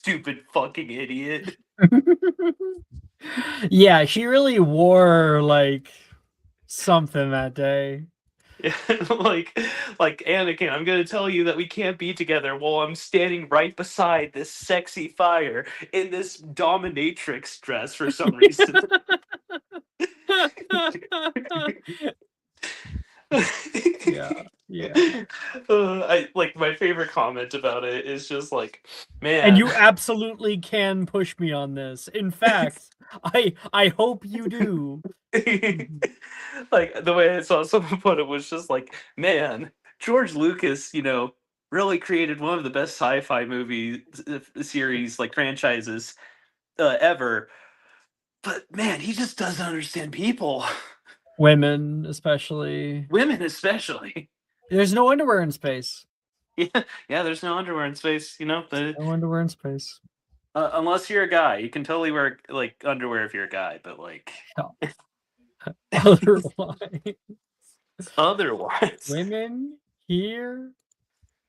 Stupid fucking idiot. Yeah, she really wore like something that day. like Anakin, I'm gonna tell you that we can't be together while I'm standing right beside this sexy fire in this dominatrix dress for some reason. Yeah, yeah. I like my favorite comment about it is just like, And man. you absolutely can push me on this. In fact, I hope you do. Like the way I saw someone put it was just like, man, George Lucas, really created one of the best sci-fi movie series like franchises ever. But man, he just doesn't understand people, Women, especially. women especially. There's no underwear in space. Yeah, yeah. There's no underwear in space, No underwear in space. unless you're a guy, you can totally wear like underwear if you're a guy, but like Otherwise, otherwise. women here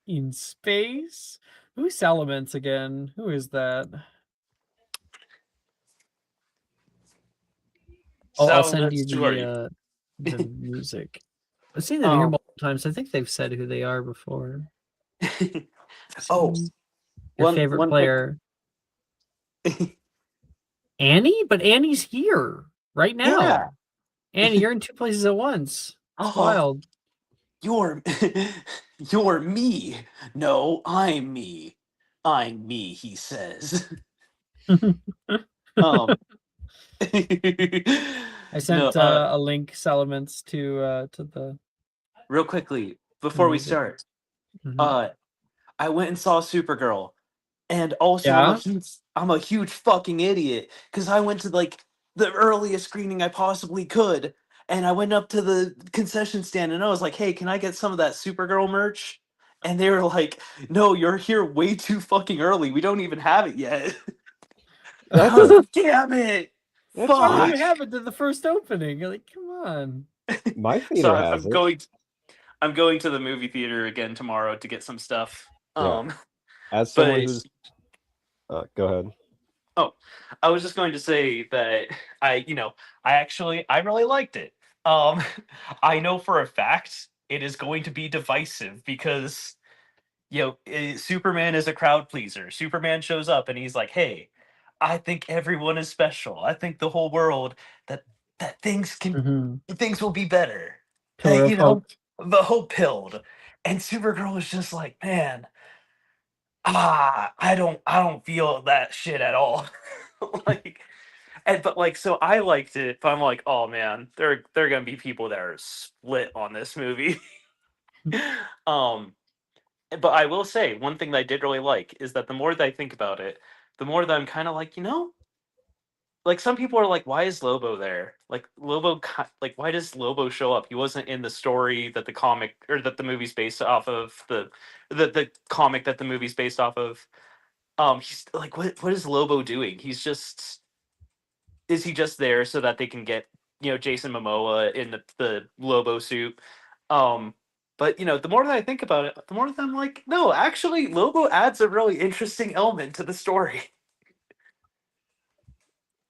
in space. Who's Salamence again? Who is that? I'll So send you that's who are you? the music. I've seen them here um, multiple times. I think they've said who they are before. oh, Your one favorite one quick. player, Annie? But Annie's here right now. Yeah. Annie, you're in two places at once. It's Oh, wild. you're you're me. No, I'm me. I'm me, he says. Um I no, sent a link, Salamence, to the real quickly before we music. start. Mhm. Uh I went and saw Supergirl. And also Yeah. I'm a huge fucking idiot because I went to like the earliest screening I possibly could, and I went up to the concession stand and I was like, "Hey, can I get some of that Supergirl merch?" And they were like, "No, you're here way too fucking early. We don't even have it yet." That's I was a like, "Damn it, that's Why don't weird. you fuck." have it to the first opening? You're like, come on. My So theater has I'm it. going to the movie theater again tomorrow to get some stuff. Yeah. Um, As someone but who's go ahead. Oh, I was just going to say that I really liked it. Um, I know for a fact it is going to be divisive because Superman is a crowd pleaser. Superman shows up and he's like, "Hey, I think everyone is special. I think the whole world that Mm-hmm. things will be better." Pillar of hope. The hope pilled, and Supergirl was just like, "Man, I don't feel that shit at all." like but like so I liked it, but I'm like, oh man, there are gonna be people that are split on this movie. um but I will say one thing that I did really like is that the more that I think about it, the more that I'm kind of like, like some people are like, why is Lobo there? Like like why does Lobo show up? He wasn't in the story that the comic or that the movie's based off of, the comic that the movie's based off of. He's like, what is Lobo doing? Is he just there so that they can get Jason Momoa in the Lobo suit? Um, but the more that I think about it, the more that I'm like, no, actually, Lobo adds a really interesting element to the story,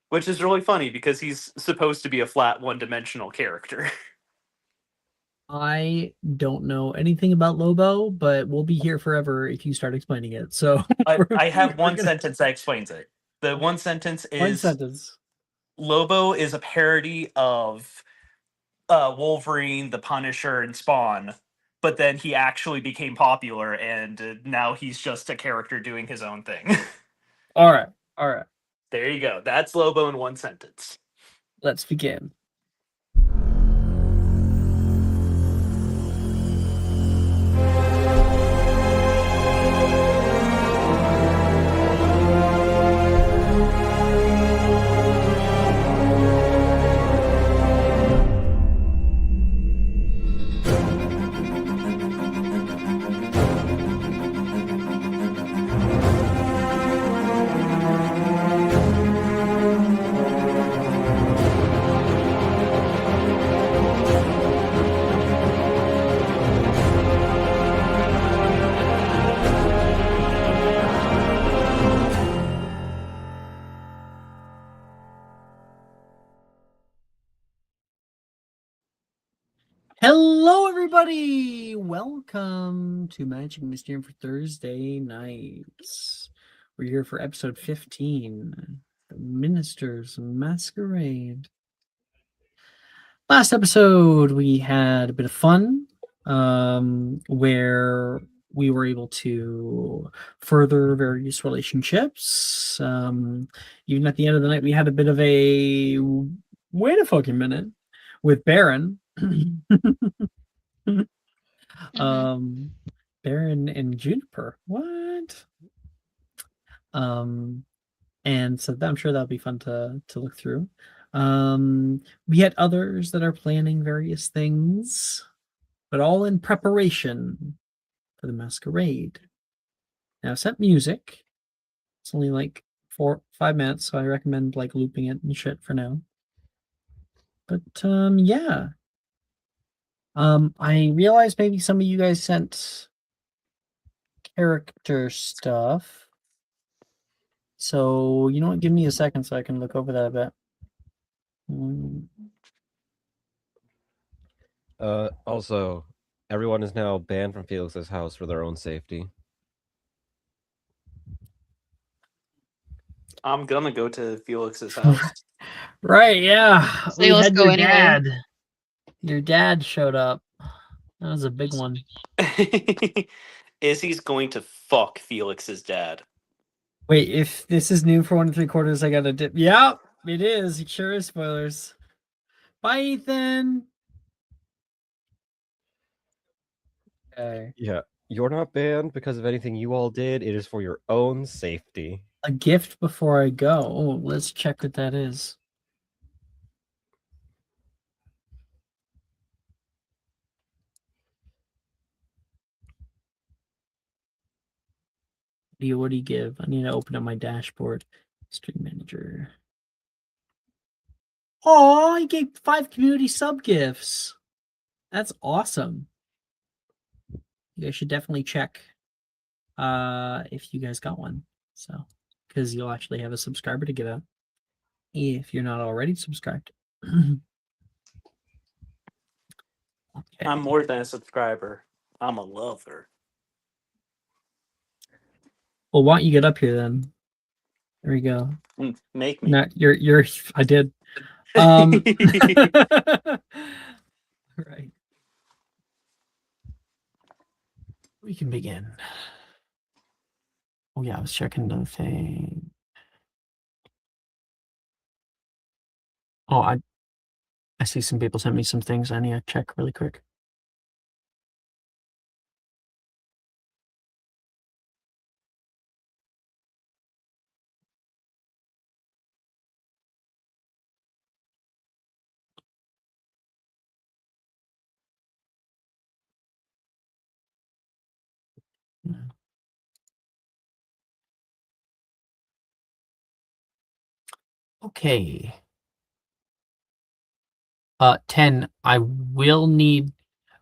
which is really funny because he's supposed to be a flat one-dimensional character. I don't know anything about Lobo, but we'll be here forever if you start explaining it. So I have we're one gonna sentence that explains it. The one sentence one is sentence. Lobo is a parody of Wolverine, the Punisher, and Spawn, but then he actually became popular, and now he's just a character doing his own thing. All right. All right. There you go. That's Lobo in one sentence. Let's begin. Hello, everybody! Welcome to Magic Mysterium for Thursday nights. We're here for episode 15, The Minister's Masquerade. Last episode, we had a bit of fun, where we were able to further various relationships. Even at the end of the night, we had a bit of a wait a fucking minute with Baron. Baron and Juniper. What? And so I'm sure that'll be fun to look through. We had others that are planning various things, but all in preparation for the masquerade. Now, set music. It's only like 4-5 minutes, so I recommend like looping it and shit for now. But yeah. I realized maybe some of you guys sent character stuff. So, you know what? Give me a second so I can look over that a bit. Also, everyone is now banned from Felix's house for their own safety. I'm gonna go to Felix's house. Right, yeah. So let's go your anyway. dad. Your dad showed up. That was a big one. Izzy's going to fuck Felix's dad. Wait, if this is new for 1 3/4, I gotta dip. Yep, it is. It sure is spoilers. Bye, Ethan. Okay. Yeah, you're not banned because of anything you all did. It is for your own safety. A gift before I go. Oh, let's check what that is. What do you give? I need to open up my dashboard. Stream manager. Oh, he gave 5 community sub gifts. That's awesome. You guys should definitely check if you guys got one. So, because you'll actually have a subscriber to give out if you're not already subscribed. Okay. I'm more than a subscriber. I'm a lover. Well, why don't you get up here then? There we go. Make me. No, you're. I did. Right. We can begin. Oh yeah, I was checking the thing. Oh, I see some people sent me some things I need to check really quick. Okay. 10, I will need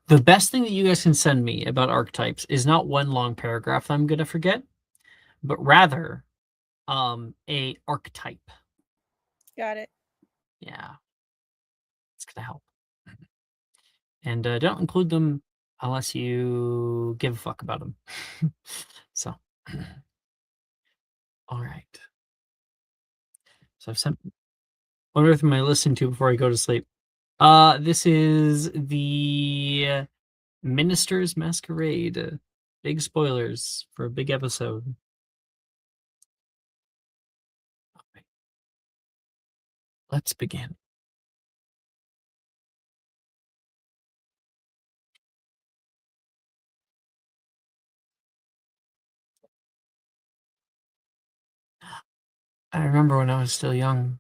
the best thing that you guys can send me about archetypes is not one long paragraph that I'm gonna forget, but rather a archetype. Got it. Yeah. It's gonna help. And don't include them unless you give a fuck about them. So all right. So I've sent what earth am I listening to before I go to sleep? This is the Minister's Masquerade. Big spoilers for a big episode. All right. Let's begin. I remember when I was still young.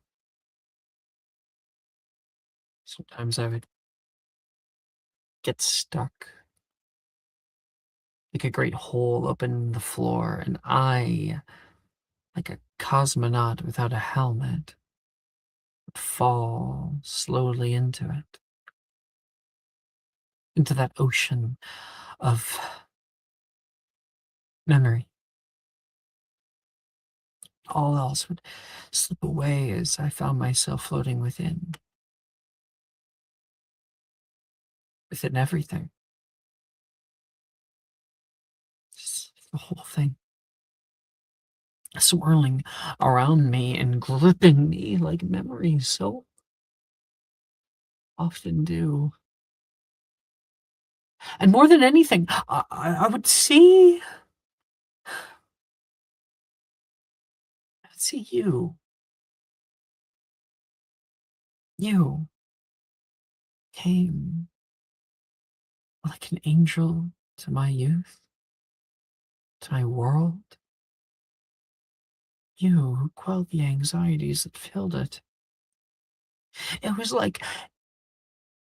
Sometimes I would get stuck. Like a great hole open in the floor, and I, like a cosmonaut without a helmet, would fall slowly into it. Into that ocean of memory. All else would slip away as I found myself floating within. within everything. Just the whole thing swirling around me and gripping me like memories so often do. And more than anything, I would see you. You came like an angel to my youth, to my world. You who quelled the anxieties that filled it. It was like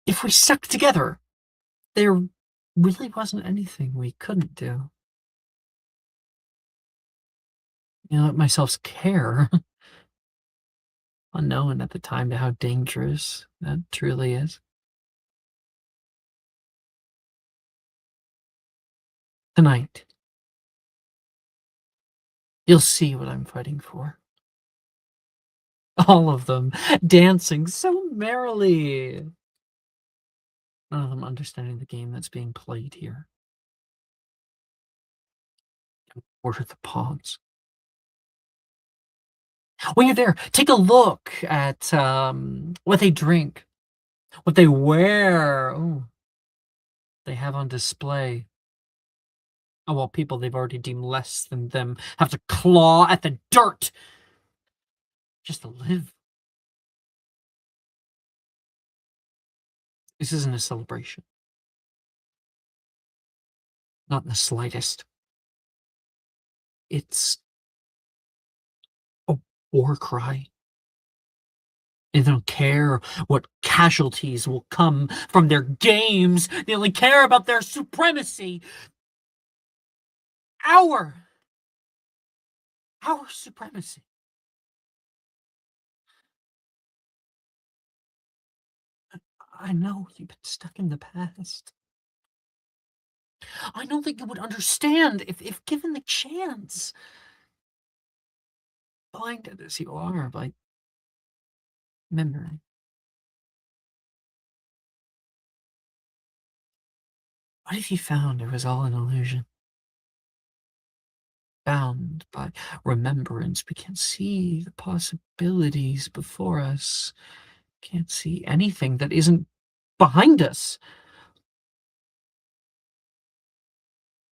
if we stuck together, there really wasn't anything we couldn't do. Let myself care, unknown at the time to how dangerous that truly is. Tonight, you'll see what I'm fighting for. All of them dancing so merrily. None of them understanding the game that's being played here. What are the pawns? When you're there, take a look at what they drink, what they wear. Oh, they have on display. Oh, well, people they've already deemed less than them have to claw at the dirt just to live. This isn't a celebration. Not in the slightest. It's a war cry. They don't care what casualties will come from their games. They only care about their supremacy. Our supremacy. I know you've been stuck in the past. I know that you would understand if given the chance. Blinded as you are by memory. What if you found it was all an illusion? Bound by remembrance, we can't see the possibilities before us. Can't see anything that isn't behind us.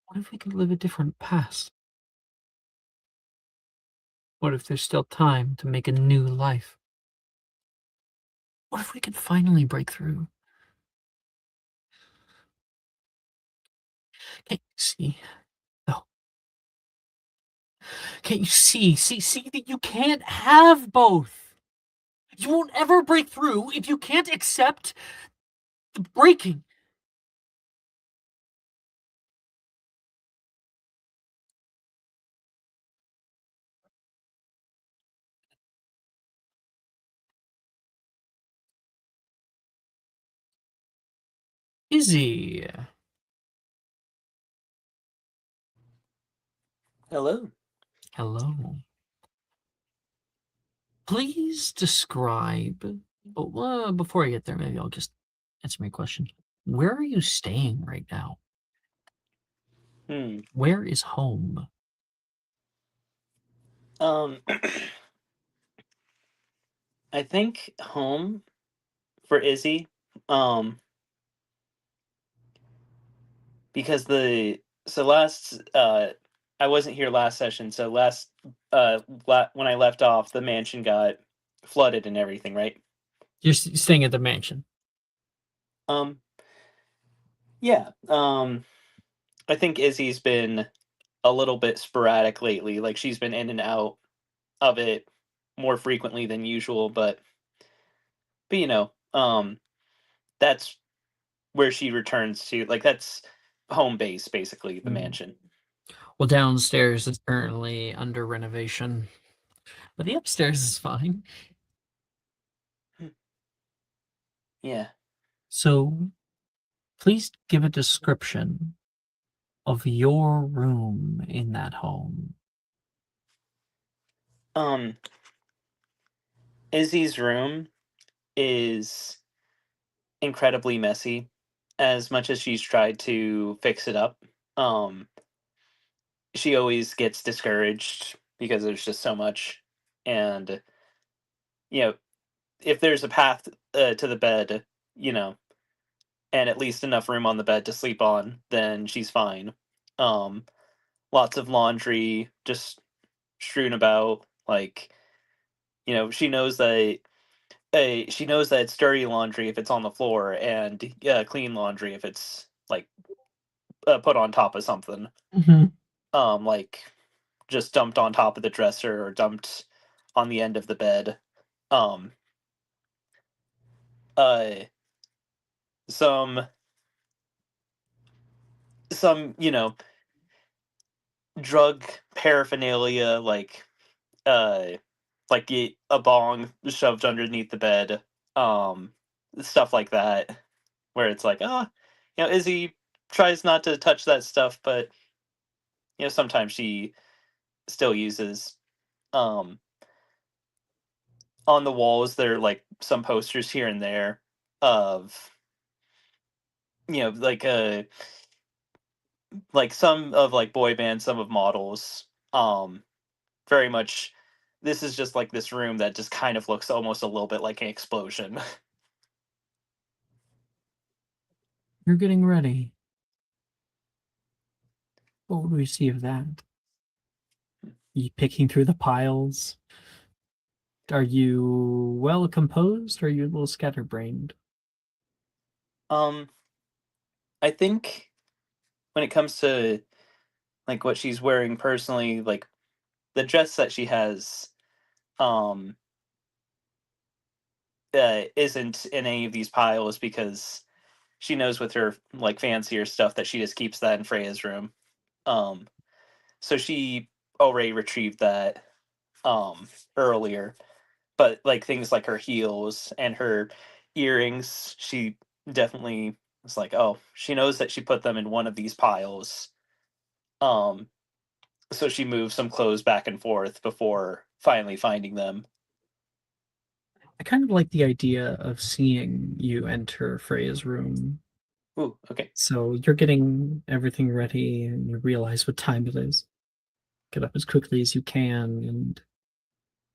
What if we could live a different past? What if there's still time to make a new life? What if we could finally break through? Can't you see? No. Can't you see that you can't have both? You won't ever break through if you can't accept the breaking. Izzy. Hello. Hello. Please describe. Oh, before I get there, maybe I'll just answer my question. Where are you staying right now? Hmm. Where is home? I think home for Izzy, because I wasn't here last session, so when I left off, the mansion got flooded and everything, right? You're staying at the mansion. Um, yeah. I think Izzy's been a little bit sporadic lately. Like she's been in and out of it more frequently than usual, but that's where she returns to. Like that's home base, basically, the mansion. Well, downstairs is currently under renovation, but the upstairs is fine. Yeah. So, please give a description of your room in that home. Izzy's room is incredibly messy. as much as she's tried to fix it up, she always gets discouraged because there's just so much. And you know, if there's a path to the bed, you know, and at least enough room on the bed to sleep on, then she's fine. Um, Lots of laundry just strewn about, like, she knows that she knows that it's dirty laundry if it's on the floor, and clean laundry if it's like put on top of something. Mhm. Like just dumped on top of the dresser or dumped on the end of the bed. Um, uh, some some drug paraphernalia, uh a bong shoved underneath the bed, um stuff like that, where it's like, Izzy tries not to touch that stuff, but sometimes she still uses. um on the walls there are like some posters here and there of, like some of like boy bands, some of models. Very much, this is just like this room that just kind of looks almost a little bit like an explosion. You're getting ready. What would we see of that? You picking through the piles? Are you well composed or are you a little scatterbrained? um I think when it comes to like what she's wearing personally, like the dress that she has, um isn't in any of these piles, because she knows with her like fancier stuff that she just keeps that in Freya's room. um so she already retrieved that earlier. But like things like her heels and her earrings, she definitely was like, oh, she knows that she put them in one of these piles. um so she moves some clothes back and forth before finally finding them. I kind of like the idea of seeing you enter Freya's room. Ooh, okay. So you're getting everything ready and you realize what time it is. Get up as quickly as you can and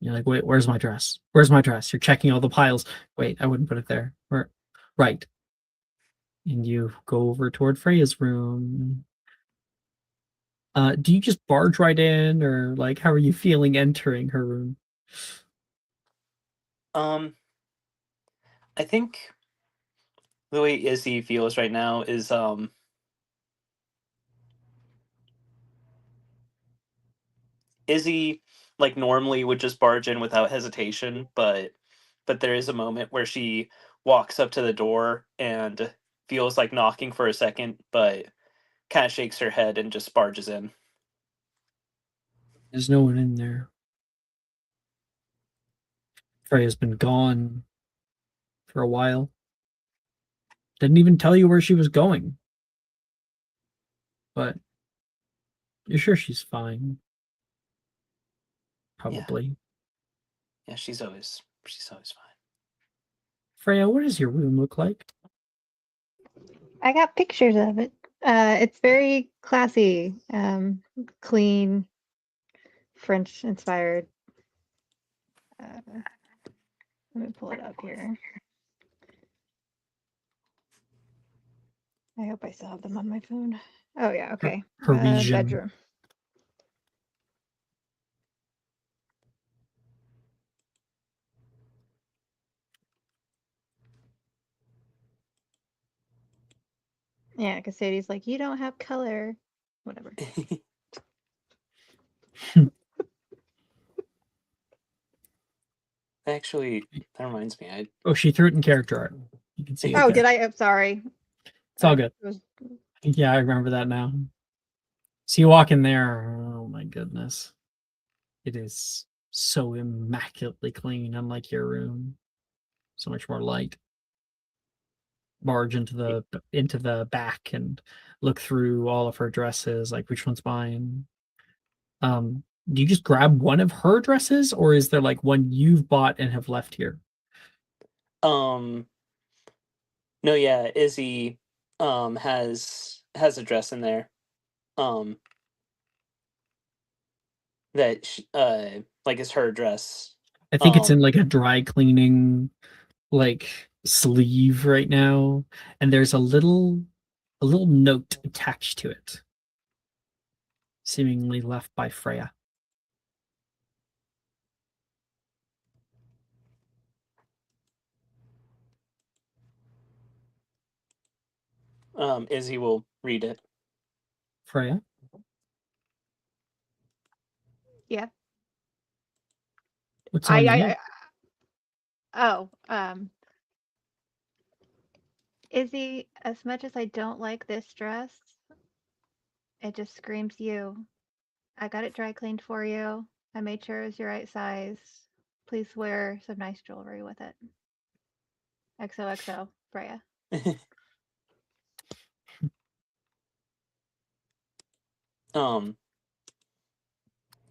you're like, wait, where's my dress? Where's my dress? You're checking all the piles. Wait, I wouldn't put it there. Where? Right. And you go over toward Freya's room. Do you just barge right in, or like how are you feeling entering her room? um I think the way Izzy feels right now is, Izzy like normally would just barge in without hesitation, but there is a moment where she walks up to the door and feels like knocking for a second, but kind of shakes her head and just barges in. There's no one in there. Freya's been gone for a while. Didn't even tell you where she was going. But you're sure she's fine. Yeah, Probably. yeah, she's always fine. Freya, what does your room look like? I got pictures of it. It's very classy, clean, French inspired. Let me pull it up here. I hope I still have them on my phone. Oh yeah, okay. Parisian. Bedroom. Yeah, because Sadie's like, you don't have color. Whatever. Actually, that reminds me. Oh, she threw it in character art. You can see it. Oh, there. did I? I'm sorry. It's all good. It was- Yeah, I remember that now. So you walk in there. Oh my goodness. It is so immaculately clean, unlike your room. So much more light. Barge into the back and look through all of her dresses, like which one's mine. Do you just grab one of her dresses, or is there like one you've bought and have left here? No, yeah, Izzy has a dress in there that like is her dress. I think it's in like a dry cleaning like sleeve right now, and there's a little note attached to it, seemingly left by Freya. Izzy will read it. Freya? Yeah. What's on the note? Izzy, as much as I don't like this dress, it just screams you. I got it dry cleaned for you. I made sure it was your right size. Please wear some nice jewelry with it. XOXO, Freya.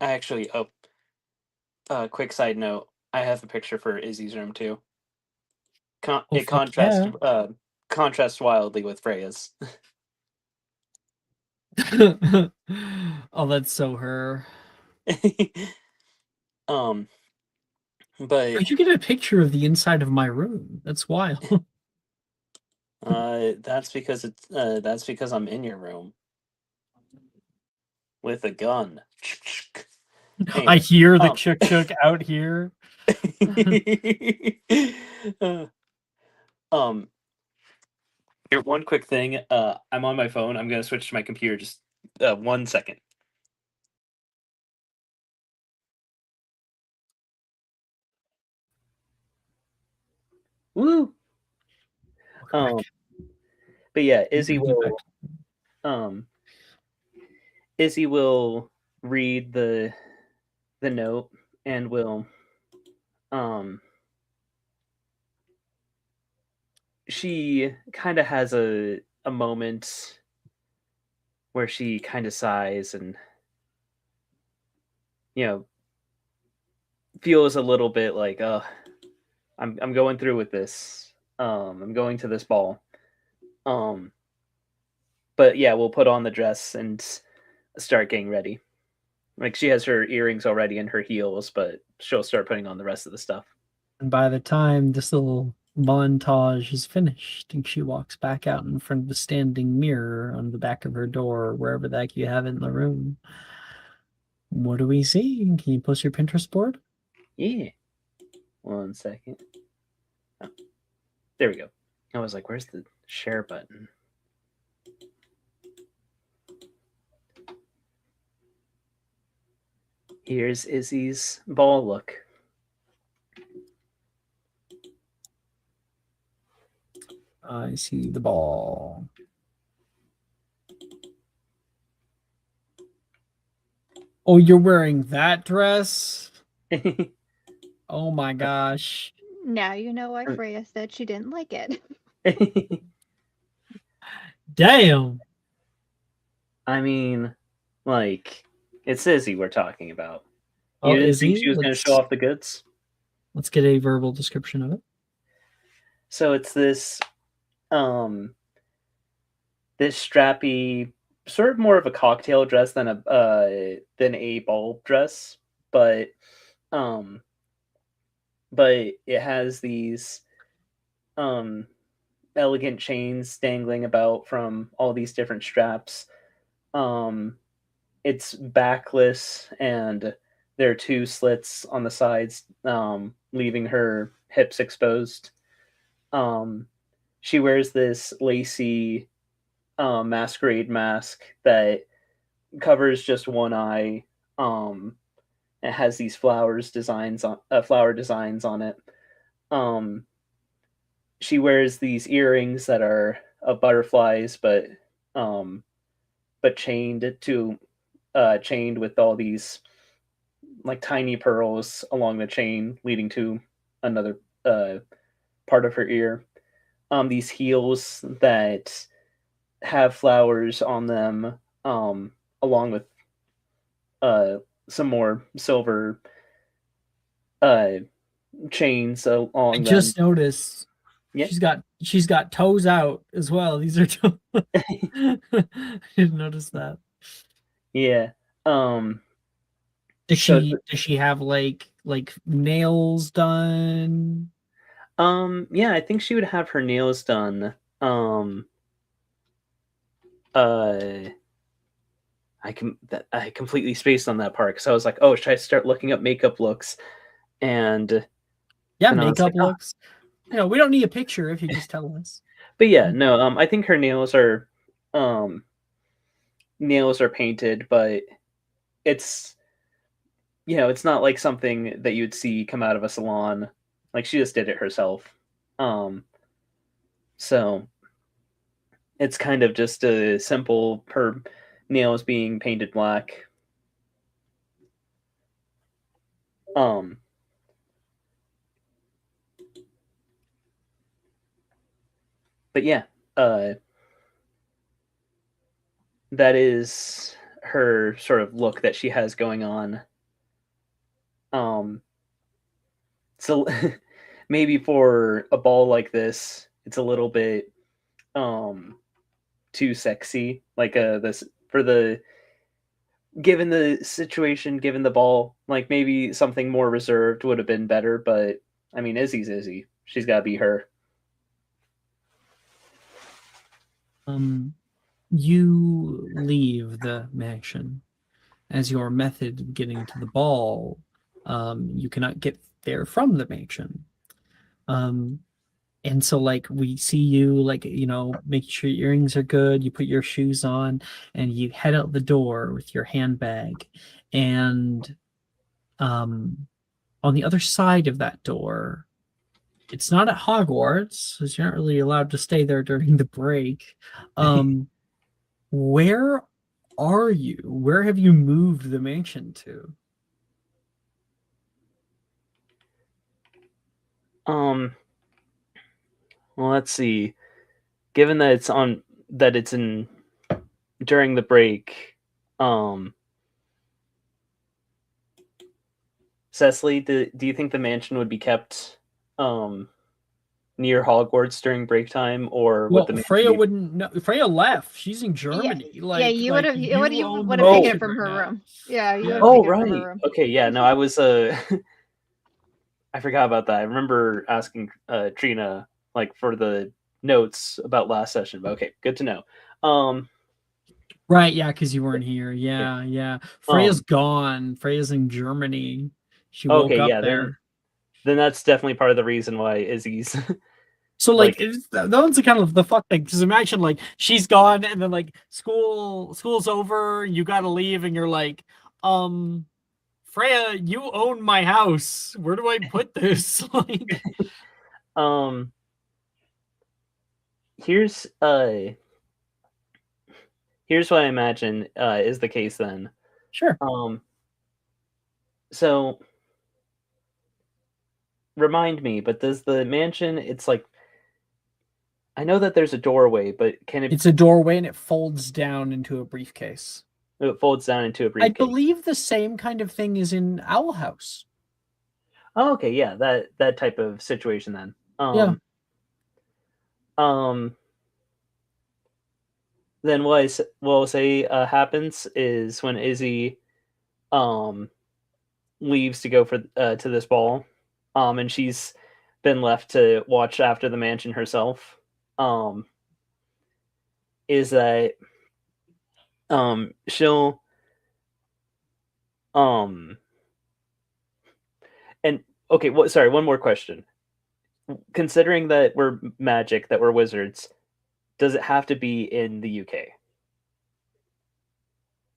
I actually, quick side note, I have a picture for Izzy's room too. It fuck yeah. contrasts wildly with Freya's. Oh, that's so her. But How'd you get a picture of the inside of my room? That's wild. that's because I'm in your room with a gun. I Anyway, hear the chuk out here. Here, one quick thing. I'm on my phone. I'm gonna switch to my computer. Just 1 second. Woo. But yeah, Izzy will read the note and will she kind of has a moment where she kind of sighs and feels a little bit like I'm going through with this. I'm going to this ball. But yeah, we'll put on the dress and start getting ready. Like she has her earrings already and her heels, but she'll start putting on the rest of the stuff. And by the time this little montage is finished and she walks back out in front of the standing mirror on the back of her door, or wherever the heck you have it in the room, what do we see? Can you post your Pinterest board? Yeah. 1 second. Oh, there we go. I was like, where's the share button? Here's Izzy's ball look. I see the ball. Oh, you're wearing that dress? Oh my gosh. Now you know why Freya said she didn't like it. Damn. I mean, like, it's Izzy we're talking about. Oh, You didn't Izzy, think she was going to show off the goods? Let's get a verbal description of it. So it's this this strappy, sort of more of a cocktail dress than a ball dress, but it has these elegant chains dangling about from all these different straps. It's backless and there are 2 slits on the sides, leaving her hips exposed. She wears this lacy masquerade mask that covers just one eye. It has these flower designs on it. She wears these earrings that are butterflies, but chained with all these like tiny pearls along the chain, leading to another part of her ear. These heels that have flowers on them, along with some more silver chains along I them. just noticed Yeah. She's got toes out as well. These are toes. I didn't notice that. Yeah. Does So she have like nails done? yeah, I think she would have her nails done. I completely spaced on that part because I was like, oh, should I start looking up makeup looks? And Yeah, then I was like, makeup oh. looks. We don't need a picture if you just tell us. But yeah, no, I think her um nails are painted, but it's it's not like something that you'd see come out of a salon. Like she just did it herself. So it's kind of just a simple her nails being painted black. Um but yeah, that is her sort of look that she has going on. So maybe for a ball like this, it's a little bit too sexy. Like this for the given the situation, given the ball, like maybe something more reserved would have been better. But I mean, Izzy's Izzy. She's got to be her. You leave the mansion. As your method of getting to the ball, you cannot get there from the mansion. And so we see you making sure your earrings are good, you put your shoes on, and you head out the door with your handbag. And on the other side of that door, it's not at Hogwarts, because you're not really allowed to stay there during the break. Where are you? Where have you moved the mansion to? Well, let's see. Given that it's in during the break, Cecily, do you think the mansion would be kept near Hogwarts during break time, or would Well, the mansion Freya be? wouldn't know. Freya left. She's in Yeah, Germany. yeah, you would have you you would own would the have taken Oh, it mansion from right her now. room. Yeah, you would have Yeah. oh, taken it from her right. room. Okay, yeah. No, I was I forgot about that. I remember asking Trina like for the notes about last session. But okay, good to know. Right, yeah, because you weren't here. Yeah. Yeah. Freya's gone. Freya's in Germany. She woke Okay, up yeah. there. Then that's definitely part of the reason why Izzy's So like. that one's the kind of the fuck thing. Because imagine she's gone and then school's over, you gotta leave, and you're like, Freya, you own my house. Where do I put this? Um. Here's Here's what I imagine is the case then. Sure. So remind me, but does the mansion? It's like I know that there's a doorway, but can it? It's a doorway and it folds down into a briefcase. It folds down into a I briefcase. believe the same kind of thing is in Owl House. Oh, okay, yeah, that type of situation then. Yeah. Then what will say happens is when Izzy leaves to go for to this ball, and she's been left to watch after the mansion herself, is that she'll and okay, sorry, one more question. Considering that we're magic, that we're wizards, does it have to be in the UK?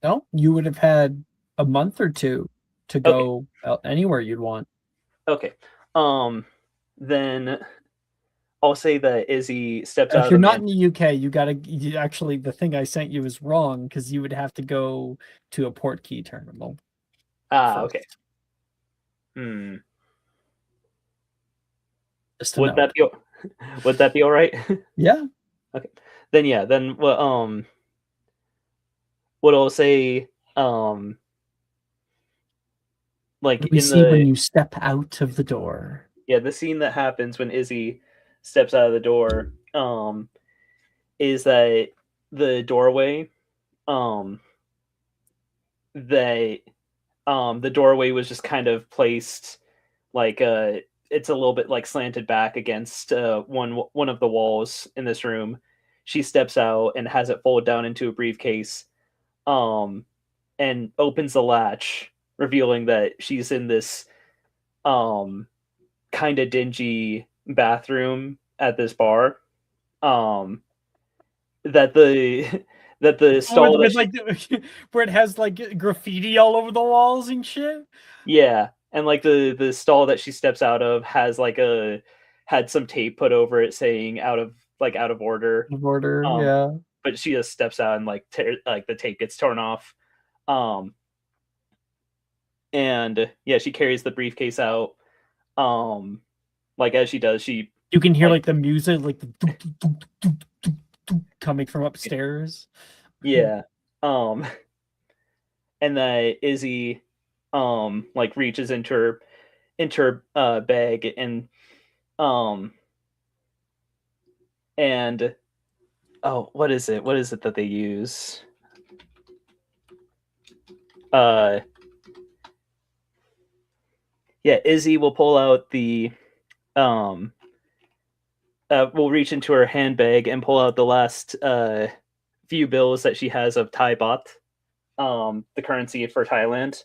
No, you would have had a month or two to Okay. go anywhere you'd want. Okay. Then I'll say that Izzy steps out If of you're the not in mansion. the UK, actually the thing I sent you is wrong because you would have to go to a port key terminal. Okay. First. Just to Would note. that be all right? Yeah. Okay. Then yeah, then what I'll say like We in see when the you step out of the door. yeah, the scene that happens when Izzy steps out of the door, is that the doorway, that the doorway was just kind of placed like it's a little bit like slanted back against one of the walls in this room. She steps out and has it fold down into a briefcase, and opens the latch, revealing that she's in this kind of dingy bathroom at this bar. That the that the stall that with she, like where it has like graffiti all over the walls and shit. yeah, and like the stall that she steps out of has like had some tape put over it saying out of order. Border, Um, yeah. but she just steps out and like like the tape gets torn off. And yeah, she carries the briefcase out. Like as she does, she You can hear like like the music, like the coming from upstairs. yeah. And that Izzy like reaches into her bag um and oh, what is it that they use? Yeah, Izzy will pull out the will reach into her handbag and pull out the last few bills that she has of Thai baht, the currency for Thailand,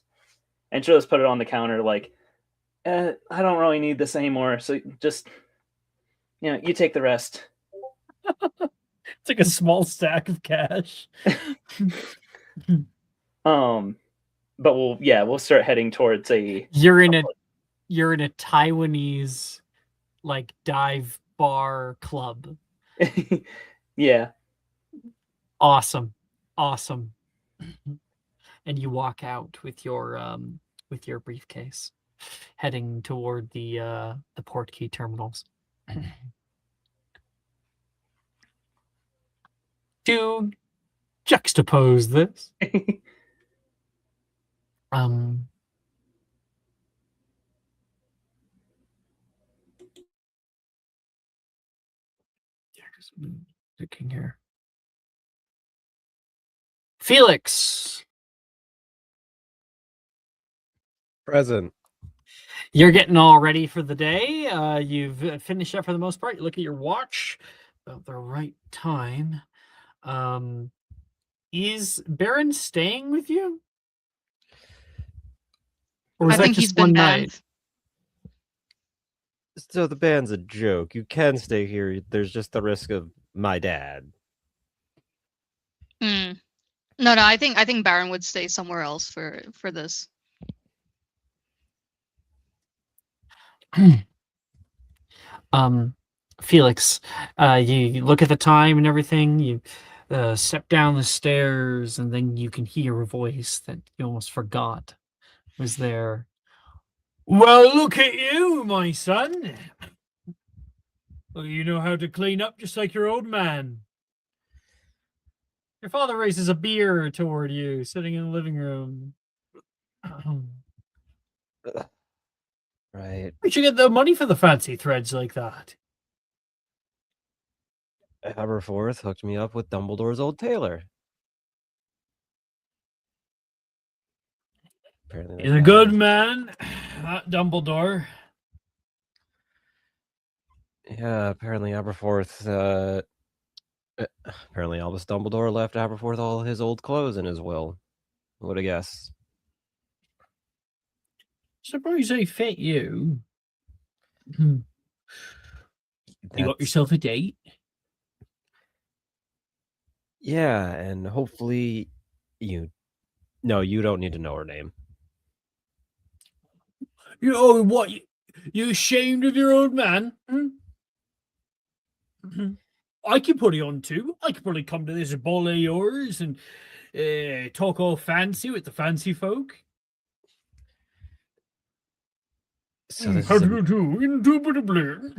and she'll just put it on the counter like, I don't really need this anymore, so just you take the rest. It's like a small stack of cash. But we'll start heading towards a You're in a Taiwanese like dive bar club. yeah. Awesome. And you walk out with your briefcase, heading toward the port key terminals. To juxtapose this, looking here. Felix, Present. you're getting all ready for the day. You've finished up for the most part. You look at your watch, about the right time. Is Baron staying with you? Or was I that think just he's been one banned. night? So the band's a joke. You can stay here. There's just the risk of my dad. Hmm. No, I think Baron would stay somewhere else for this. Felix, you look at the time and everything. You step down the stairs, and then you can hear a voice that you almost forgot was there. Well, look at you, my son. Well, you know how to clean up just like your old man. Your father raises a beer toward you, sitting in the living room. Right. Where'd you get the money for the fancy threads like that? Aberforth hooked me up with Dumbledore's old tailor. Apparently He's a good man, that Dumbledore. Yeah, apparently Aberforth, apparently Albus Dumbledore left Aberforth all his old clothes in his will. Who would have guessed? Suppose they fit you. You got yourself a date? Yeah, and hopefully No, you don't need to know her name. What? You ashamed of your old man? I could put it on too. I could probably come to this ball of yours and talk all fancy with the fancy folk. So this How is, do a, you do? Indubitably.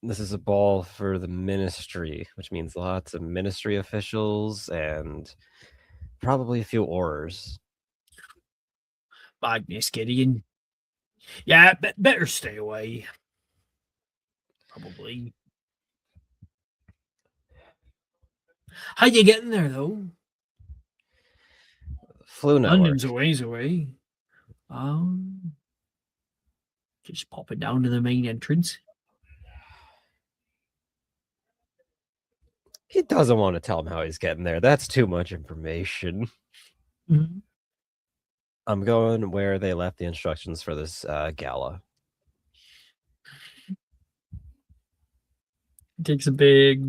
this is a ball for the ministry, which means lots of ministry officials and probably a few Aurors. Magnus Gideon. Yeah, better stay away. Probably. How you getting there, though? Flu network. London's a ways away. Just pop it down to the main entrance. He doesn't want to tell him how he's getting there. That's too much information. Mhm. I'm going where they left the instructions for this gala. Takes a big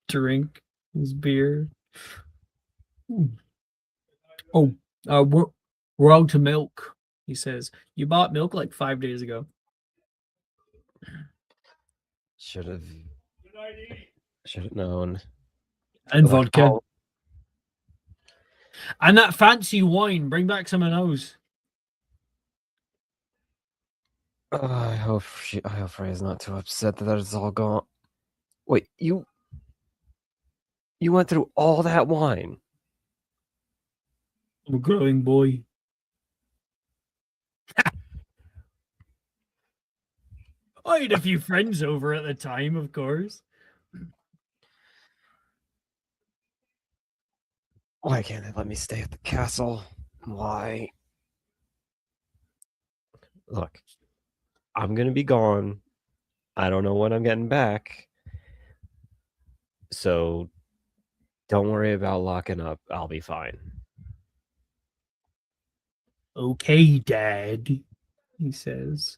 drink, his beer. Oh, we're out of milk, he says. You bought milk like 5 days ago. Should have known. And Like, vodka. oh, And that fancy wine. Bring back some of those. I hope Freya's not too upset that it's all gone. Wait, you went through all that wine? I'm a growing boy. I had a few friends over at the time, of course. Why can't they let me stay at the castle? Why? Look, I'm gonna be gone. I don't know when I'm getting back. So don't worry about locking up. I'll be fine. Okay, Dad, he says.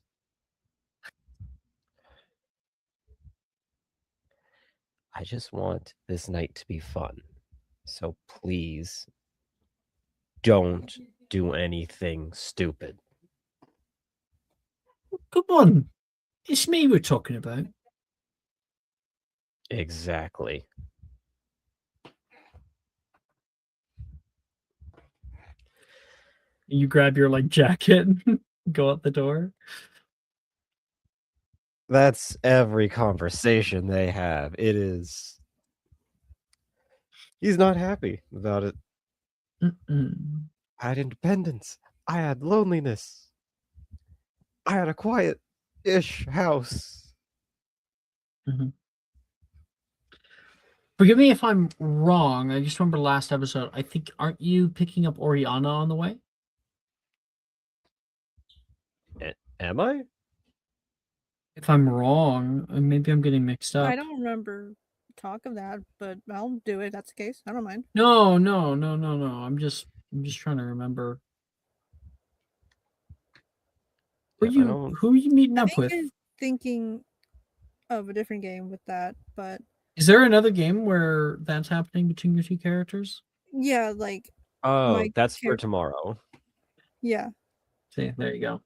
I just want this night to be fun. So please don't do anything stupid. Come on. It's me we're talking about. Exactly. You grab your like jacket and go out the door. That's every conversation they have. It is. He's not happy about it. Mm-mm. I had independence. I had loneliness. I had a quiet-ish house. Mm-hmm. Forgive me if I'm wrong. I just remember last episode. I think, aren't you picking up Oriana on the way? Am I? If I'm wrong, maybe I'm getting mixed up. I don't remember talk of that, but I'll do it if that's the case. I don't mind. No. I'm just trying to remember. Who Yeah, I don't- are you meeting I up think with? you're thinking of a different game with that, but Is there another game where that's happening between your two characters? yeah, like Oh, my that's for char- tomorrow. yeah. See, there you go.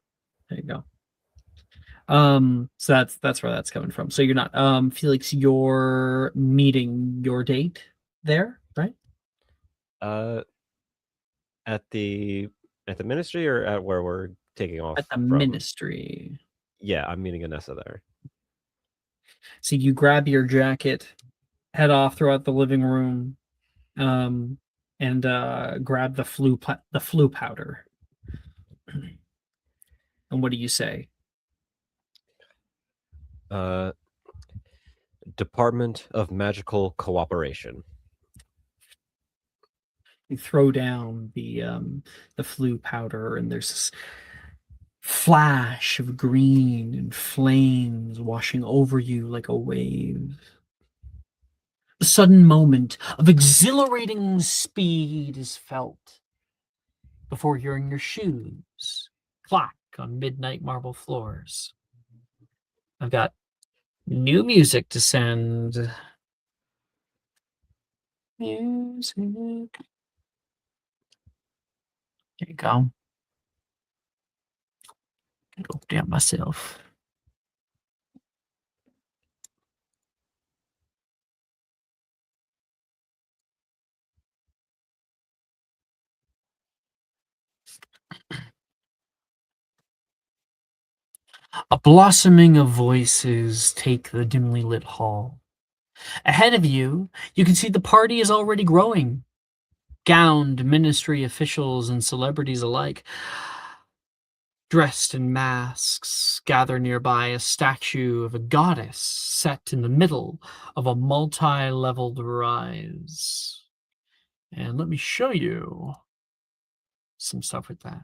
So that's where that's coming from. So you're not Felix, you're meeting your date there, right? At the ministry or at where we're taking off At the from? ministry. Yeah, I'm meeting Anessa there. So you grab your jacket, head off throughout the living room, and grab the flu powder. And what do you say? Department of Magical Cooperation. You throw down the flu powder, and there's this flash of green and flames washing over you like a wave. A sudden moment of exhilarating speed is felt before hearing your shoes clack on midnight marble floors. I've got new music to send. Music. There you go. Go down myself. A blossoming of voices take the dimly lit hall. Ahead of you, you can see the party is already growing. Gowned ministry officials and celebrities alike dressed in masks, gather nearby a statue of a goddess set in the middle of a multi-leveled rise. And let me show you some stuff with that.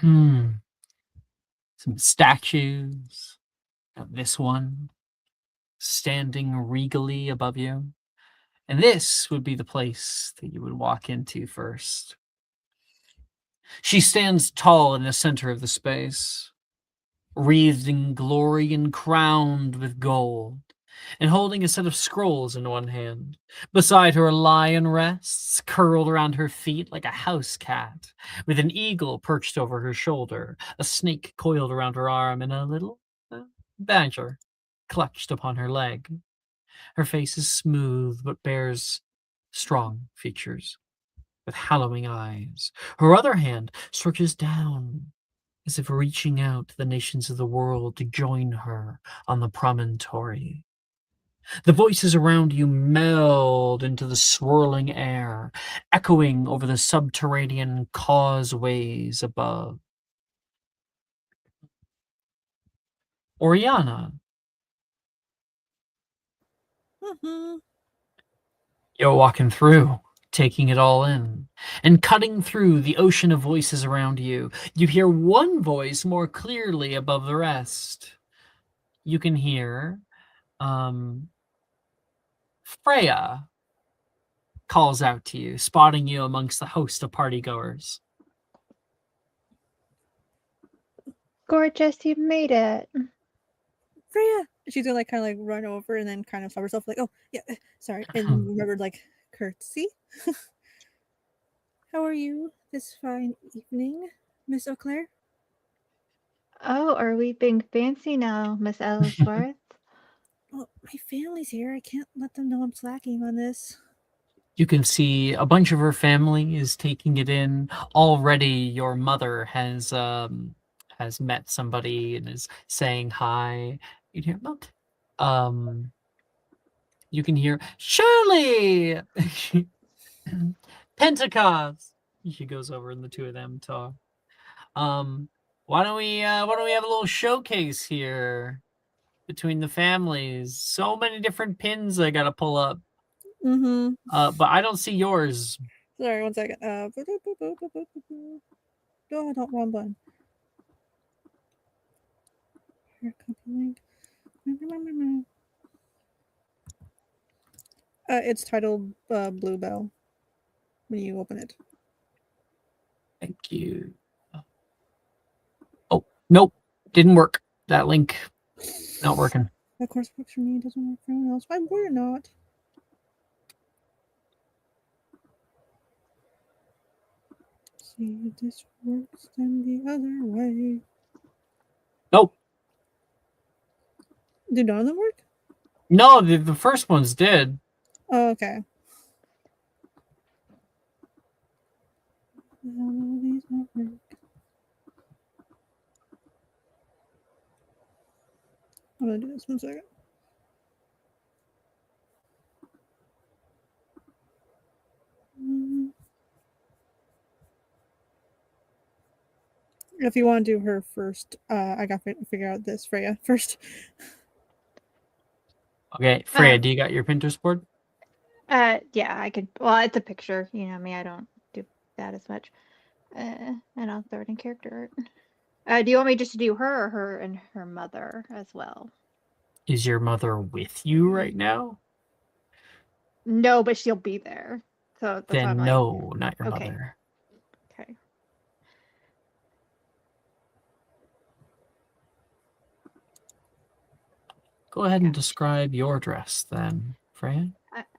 Some statues. Got this one standing regally above you. And this would be the place that you would walk into first. She stands tall in the center of the space, wreathed in glory and crowned with gold, and holding a set of scrolls in one hand. Beside her, a lion rests, curled around her feet like a house cat, with an eagle perched over her shoulder, a snake coiled around her arm, and a little badger clutched upon her leg. Her face is smooth, but bears strong features, with hallowing eyes. Her other hand stretches down, as if reaching out to the nations of the world to join her on the promontory. The voices around you meld into the swirling air, echoing over the subterranean causeways above. Oriana, you're walking through, taking it all in, and cutting through the ocean of voices around you. You hear one voice more clearly above the rest. You can hear Freya calls out to you, spotting you amongst the host of partygoers. Gorgeous, you made it. Freya. She's gonna kind of run over and then kind of stop herself, oh yeah, sorry, and remember curtsy. How are you this fine evening, Miss O'Clair? Oh, are we being fancy now, Miss Ellsworth? Well, my family's here. I can't let them know I'm slacking on this. You can see a bunch of her family is taking it in. Already your mother has met somebody and is saying hi. You hear you can hear Shirley Pentecost. She goes over and the two of them talk. Why don't we have a little showcase here between the families? So many different pins I gotta pull up. But I don't see yours. Sorry, one second. No, not wrong button. It's titled Bluebell when you open it. Thank you. Oh, nope. Didn't work. That link not working. Of course, works for me. It doesn't work for anyone else. Why would it not? See if this works then the other way. Nope. Did none of them work? No, the first ones did. Oh, okay. These not work. I'm gonna do this 1 second. If you want to do her first, I got to figure out this Freya first. Okay, Freya, do you got your Pinterest board? Yeah, I could. Well, it's a picture. You know me, I don't do that as much. And I'll throw it in character art. Do you want me just to do her or her and her mother as well? Is your mother with you right now? No, but she'll be there. So that's then why I'm no, like, not your okay. mother. Okay. Go ahead and describe your dress then, Freya.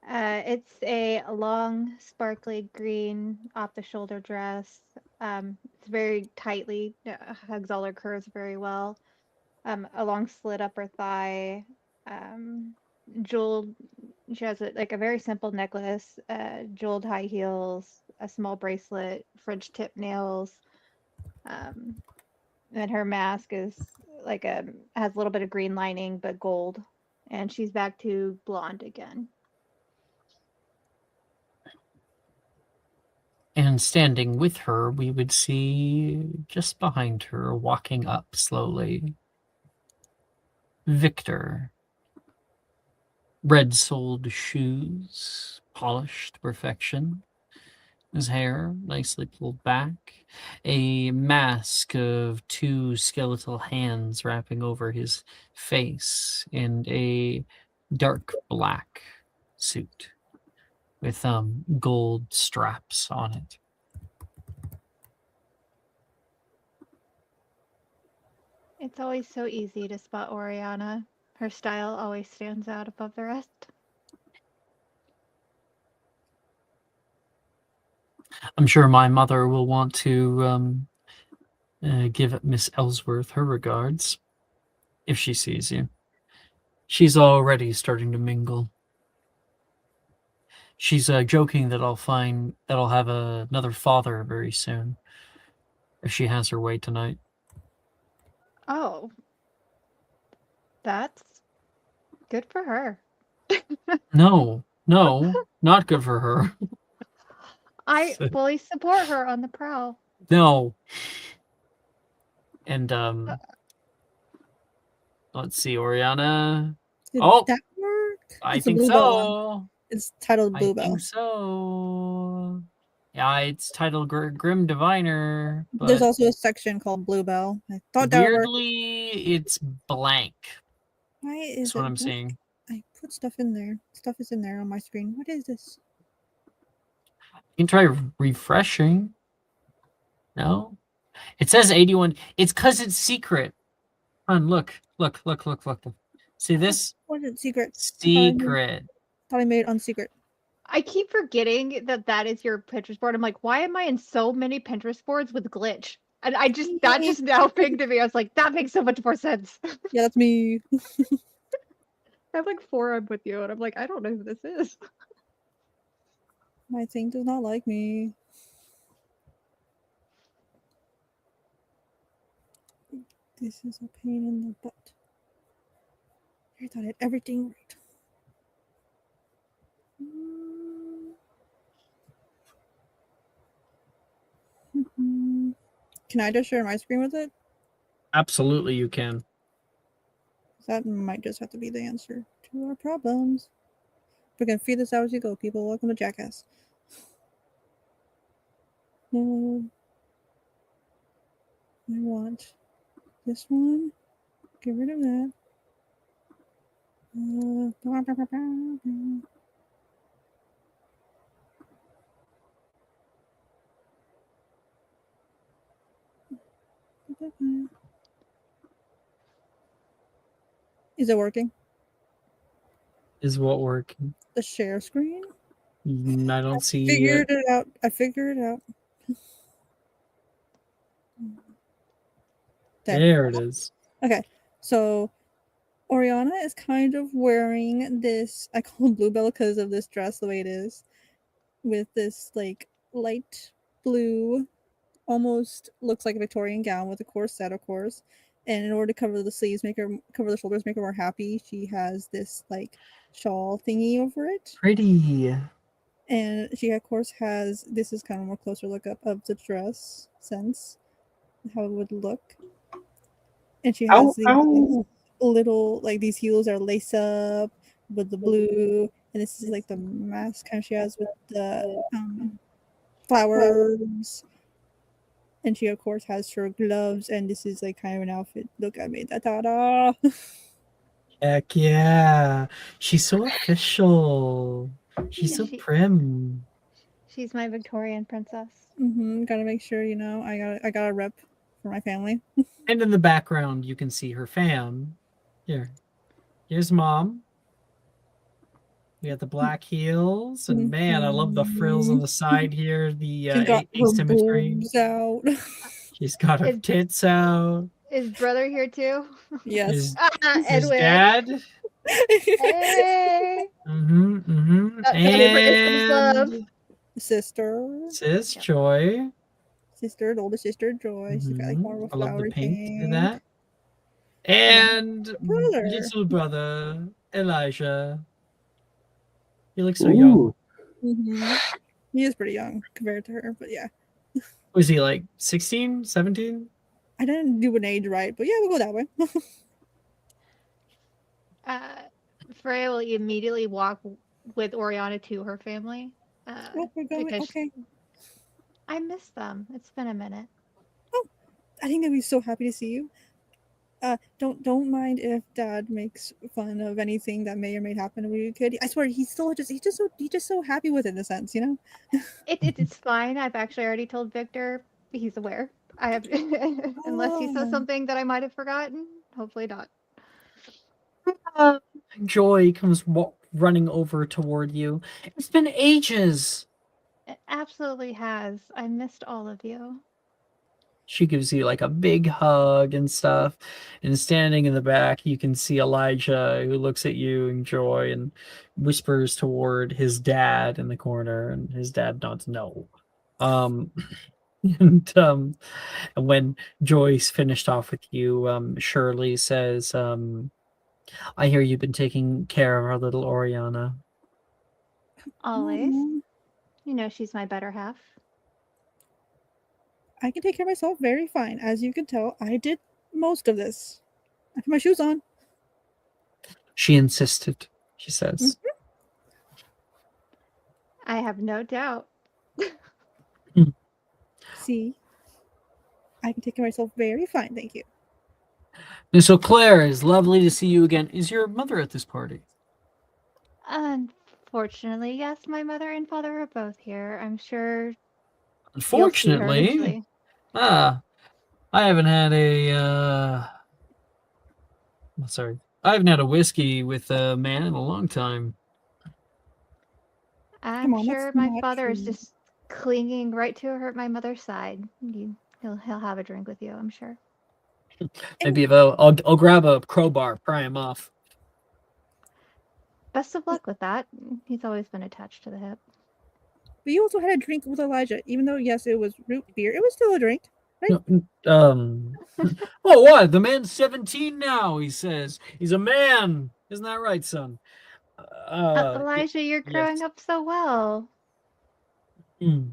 It's a long, sparkly green off-the-shoulder dress. It's very tightly hugs all her curves very well. A long slit upper thigh. Jeweled. She has a very simple necklace. Jeweled high heels. A small bracelet. French tip nails. And her mask is has a little bit of green lining but gold. And she's back to blonde again. And standing with her, we would see just behind her, walking up slowly, Victor. Red-soled shoes, polished to perfection. His hair nicely pulled back. A mask of two skeletal hands wrapping over his face, and a dark black suit with gold straps on it. It's always so easy to spot Oriana. Her style always stands out above the rest. I'm sure my mother will want to give Miss Ellsworth her regards if she sees you. She's already starting to mingle. She's joking that I'll have another father very soon if she has her way tonight. Oh. That's good for her. No, not good for her. I fully support her on the prowl. No. And let's see, Oriana. Did Oh, that work? I It's a think Bluebell one. so. It's titled I Bluebell. think so. Yeah, it's titled Grim Diviner, There's but also a section called Bluebell. I thought that would work. weirdly, it's blank. Why is That's what it I'm blank? seeing. I put stuff in there. Stuff is in there on my screen. What is this? You can try refreshing. No? It says 81. It's because it's secret. Come on, look. See this? What is it? Secret. Secret. Thought I made it unsecret. I keep forgetting that that is your Pinterest board. I'm like, why am I in so many Pinterest boards with glitch? And that just now pinged to me. I was like, that makes so much more sense. Yeah, that's me. I have like 4 I'm with you, and I'm like, I don't know who this is. My thing does not like me. This is a pain in the butt. I thought I had everything right. Can I just share my screen with it? Absolutely, you can. That might just have to be the answer to our problems. We're gonna figure this out as you go, people. Welcome to Jackass. I want this one. Get rid of that. Is it working? Is what working? The share screen? I don't see Figured it out. I figured it out. There it is. Okay, so Oriana is kind of wearing this. I call it Bluebell because of this dress, the way it is, with this like light blue, almost looks like a Victorian gown with a corset, of course. And in order to cover the sleeves, cover the shoulders, make her more happy, she has this like shawl thingy over it. Pretty. And she of course has, this is kind of more closer look up of the dress sense, how it would look. And she has these little, like these heels are lace up with the blue, and this is like the mask kind of she has with the flowers. And she of course has her gloves, and this is like kind of an outfit. Look, I made that. Ta-da! Heck yeah. She's so official. She's so prim. She's my Victorian princess. Gotta make sure, you know, I got a rep for my family. And in the background, you can see her fam. Here's mom. We got the black heels, and man, I love the frills on the side here. The asymmetry. Out. She's got her tits out. Is brother here too? Yes. His dad. Hey. And Sister. Joy. The older sister Joy. She's got like more of a I love the flowery pink to that. And brother. little brother Elijah. He looks so young. He is pretty young compared to her, but yeah. Was he like 16, 17? I didn't do an age right, but yeah, we'll go that way. Freya will immediately walk with Oriana to her family. Oh, we're going. Because Okay. I miss them. It's been a minute. I think they'd be so happy to see you. Don't mind if Dad makes fun of anything that may or may happen when you're a kid. I swear, he's just so happy with it in a sense, you know. It's fine. I've actually already told Victor. He's aware. I have, unless he says Oh. something that I might have forgotten. Hopefully not. Joy comes running over toward you. It's been ages. It absolutely has. I missed all of you. She gives you like a big hug and stuff. And standing in the back, you can see Elijah, who looks at you in joy and whispers toward his dad in the corner, and his dad nods no. And when Joyce finished off with you, Shirley says, I hear you've been taking care of our little Oriana. Always. Oh, You know she's my better half. I can take care of myself very fine. As you can tell, I did most of this. I put my shoes on. She insisted, she says. I have no doubt. See, I can take care of myself very fine. Thank you. Miss O'Clair, it's lovely to see you again. Is your mother at this party? Unfortunately, yes, my mother and father are both here. I'm sure you'll see her Unfortunately, eventually. I haven't had I haven't had a whiskey with a man in a long time. I'm Come on, sure that's my not father is true. just clinging right to her, my mother's side. He'll have a drink with you, I'm sure. Maybe if I'll grab a crowbar, pry him off. Best of luck with that. He's always been attached to the hip. But you also had a drink with Elijah, even though yes, it was root beer. It was still a drink. Oh, what? The man's 17 now, he says. He's a man. Isn't that right, son? Elijah, you're growing up so well. And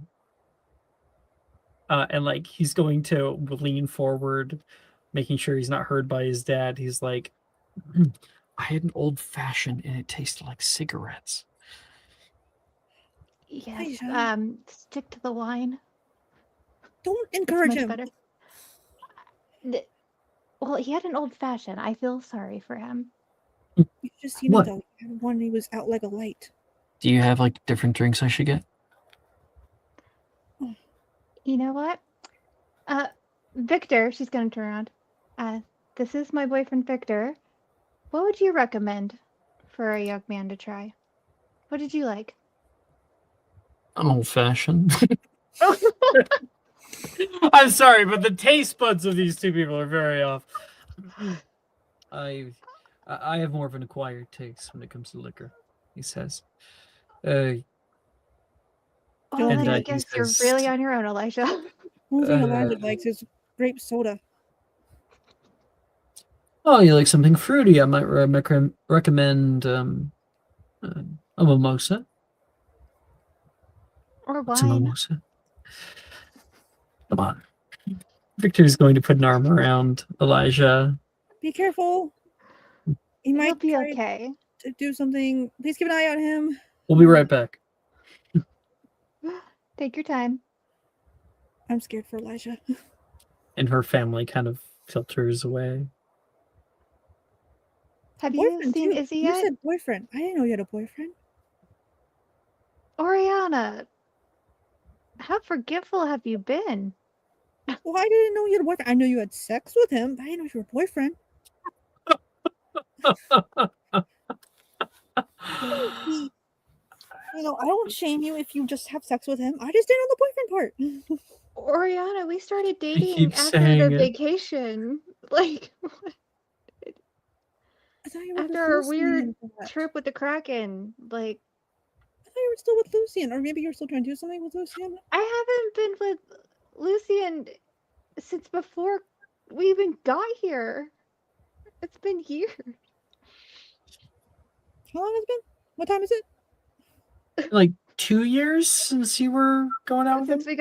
like he's going to lean forward, making sure he's not heard by his dad. He's like, I had an old fashioned and it tasted like cigarettes. Yes. Elijah. Stick to the wine. Don't It's encourage much him. better. Well, he had an old fashioned. I feel sorry for him. You just seen him What? though. He had one. He was out like a light. Do you have like different drinks I should get? You know what? Victor, she's gonna turn around. This is my boyfriend Victor. What would you recommend for a young man to try? What did you like? An old fashioned. I'm sorry, but the taste buds of these two people are very off. I have more of an acquired taste when it comes to liquor, he says. Well, And, then I he guess you're says, really on your own, Elijah. Only thing Elijah likes is grape soda. Oh, you like something fruity? I might recommend a mimosa. Or What's a wine. mimosa? Come on. Victor's going to put an arm around Elijah. Be careful. He He'll might be try okay. to do something. Please keep an eye on him. We'll be right back. Take your time. I'm scared for Elijah. And her family kind of filters away. Have you Boyfriend seen too. Izzy You yet? said boyfriend. I didn't know you had a boyfriend. Oriana, how forgetful have you been? Well, I didn't know you had a boyfriend. I knew you had sex with him, but I didn't know you were a boyfriend. You know, I don't shame you if you just have sex with him. I just didn't know the boyfriend part. Oriana, we started dating keep after saying the it. vacation. Like, I thought you were after with our Lucian weird and that. trip with the Kraken. Like, I thought you were still with Lucian, or maybe you're still trying to do something with Lucian. I haven't been with Lucian since before we even got here. It's been years. How long has it been? What time is it? Like 2 years since you were going out with him? Since we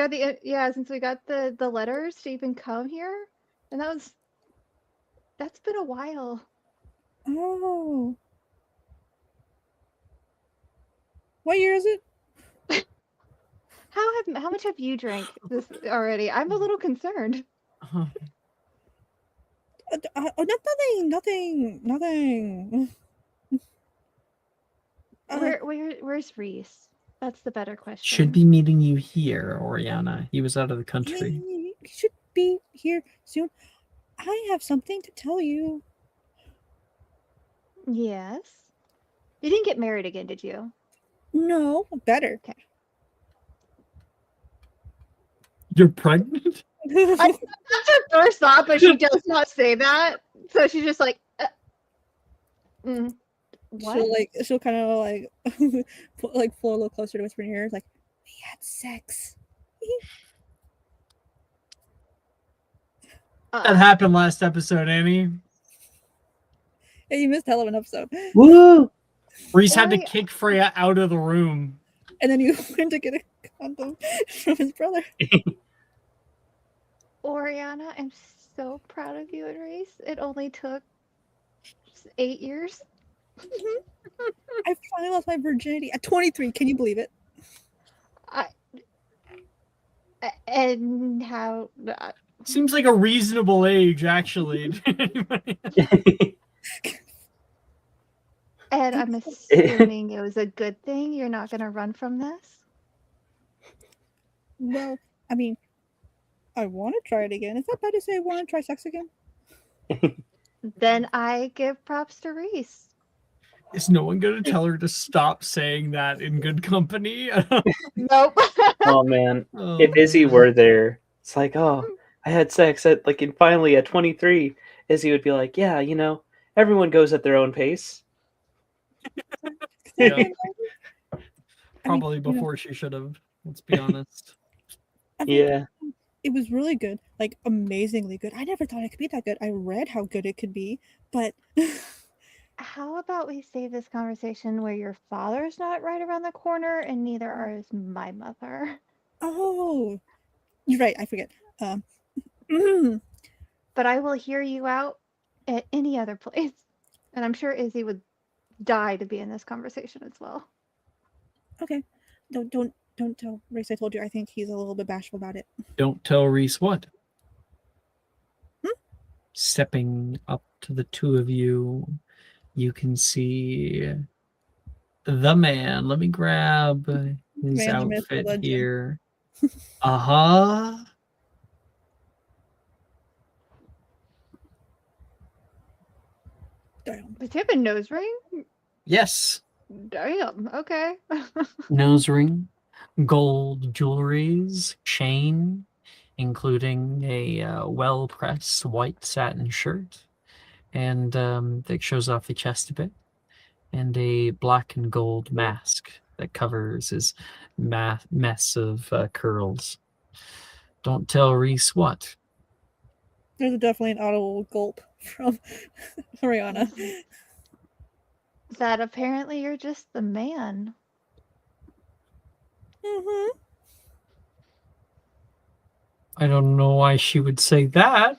got the letters to even come here, and that's been a while. Oh. What year is it? How much have you drank this already? I'm a little concerned. Uh-huh. Nothing. Where's Reese? That's the better question. Should be meeting you here, Oriana. He was out of the country. He should be here soon. I have something to tell you. Yes. You didn't get married again, did you? No, better. Okay. You're pregnant? That's her first thought, but she does not say that. So she's just like, what? She'll kind of like pull a little closer to whisper in your ear, like, we had sex. That happened last episode, Annie. Yeah, you missed hell of an episode. Woo! Reese had to kick Freya out of the room. And then you went to get a condom from his brother. Oriana, I'm so proud of you and Reese. It only took 8 years. I finally lost my virginity at 23. Can you believe it? And how? Seems like a reasonable age, actually. And I'm assuming it was a good thing. You're not going to run from this? Well, I mean, I want to try it again. Is that bad to say I want to try sex again? Then I give props to Reese. Is no one going to tell her to stop saying that in good company? Nope. Oh man, Oh, if Izzy man. were there, it's like, oh, I had sex at and finally at 23, Izzy would be like, yeah, you know, everyone goes at their own pace. Yeah. I mean, Probably you know, before she should have. Let's be honest. I mean, Yeah. it was really good, like amazingly good. I never thought it could be that good. I read how good it could be, but How about we save this conversation where your father's not right around the corner and neither is my mother? oh, you're right. I forget. But I will hear you out at any other place. And I'm sure Izzy would die to be in this conversation as well. Okay, don't tell Race I told you. I think he's a little bit bashful about it. Don't tell Reese what? Hmm? Stepping up to the two of you, you can see the man. Let me grab his Man, the myth, the outfit legend. here. Uh-huh. Damn. Does he have a nose ring? Yes. Damn, okay. Nose ring, gold jewelries, chain, including a well-pressed white satin shirt, and that shows off the chest a bit, and a black and gold mask that covers his mess of curls. Don't tell Reese what. There's definitely an audible gulp from Oriana. That apparently you're just the man. Mm-hmm. I don't know why she would say that.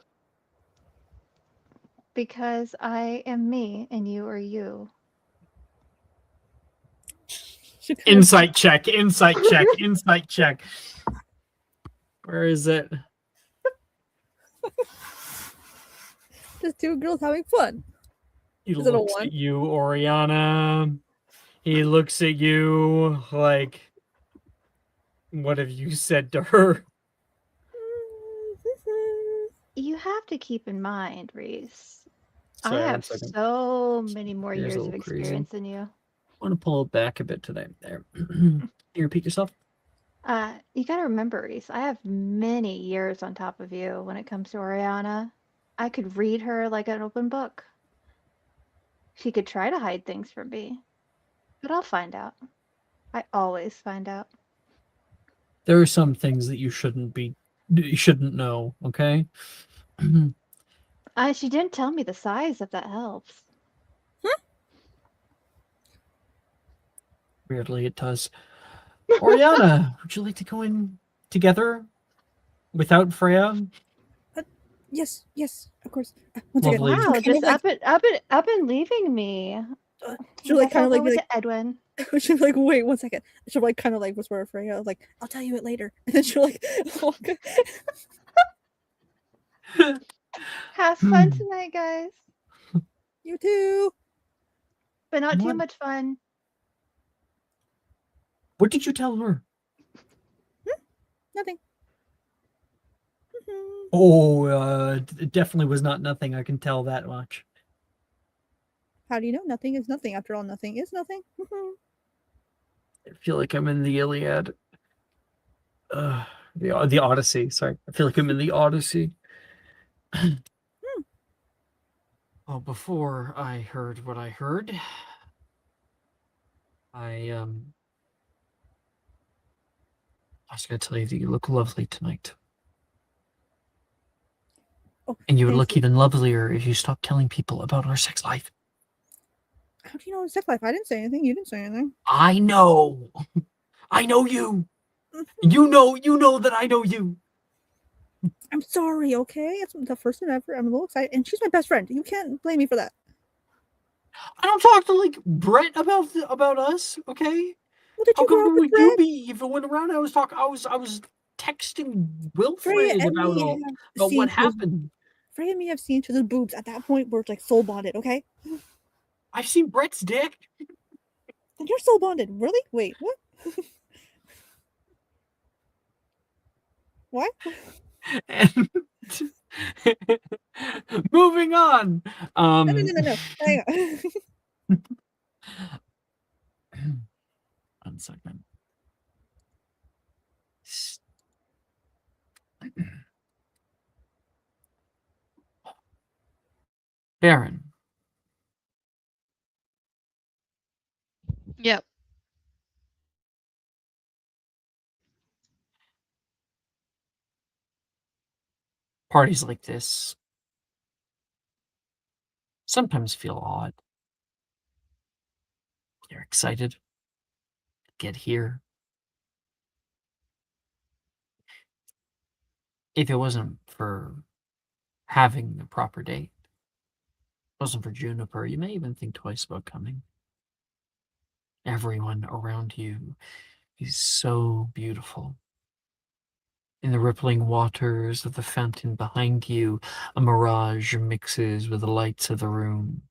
Because I am me and you are you. Insight check, insight check, insight check. Where is it? Just two girls having fun. He Is it a looks one? at you, Oriana. He looks at you like, what have you said to her? You have to keep in mind, Reese. Sorry, I one have second. so many more Here's a years of little crazy. experience than you. I want to pull it back a bit today. There. Can you repeat yourself? You gotta remember, Reese, I have many years on top of you when it comes to Oriana. I could read her like an open book. She could try to hide things from me, but I'll find out. I always find out. There are some things that you shouldn't know, okay? She didn't tell me the size, if that helps. Weirdly, it does. Oriana, would you like to go in together without Freya? Yes, of course. One second. Lovely. Wow, Kind just of like, up and leaving me. she'll I like guess kind I'll of like go be with like, Edwin. she'll be like, wait 1 second. She'll like kind of like whisper to Freya, like, I'll tell you it later. And then she'll like walk. Have fun tonight, guys. You too. But not too What? much fun. What did you tell her? Nothing. Oh, it definitely was not nothing. I can tell that much. How do you know? Nothing is nothing. After all, nothing is nothing. I feel like I'm in the Iliad. The Odyssey. Sorry, I feel like I'm in the Odyssey. Well, before I heard what I heard, I was going to tell you that you look lovely tonight, Oh, and you would thank look you. even lovelier if you stopped telling people about our sex life. How do you know sex life? I didn't say anything. You didn't say anything. I know. I know you. You know that I know you. I'm sorry, okay? It's the first time ever. I'm a little excited. And she's my best friend. You can't blame me for that. I don't talk to like Brett about us, okay? Well, did How you grow up come with would you Brett? be? If it went around, I was texting Freya Wilfred and me have about seen what each other's, happened. Freya and me have seen each other's boobs. At that point, we're like soul bonded, okay? I've seen Brett's dick. And you're soul bonded. Really? Wait, what? What? And moving on. No. Hang on. 1 second. Baron, Yep. parties like this sometimes feel odd. You're excited to get here. If it wasn't for having the proper date, wasn't for Juniper, you may even think twice about coming. Everyone around you is so beautiful. In the rippling waters of the fountain behind you, a mirage mixes with the lights of the room,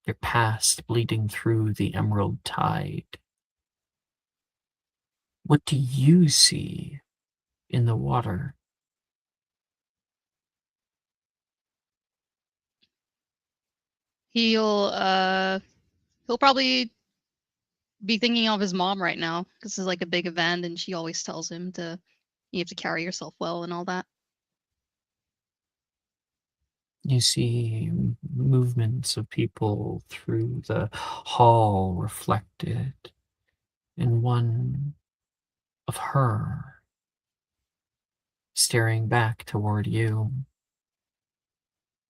your past bleeding through the emerald tide. What do you see in the water? He'll probably be thinking of his mom right now. This is like a big event, and she always tells him to you have to carry yourself well and all that. You see movements of people through the hall reflected in one of her staring back toward you,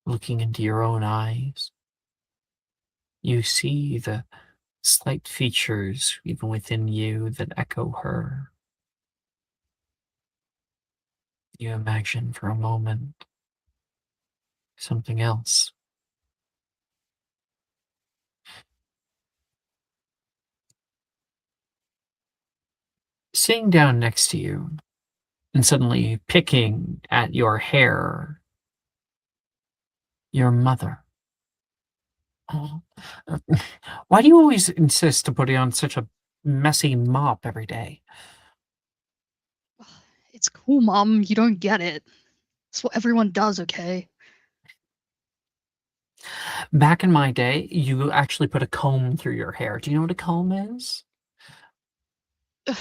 looking into your own eyes. You see the slight features even within you that echo her. You imagine for a moment something else. Sitting down next to you and suddenly picking at your hair, your mother. Oh, why do you always insist to putting on such a messy mop every day? It's cool, Mom. You don't get it. It's what everyone does, okay? Back in my day, you actually put a comb through your hair. Do you know what a comb is? Ugh,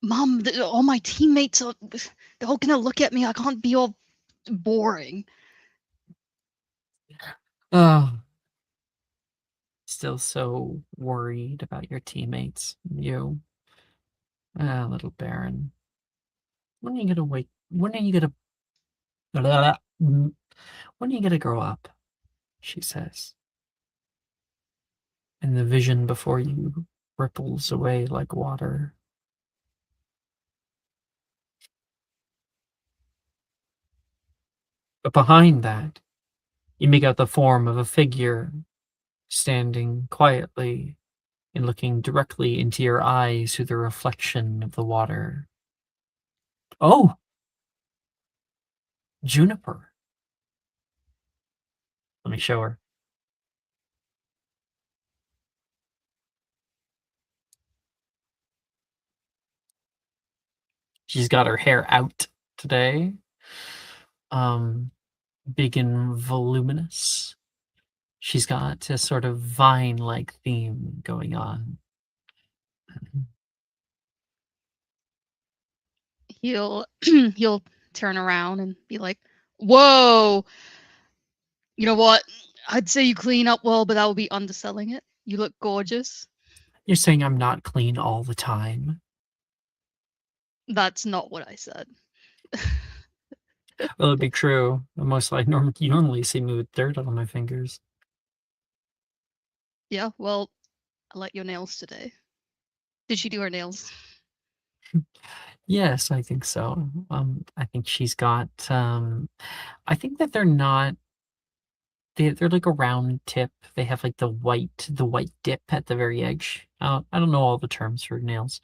Mom, all my teammates are they're all gonna look at me. I can't be all boring. Oh, still so worried about your teammates. You, little Baron. When are you gonna wake? When are you gonna? When are you gonna grow up? She says. And the vision before you ripples away like water. But behind that, you make out the form of a figure standing quietly and looking directly into your eyes through the reflection of the water. Oh! Juniper. Let me show her. She's got her hair out today. Big and voluminous. She's got a sort of vine-like theme going on. He'll he'll turn around and be like, "Whoa, you know what? I'd say you clean up well, but that would be underselling it. You look gorgeous." You're saying I'm not clean all the time? That's not what I said. Well, it'd be true. Most like you normally see me with dirt on my fingers. Yeah, well, I like your nails today. Did she do her nails? Yes, I think so. I think she's got. I think that they're not. They're like a round tip. They have like the white dip at the very edge. I don't know all the terms for nails,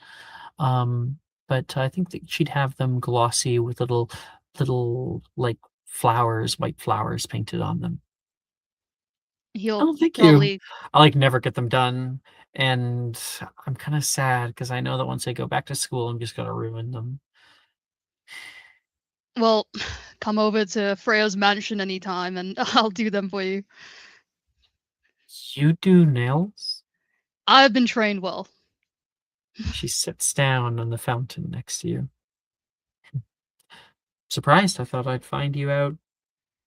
but I think that she'd have them glossy with little like flowers, white flowers painted on them. He'll Oh, thank you. probably I like never get them done, and I'm kind of sad because I know that once I go back to school, I'm just gonna ruin them. well come over to Freya's mansion anytime and I'll do them for you. You do nails? I've been trained well. She sits down on the fountain next to you. Surprised, I thought I'd find you out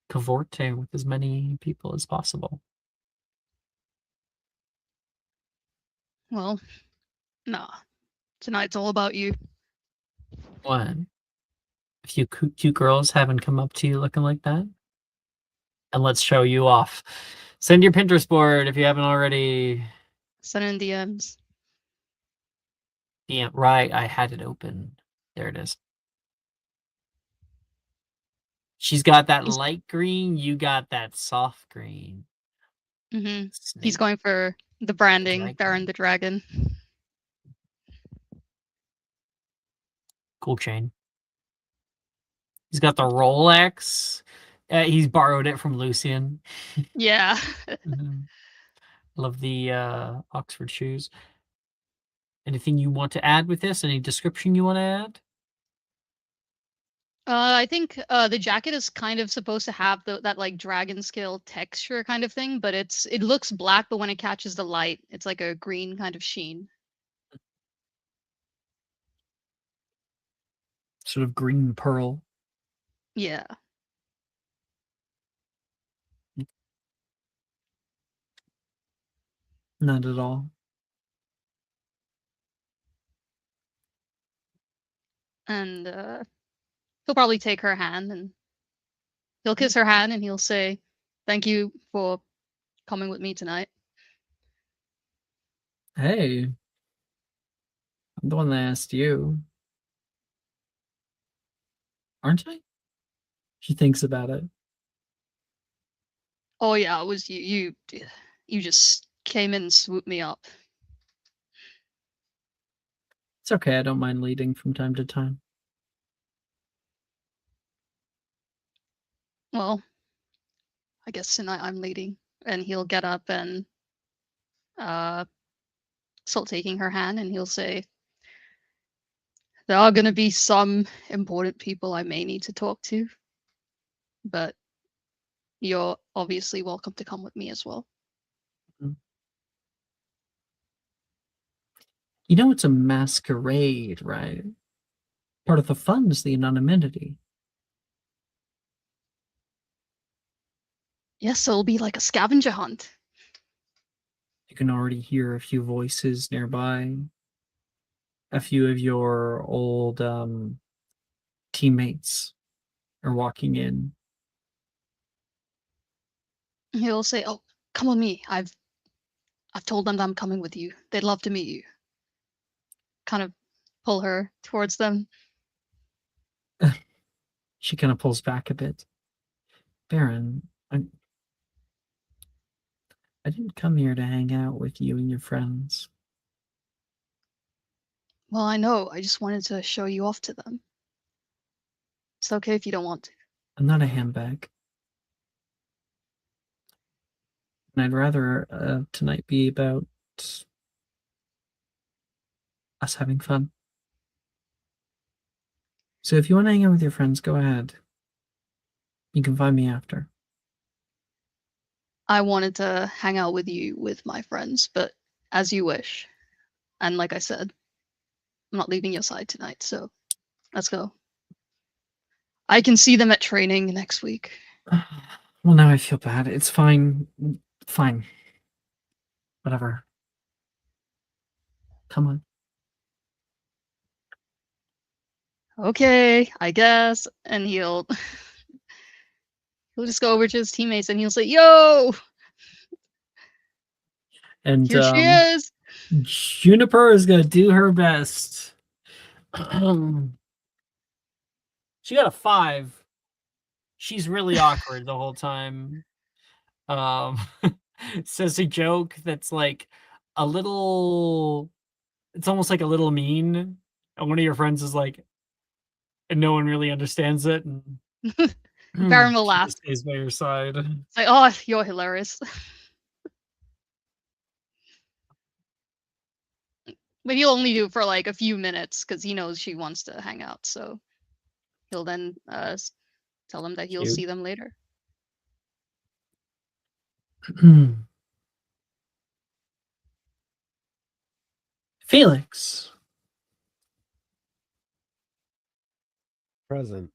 cavorting with as many people as possible. Well, nah. Tonight's all about you. What? A few cute girls haven't come up to you looking like that? And let's show you off. Send your Pinterest board if you haven't already. Send in DMs. Yeah, right, I had it open. There it is. She's got that He's- light green, you got that soft green. Mm-hmm. He's Snake. going for the branding, Dragon. Baron the Dragon. Cool chain. He's got the Rolex. He's borrowed it from Lucian. Yeah. Love the Oxford shoes. Anything you want to add with this? Any description you want to add? I think the jacket is kind of supposed to have that like dragon scale texture kind of thing, but it looks black, but when it catches the light, it's like a green kind of sheen. Sort of green pearl. Yeah. Not at all. And he'll probably take her hand and he'll kiss her hand and he'll say, "Thank you for coming with me tonight." Hey, I'm the one that asked you. Aren't I? She thinks about it. Oh yeah, it was you. You just came in and swooped me up. It's okay, I don't mind leading from time to time. Well, I guess tonight I'm leading. And he'll get up and start taking her hand and he'll say, "There are going to be some important people I may need to talk to, but you're obviously welcome to come with me as well." You know it's a masquerade, right? Part of the fun is the anonymity. Yes, so it'll be like a scavenger hunt. You can already hear a few voices nearby. A few of your old teammates are walking in. He'll say, "Oh, come with me. I've told them that I'm coming with you. They'd love to meet you." kind of pull her towards them. She kind of pulls back a bit. Baron, I didn't come here to hang out with you and your friends. Well, I know. I just wanted to show you off to them. It's okay if you don't want to. I'm not a handbag. And I'd rather tonight be about us having fun. So if you want to hang out with your friends, go ahead. You can find me after. I wanted to hang out with you with my friends, but as you wish. And like I said, I'm not leaving your side tonight, so let's go. I can see them at training next week. Well, now I feel bad. It's fine. Fine. Whatever. Come on. Okay, I guess. And he'll just go over to his teammates and he'll say, "Yo, And here she is." Juniper is gonna do her best. She got a 5. She's really awkward the whole time. Says a joke that's like a little. It's almost like a little mean, and one of your friends is like, and no one really understands it. And Baron will she laugh. just stays by your side. It's like, "Oh, you're hilarious." But he'll only do it for like a few minutes because he knows she wants to hang out. So he'll then tell them that he'll Cute. see them later. Felix, Present.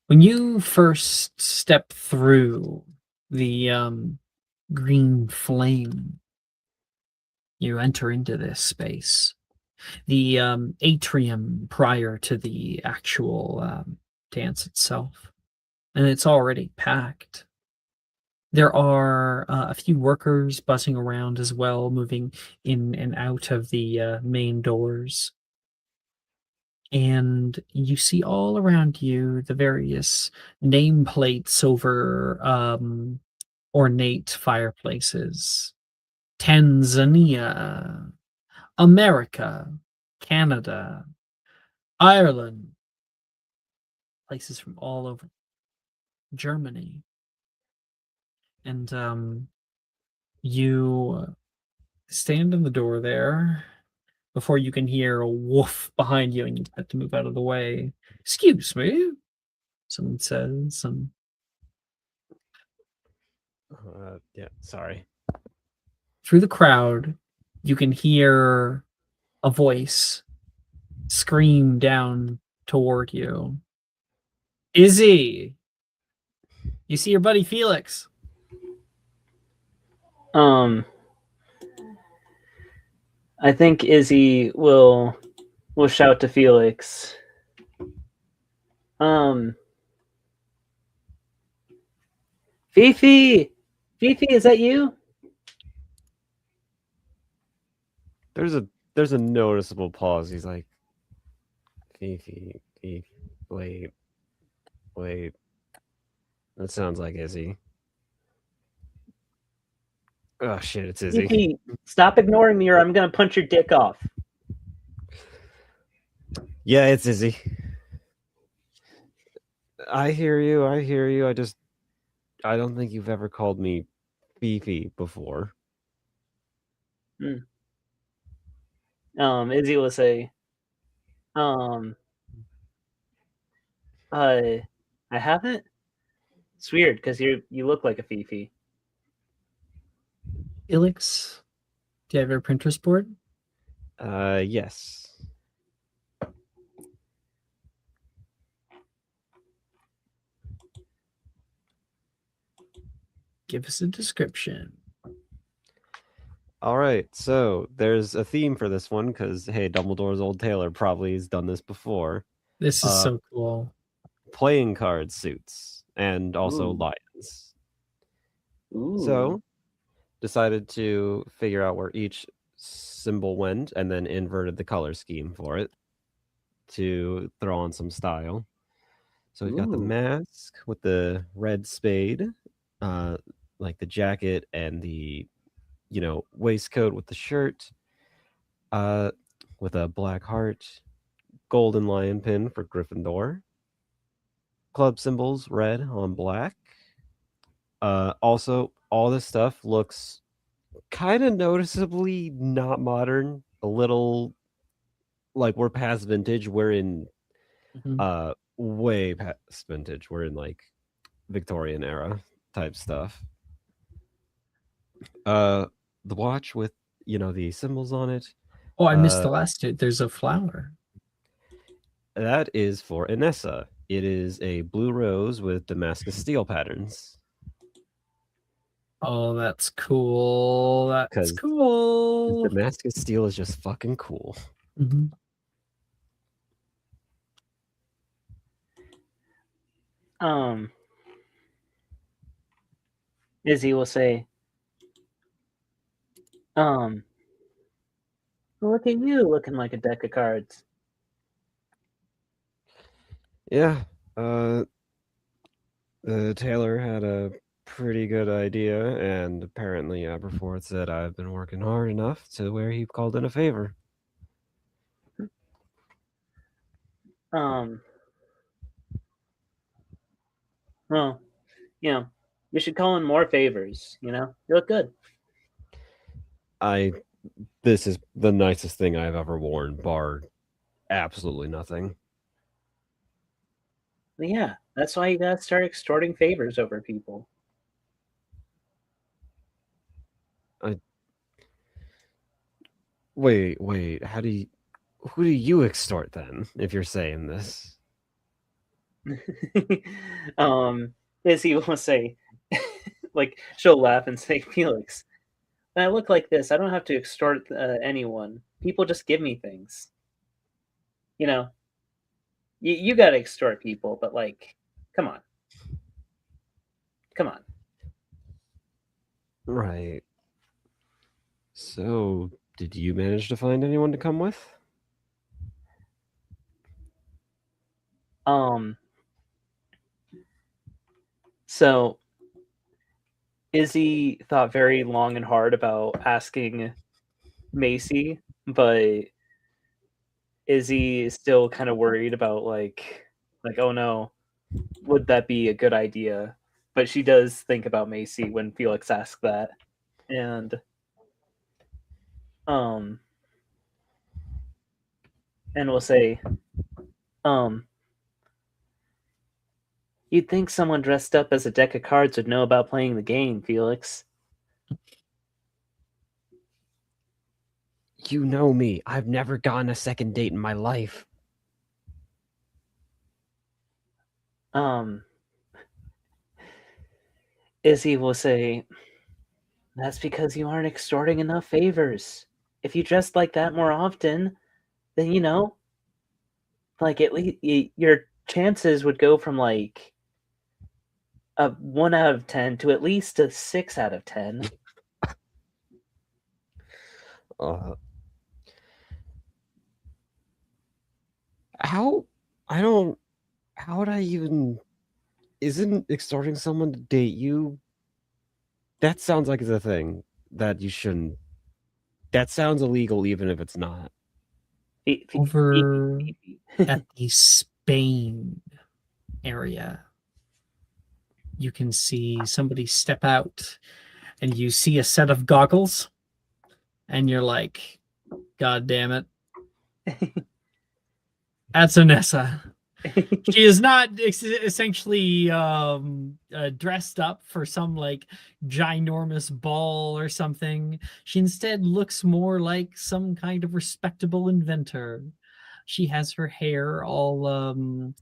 when you first step through the green flame, you enter into this space. The atrium prior to the actual dance itself. And it's already packed. There are a few workers buzzing around as well, moving in and out of the main doors. And you see all around you the various nameplates over ornate fireplaces. Tanzania, America, Canada, Ireland, places from all over Germany. And you stand in the door there before you can hear a woof behind you, and you have to move out of the way. Excuse me, someone says. Yeah, sorry. Through the crowd, you can hear a voice scream down toward you. Izzy, you see your buddy Felix. I think Izzy will shout to Felix. Fifi, is that you? There's a noticeable pause. He's like, Fifi, wait. That sounds like Izzy. Oh shit, it's Izzy. Fifi, stop ignoring me or I'm gonna punch your dick off. Yeah, it's Izzy. I hear you. I don't think you've ever called me Fifi before. Izzy will say, I haven't. It's weird because you look like a Fifi. Felix, do you have your Pinterest board? Yes. Give us a description. All right, so there's a theme for this one because, hey, Dumbledore's old tailor probably has done this before. This is so cool. Playing card suits and also Ooh. lions. Ooh. So, decided to figure out where each symbol went and then inverted the color scheme for it to throw on some style. So we've got the Ooh. mask with the red spade, like the jacket and the, waistcoat with the shirt, with a black heart, golden lion pin for Gryffindor, club symbols red on black. Also, all this stuff looks kind of noticeably not modern, a little like we're past vintage. We're in way past vintage. We're in like Victorian era type stuff. The watch with the symbols on it. Oh, I missed the last two. There's a flower. That is for Inessa. It is a blue rose with Damascus steel patterns. Oh, that's cool. That's 'Cause cool. Damascus steel is just fucking cool. Mhm. Izzy will say, look at you looking like a deck of cards. Yeah. The tailor had a pretty good idea, and apparently Aberforth said I've been working hard enough to where he called in a favor. Well, you should call in more favors, you look good. This is the nicest thing I've ever worn, bar absolutely nothing. Yeah, that's why you gotta start extorting favors over people. Wait, who do you extort then, if you're saying this? Izzy will say, like, she'll laugh and say, Felix, when I look like this, I don't have to extort anyone. People just give me things. You gotta extort people, but like, come on. Right. So, did you manage to find anyone to come with? So Izzy thought very long and hard about asking Macy, but Izzy is still kind of worried about like, oh no, would that be a good idea? But she does think about Macy when Felix asks that. And we'll say, you'd think someone dressed up as a deck of cards would know about playing the game, Felix. You know me. I've never gotten a second date in my life. Izzy will say, that's because you aren't extorting enough favors. If you dressed like that more often, then like at least your chances would go from like a 1 out of 10 to at least a 6 out of 10. How would I even... Isn't extorting someone to date you? That sounds like it's a thing that you shouldn't... That sounds illegal even if it's not. Over at the Spain area, you can see somebody step out and you see a set of goggles and you're like, God damn it. That's Onessa. She is not essentially dressed up for some like ginormous ball or something. She instead looks more like some kind of respectable inventor. She has her hair all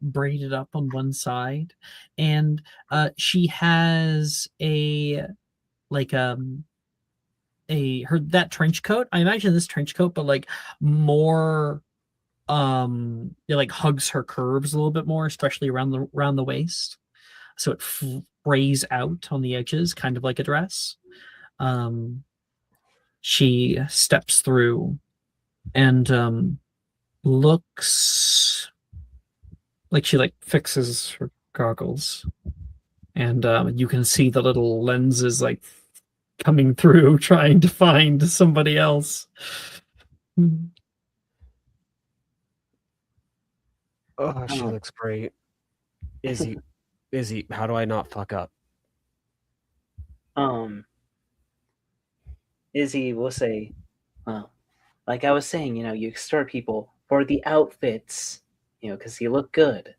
braided up on one side, and she has that trench coat. I imagine this trench coat, but like more it like hugs her curves a little bit more, especially around the waist, so it frays out on the edges, kind of like a dress. She steps through and looks like she fixes her goggles, and you can see the little lenses coming through, trying to find somebody else. Oh, she Oh. looks great. Izzy, how do I not fuck up? Izzy will say, well, like I was saying, you extort people for the outfits, because you look good,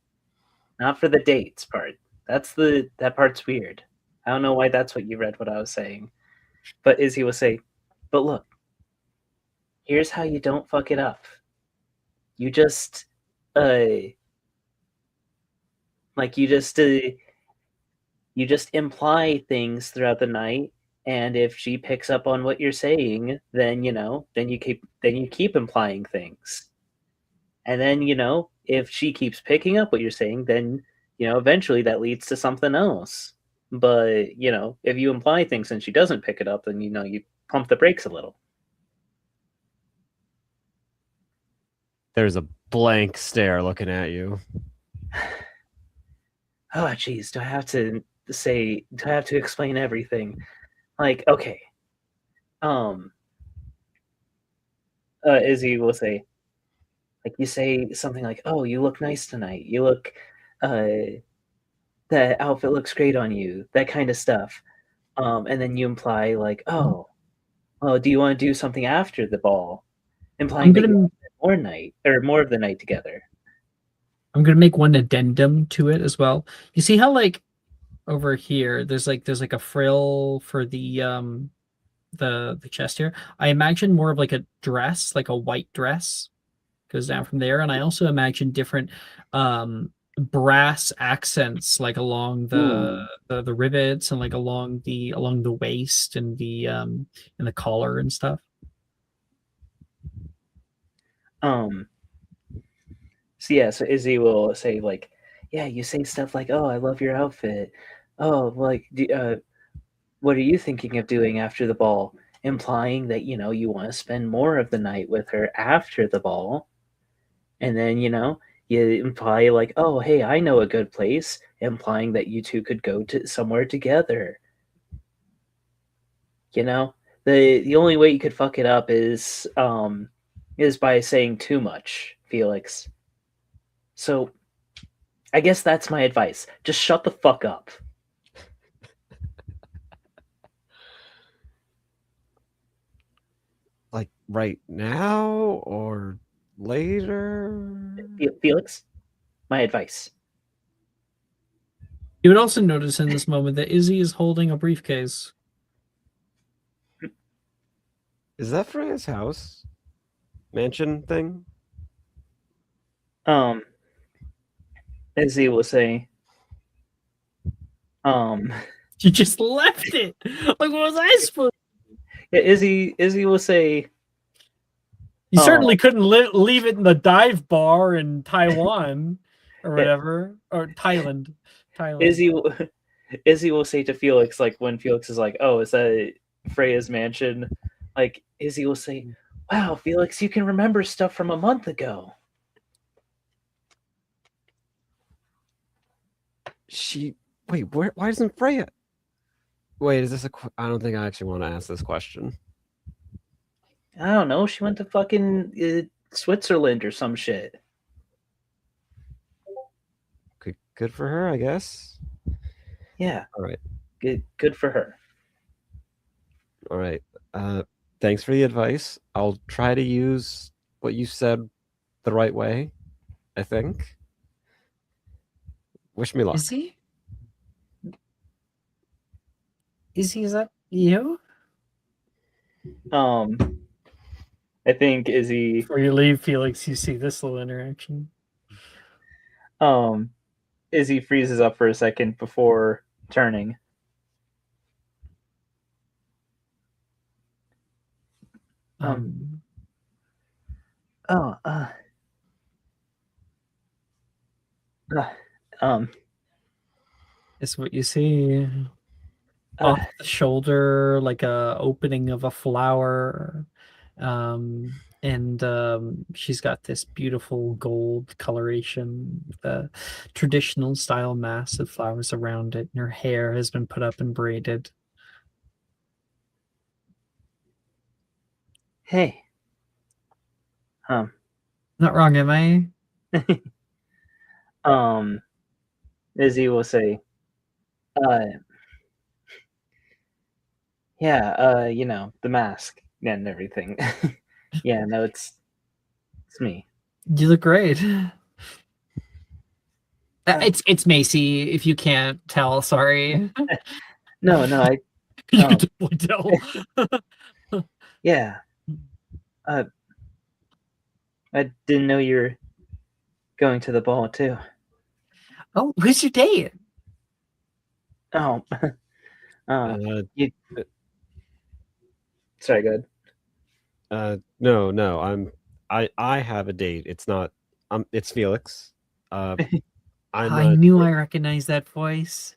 not for the dates part. That part's weird. I don't know why that's what you read what I was saying. But Izzy will say, but look, here's how you don't fuck it up. You just, like you just imply things throughout the night, and if she picks up on what you're saying, then you keep implying things. And then, if she keeps picking up what you're saying, then, eventually that leads to something else. But, if you imply things and she doesn't pick it up, then, you pump the brakes a little. There's a blank stare looking at you. Oh, geez, do I have to explain everything? Like, okay. Izzy will say, like, you say something like, oh, you look nice tonight. You look, that outfit looks great on you, that kind of stuff. And then you imply, like, oh, do you want to do something after the ball? Implying that you want more of the night together. I'm gonna make one addendum to it as well. You see how over here there's a frill for the chest here. I imagine more of a dress, like a white dress goes down from there, and I also imagine different brass accents along the rivets and along the waist and the collar and stuff. So yeah, so Izzy will say like, yeah, you say stuff like, oh, I love your outfit. Oh, what are you thinking of doing after the ball? Implying that, you want to spend more of the night with her after the ball. And then, you imply like, oh, hey, I know a good place, implying that you two could go to somewhere together. The only way you could fuck it up is by saying too much, Felix. So I guess that's my advice. Just shut the fuck up. Like right now or later? Felix, my advice. You would also notice in this moment that Izzy is holding a briefcase. Is that Freya's house? Mansion thing? Izzy will say, You just left it. What was I supposed? yeah, Izzy will say, You certainly couldn't leave it in the dive bar in Taiwan or whatever, or Thailand. Izzy will say to Felix, like when Felix is like, "Oh, is that Freya's mansion?" Like Izzy will say, "Wow, Felix, you can remember stuff from a month ago." Wait, why isn't Freya? Wait, is this I don't think I actually want to ask this question. I don't know. She went to fucking Switzerland or some shit. Good for her, I guess. Yeah. All right. Good for her. All right. Thanks for the advice. I'll try to use what you said the right way, I think. Wish me luck. Izzy, is that you? I think Izzy. Before you leave, Felix, you see this little interaction. Izzy freezes up for a second before turning. It's what you see. off the shoulder, like a opening of a flower. And she's got this beautiful gold coloration, the traditional style mass of flowers around it, and her hair has been put up and braided. Hey. Not wrong, am I? Izzy will say, yeah, you know, the mask and everything. Yeah, no, it's me. You look great. Uh, It's Macy, if you can't tell, sorry. No, I You Oh. can definitely tell. yeah. I didn't know you were going to the ball too. Oh, who's your date? Oh. Uh, You Sorry, go ahead. no, I have a date. It's not it's Felix. I'm I knew I recognized that voice.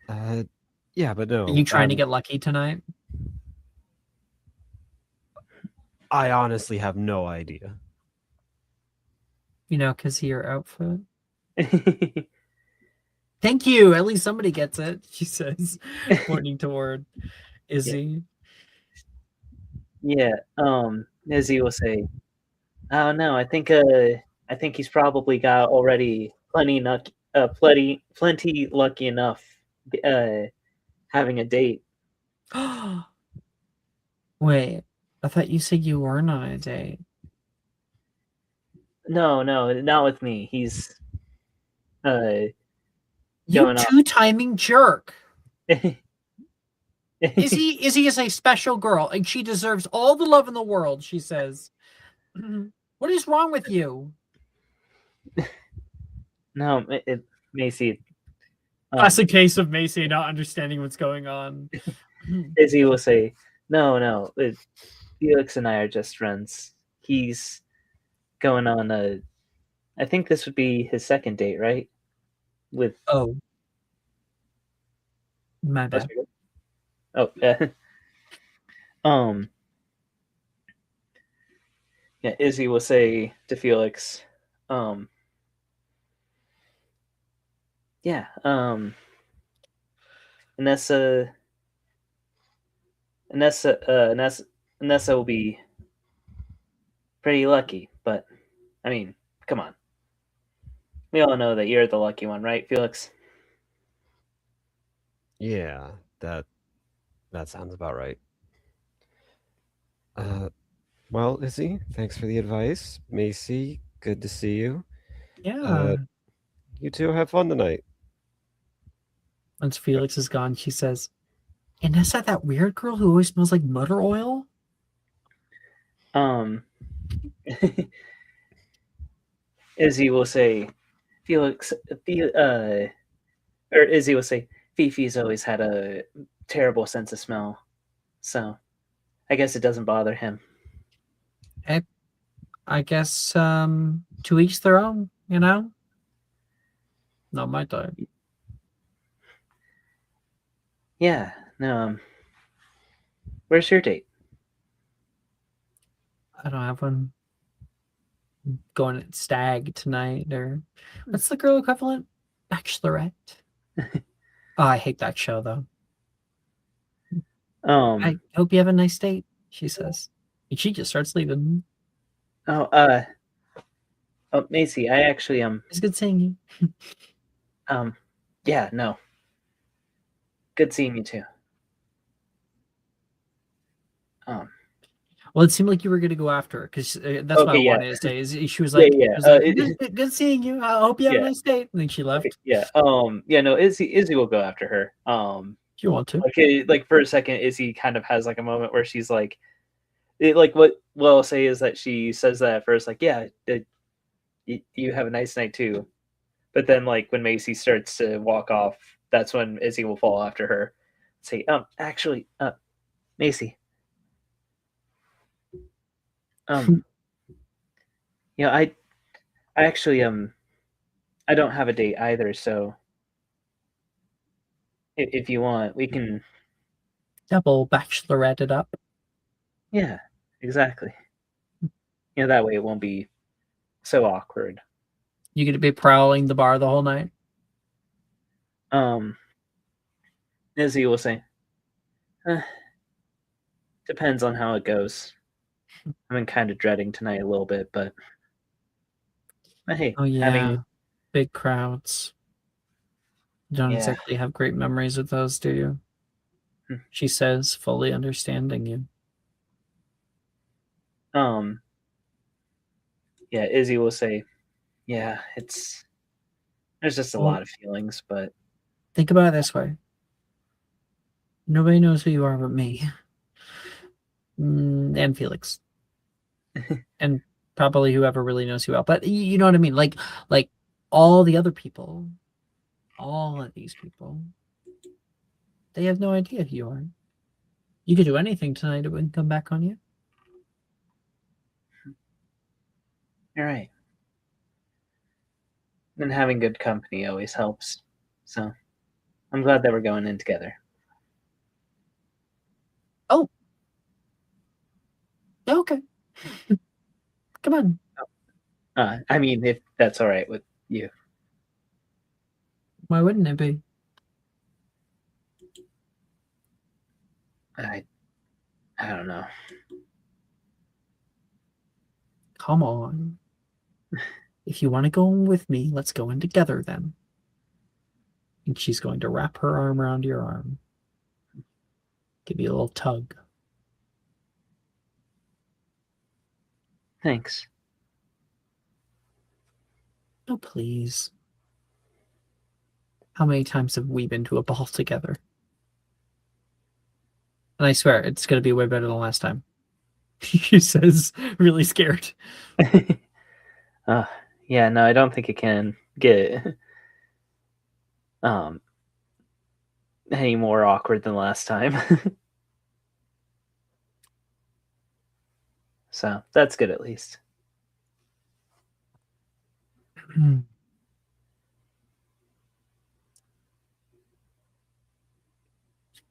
yeah, but Are no. you trying to get lucky tonight? I honestly have no idea. You know, because of your outfit. Thank you. At least somebody gets it, she says, pointing toward Izzy. Yeah, Izzy will say, "Oh no, I think he's probably got already plenty lucky enough uh having a date." Wait, I thought you said you weren't on a date. No, not with me. He's You going off. two-timing jerk. Izzy is a special girl, and she deserves all the love in the world, she says. What is wrong with you? No, Macy. That's a case of Macy not understanding what's going on. Izzy will say, "No, Felix and I are just friends. He's going on I think this would be his second date, right? With Oh. My bad. Oh, yeah. Yeah, Izzy will say to Felix, yeah, Anessa, Anessa will be pretty lucky, but I mean, come on. We all know that you're the lucky one, right, Felix? Yeah, that sounds about right. Well, Izzy, thanks for the advice. Macy, good to see you. Yeah. You two have fun tonight. Once Felix is gone, she says, "And is that weird girl who always smells like motor oil?" Izzy will say, Felix, or Izzy will say, Fifi's always had a terrible sense of smell, so I guess it doesn't bother him. I guess to each their own, you know? Not my type. Yeah, no, where's your date? I don't have one. I'm going at Stag tonight, or what's the girl equivalent? Bachelorette. Oh, I hate that show though. I hope you have a nice date, she says. And she just starts leaving. Oh, Macy, I actually It's good seeing you. Yeah, no. Good seeing you too. Well, it seemed like you were going to go after her because that's what I wanted to say. Is she was like, good seeing you. I hope you have a nice date. And then she left. Okay, yeah. Yeah. No. Izzy will go after her. If you want to. Okay. Like for a second, Izzy kind of has like a moment where she's like, what I'll say is that she says that at first, like, yeah, you have a nice night too. But then, like when Macy starts to walk off, that's when Izzy will fall after her. Say, actually, Macy. You know, I actually I don't have a date either, so If you want, we can. Double bachelorette it up. Yeah, exactly. That way it won't be so awkward. You gonna be prowling the bar the whole night? Izzy will say, depends on how it goes. I've been kind of dreading tonight a little bit, but hey, Oh yeah, having big crowds. You don't Yeah. exactly have great memories with those, do you? Hmm. She says, fully understanding you. Yeah, Izzy will say, yeah, there's just a Well- lot of feelings, but Think about it this way. Nobody knows who you are but me. And Felix. And probably whoever really knows you well. But you know what I mean? Like all the other people, all of these people, they have no idea who you are. You could do anything tonight, it wouldn't come back on you. you're right. And having good company always helps. So I'm glad that we're going in together. Okay. Come on. I mean, if that's all right with you. Why wouldn't it be? I don't know. Come on. If you want to go in with me, let's go in together then. And she's going to wrap her arm around your arm. Give you a little tug. Thanks. Oh, please. How many times have we been to a ball together? And I swear, it's going to be way better than last time. She says, really scared. Yeah, no, I don't think it can get any more awkward than last time. So that's good at least.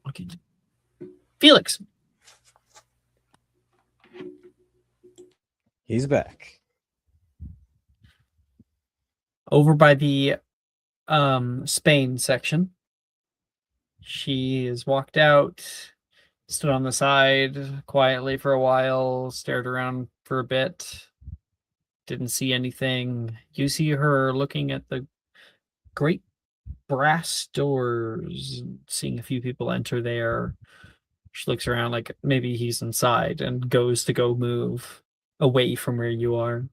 Okay. Felix. He's back. Over by the Spain section. She has walked out, stood on the side quietly for a while, stared around for a bit, didn't see anything. You see her looking at the great brass doors, seeing a few people enter there. She looks around like maybe he's inside and goes to go move away from where you are.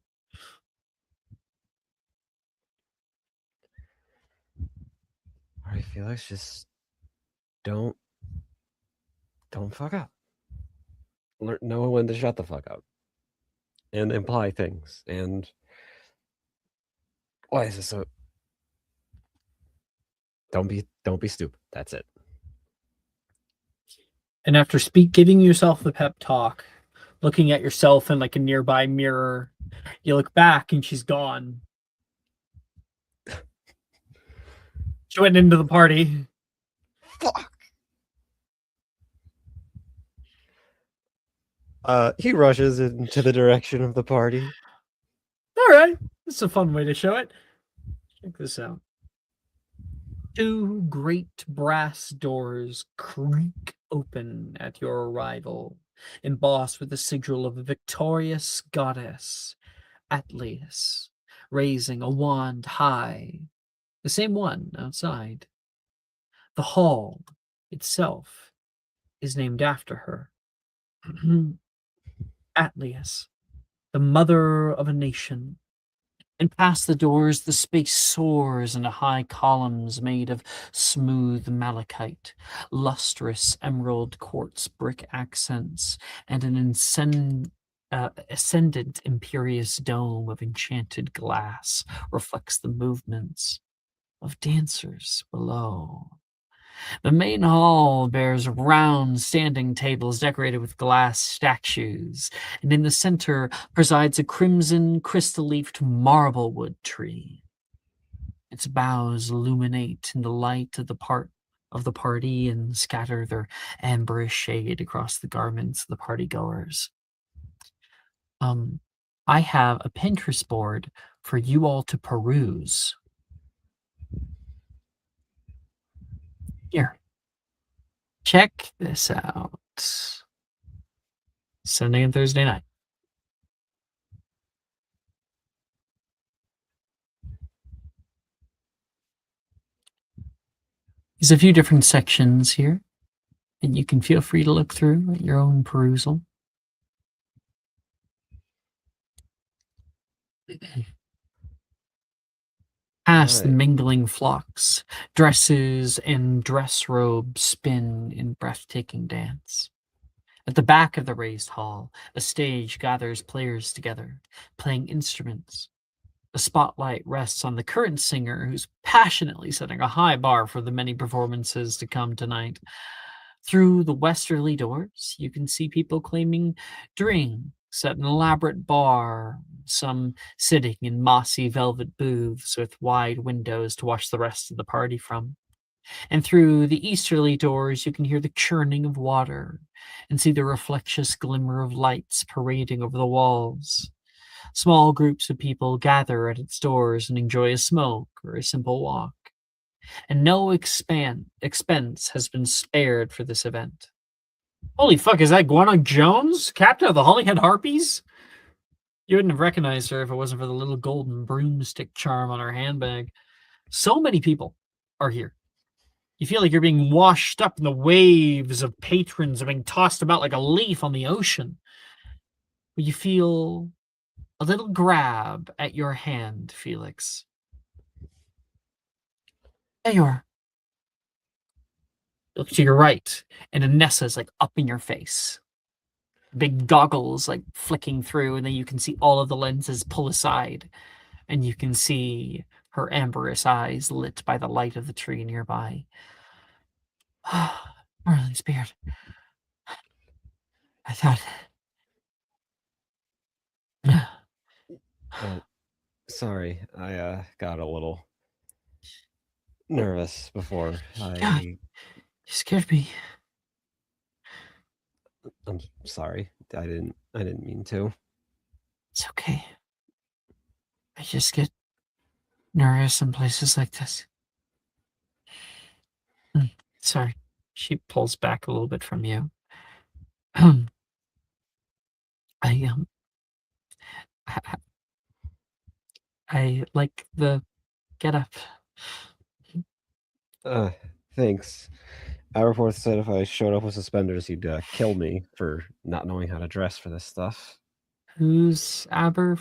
All right, Felix, just don't fuck up. Know when to shut the fuck up and imply things. And why is this so? Don't be stupid. That's it. And after giving yourself the pep talk, looking at yourself in like a nearby mirror, you look back and she's gone. She went into the party. Fuck. He rushes into the direction of the party. All right. That's a fun way to show it. Check this out. Two great brass doors creak open at your arrival, embossed with the sigil of a victorious goddess, Atlas, raising a wand high, the same one outside. The hall itself is named after her. Atlas, the mother of a nation. And past the doors, the space soars into high columns made of smooth malachite, lustrous emerald quartz brick accents, and an ascendant imperious dome of enchanted glass reflects the movements of dancers below. The main hall bears round standing tables decorated with glass statues, and in the center presides a crimson crystal-leafed marblewood tree. Its boughs illuminate in the light of the of the party and scatter their amberish shade across the garments of the partygoers. I have a Pinterest board for you all to peruse. Here, check this out. Sunday and Thursday night. There's a few different sections here, and you can feel free to look through at your own perusal. Past the Right. mingling flocks, dresses and dress robes spin in breathtaking dance. At the back of the raised hall, a stage gathers players together, playing instruments. The spotlight rests on the current singer who's passionately setting a high bar for the many performances to come tonight. Through the westerly doors, you can see people claiming drinks at an elaborate bar, some sitting in mossy velvet booths with wide windows to watch the rest of the party from. And through the easterly doors, you can hear the churning of water and see the reflectious glimmer of lights parading over the walls. Small groups of people gather at its doors and enjoy a smoke or a simple walk. And no expense has been spared for this event. Holy fuck, is that Gwenna Jones, captain of the Hollyhead Harpies? You wouldn't have recognized her if it wasn't for the little golden broomstick charm on her handbag. So many people are here. You feel like you're being washed up in the waves of patrons and being tossed about like a leaf on the ocean. You feel a little grab at your hand, Felix. There you are. Look to your right, and Anessa's like up in your face. Big goggles like flicking through, and then you can see all of the lenses pull aside, and you can see her amberous eyes lit by the light of the tree nearby. Merlin's beard. I thought. Sorry, I got a little nervous before God. I. You scared me. I'm sorry. I didn't mean to. It's okay. I just get nervous in places like this. Sorry. She pulls back a little bit from you. I I like the getup. Thanks. Aberforth said if I showed up with suspenders, he'd kill me for not knowing how to dress for this stuff. Who's Aber?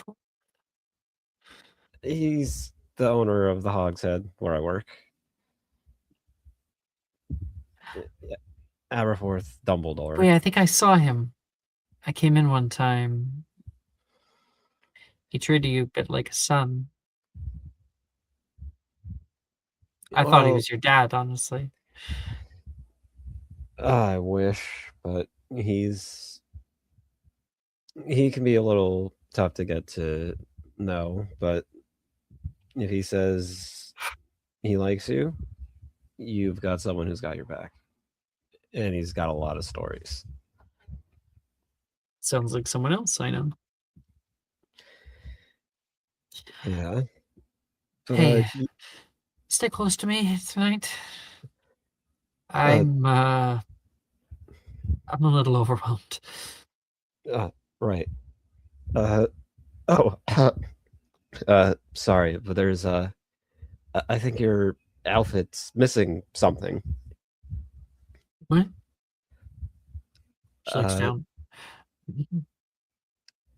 He's the owner of the Hogshead where I work. Aberforth Dumbledore. Wait, I think I saw him. I came in one time. He treated you a bit like a son. I thought he was your dad, honestly. I wish, but he can be a little tough to get to know, but if he says he likes you, you've got someone who's got your back. And he's got a lot of stories. Sounds like someone else I know. Yeah. But, Hey, stay close to me tonight. I'm a little overwhelmed. Right. Sorry, but there's I think your outfit's missing something. What? She looks down.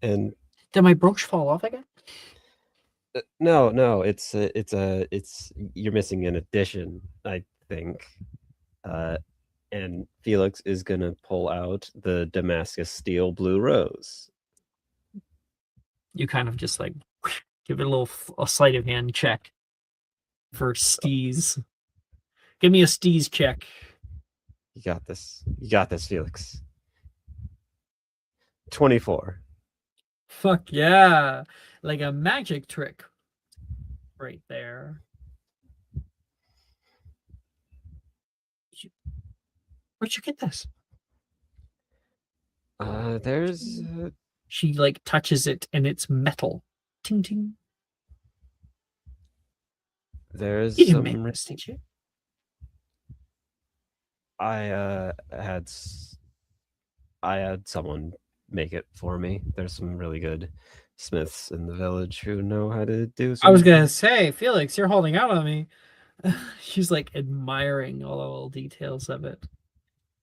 And did my brooch fall off again? No, it's you're missing an addition, I think. And Felix is gonna pull out the Damascus Steel Blue Rose. You kind of just like give it a sleight of hand check for steez. Give me a steez check. You got this. You got this, Felix. 24. Fuck yeah. Like a magic trick. Right there. Where'd you get this? There's She like touches it and it's metal. Ting ting. there's You didn't make some. this, did you? I had someone make it for me. There's some really good smiths in the village who know how to do some. I was gonna say, Felix, you're holding out on me. She's like admiring all the little details of it.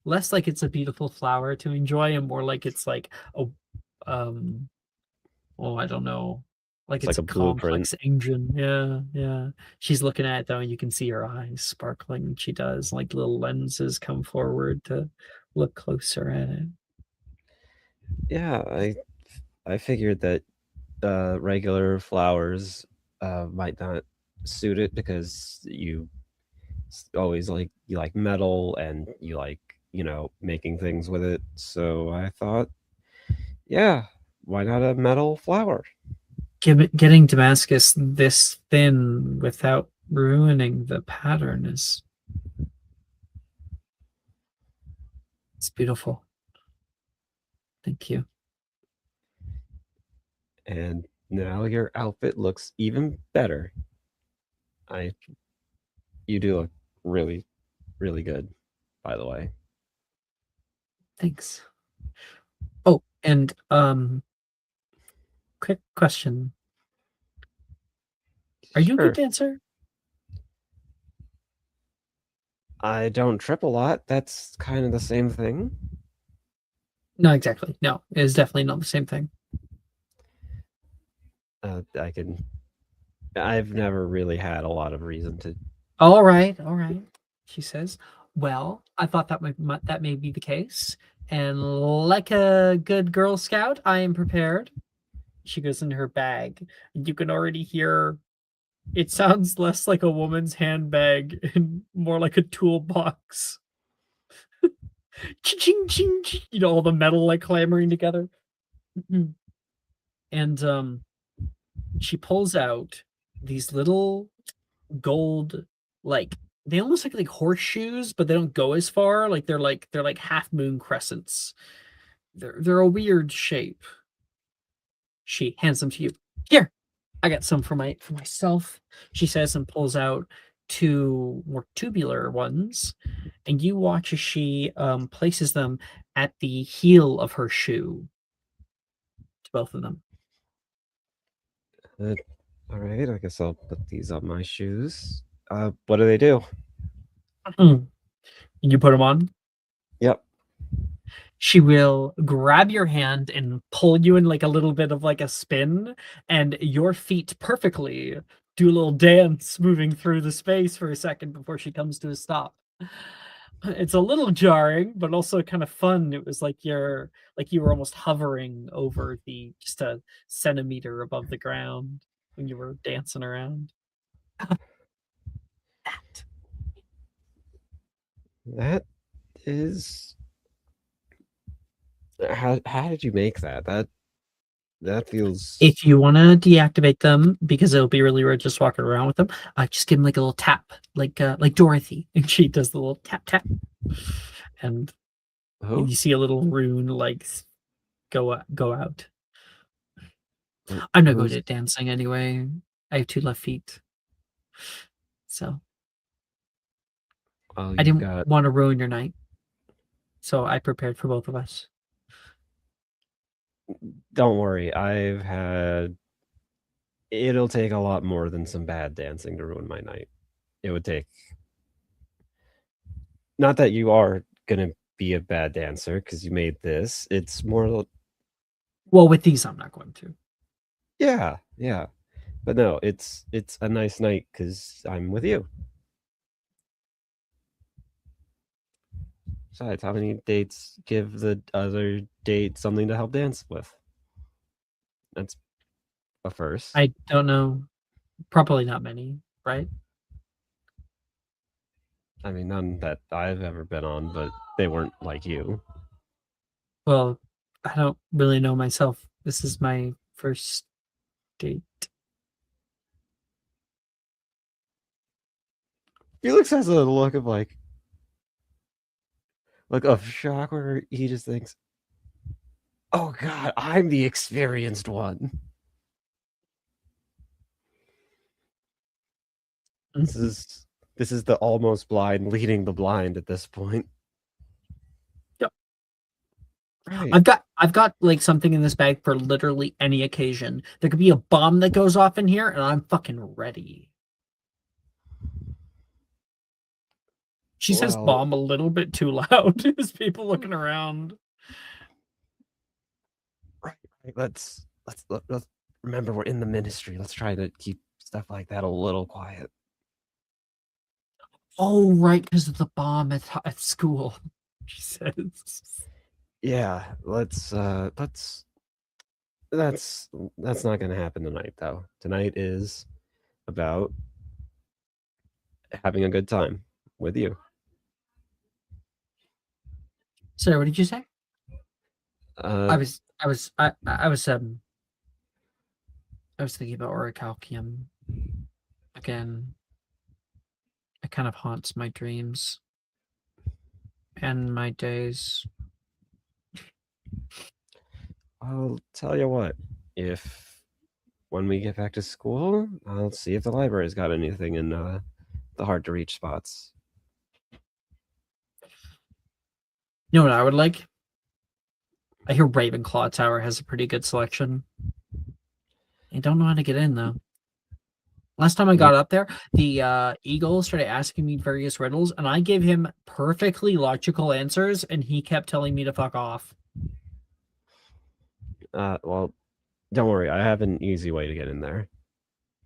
Less like it's a beautiful flower to enjoy, and more like it's like a oh, I don't know. Like It's it's like a a blueprint. complex engine. Yeah, yeah. She's looking at it though, and you can see her eyes sparkling. She does, like little lenses come forward to look closer at it. Yeah, I figured that regular flowers might not suit it because always you like metal and you like making things with it. So I thought, yeah, why not a metal flower? Getting Damascus this thin without ruining the pattern is it's beautiful. Thank you. And now your outfit looks even better. You do look really, really good, by the way. Thanks. Oh, and quick question. Are you a good Sure. dancer? I don't trip a lot. That's kind of the same thing. No, exactly. No, it is definitely not the same thing. I've never really had a lot of reason to. All right, she says. Well, I thought that may be the case, and like a good Girl Scout, I am prepared. She goes into her bag, and you can already hear. It sounds less like a woman's handbag and more like a toolbox. Ching, ching, ching, all the metal like clamoring together. And she pulls out these little gold, like they almost look like horseshoes, but they don't go as far. Like they're like half moon crescents. They're a weird shape. She hands them to you. Here, I got some for myself. She says and pulls out two more tubular ones, and you watch as she places them at the heel of her shoe. To both of them. All right, I guess I'll put these on my shoes. What do they do? You put them on. Yep. She will grab your hand and pull you in like a little bit of like a spin, and your feet perfectly do a little dance moving through the space for a second before she comes to a stop. It's a little jarring, but also kind of fun. It was like you were almost hovering over just a centimeter above the ground when you were dancing around. That is how did you make that? That feels. If you want to deactivate them, because it'll be really weird just walking around with them, just give them like a little tap, like Dorothy, and she does the little tap tap, and you see a little rune like go out. I'm not good at dancing anyway. I have 2 left feet, so I didn't want to ruin your night, so I prepared for both of us. Don't worry, it'll take a lot more than some bad dancing to ruin my night. It would take. Not that you are gonna be a bad dancer because you made this. It's more. Well, with these, I'm not going to. Yeah, but no, it's a nice night because I'm with you. Besides, how many dates give the other date something to help dance with? That's a first. I don't know. Probably not many, right? I mean, none that I've ever been on, but they weren't like you. Well, I don't really know myself. This is my first date. Felix has a look of like, look of shock where he just thinks, "Oh God, I'm the experienced one." This is the almost blind leading the blind at this point. Yep. Right. I've got like something in this bag for literally any occasion. There could be a bomb that goes off in here, and I'm fucking ready. She says Well, bomb a little bit too loud. There's people looking around. right. Let's remember we're in the ministry. Let's try to keep stuff like that a little quiet. Oh, right, because of the bomb at school. She says. Yeah, that's not gonna happen tonight though. Tonight is about having a good time with you. Sorry, what did you say? Uh, I was thinking about orichalcum again. It kind of haunts my dreams and my days. I'll tell you what. If when we get back to school, I'll see if the library's got anything in the hard to reach spots. You know what I would like? I hear Ravenclaw Tower has a pretty good selection. I don't know how to get in though. Last time I got up there, the eagle started asking me various riddles, and I gave him perfectly logical answers, and he kept telling me to fuck off. Well, don't worry. I have an easy way to get in there.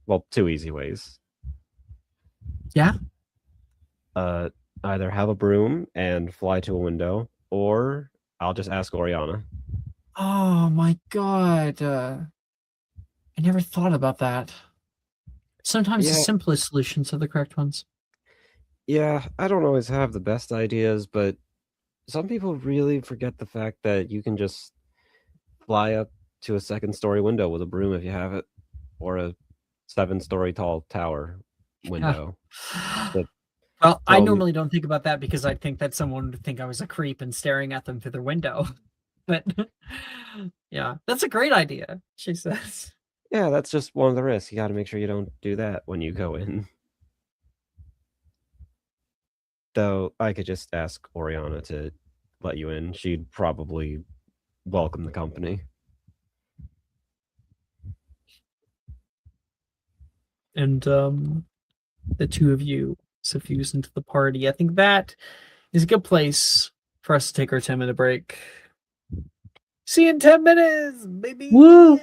Well, two easy ways. Yeah? Either have a broom and fly to a window, or I'll just ask Oriana. Oh my god. I never thought about that. Sometimes the Yeah. simplest solutions are the correct ones. Yeah, I don't always have the best ideas, but some people really forget the fact that you can just fly up to a second-story window with a broom if you have it, or a 7-story tall tower window. But Well, I tell me, normally don't think about that because I think that someone would think I was a creep and staring at them through their window. But yeah, that's a great idea, she says. yeah, that's just one of the risks. You got to make sure you don't do that when you go in. Though I could just ask Oriana to let you in. She'd probably welcome the company. And the two of you suffuse into the party. I think that is a good place for us to take our 10-minute break. See you in 10 minutes, baby. Woo!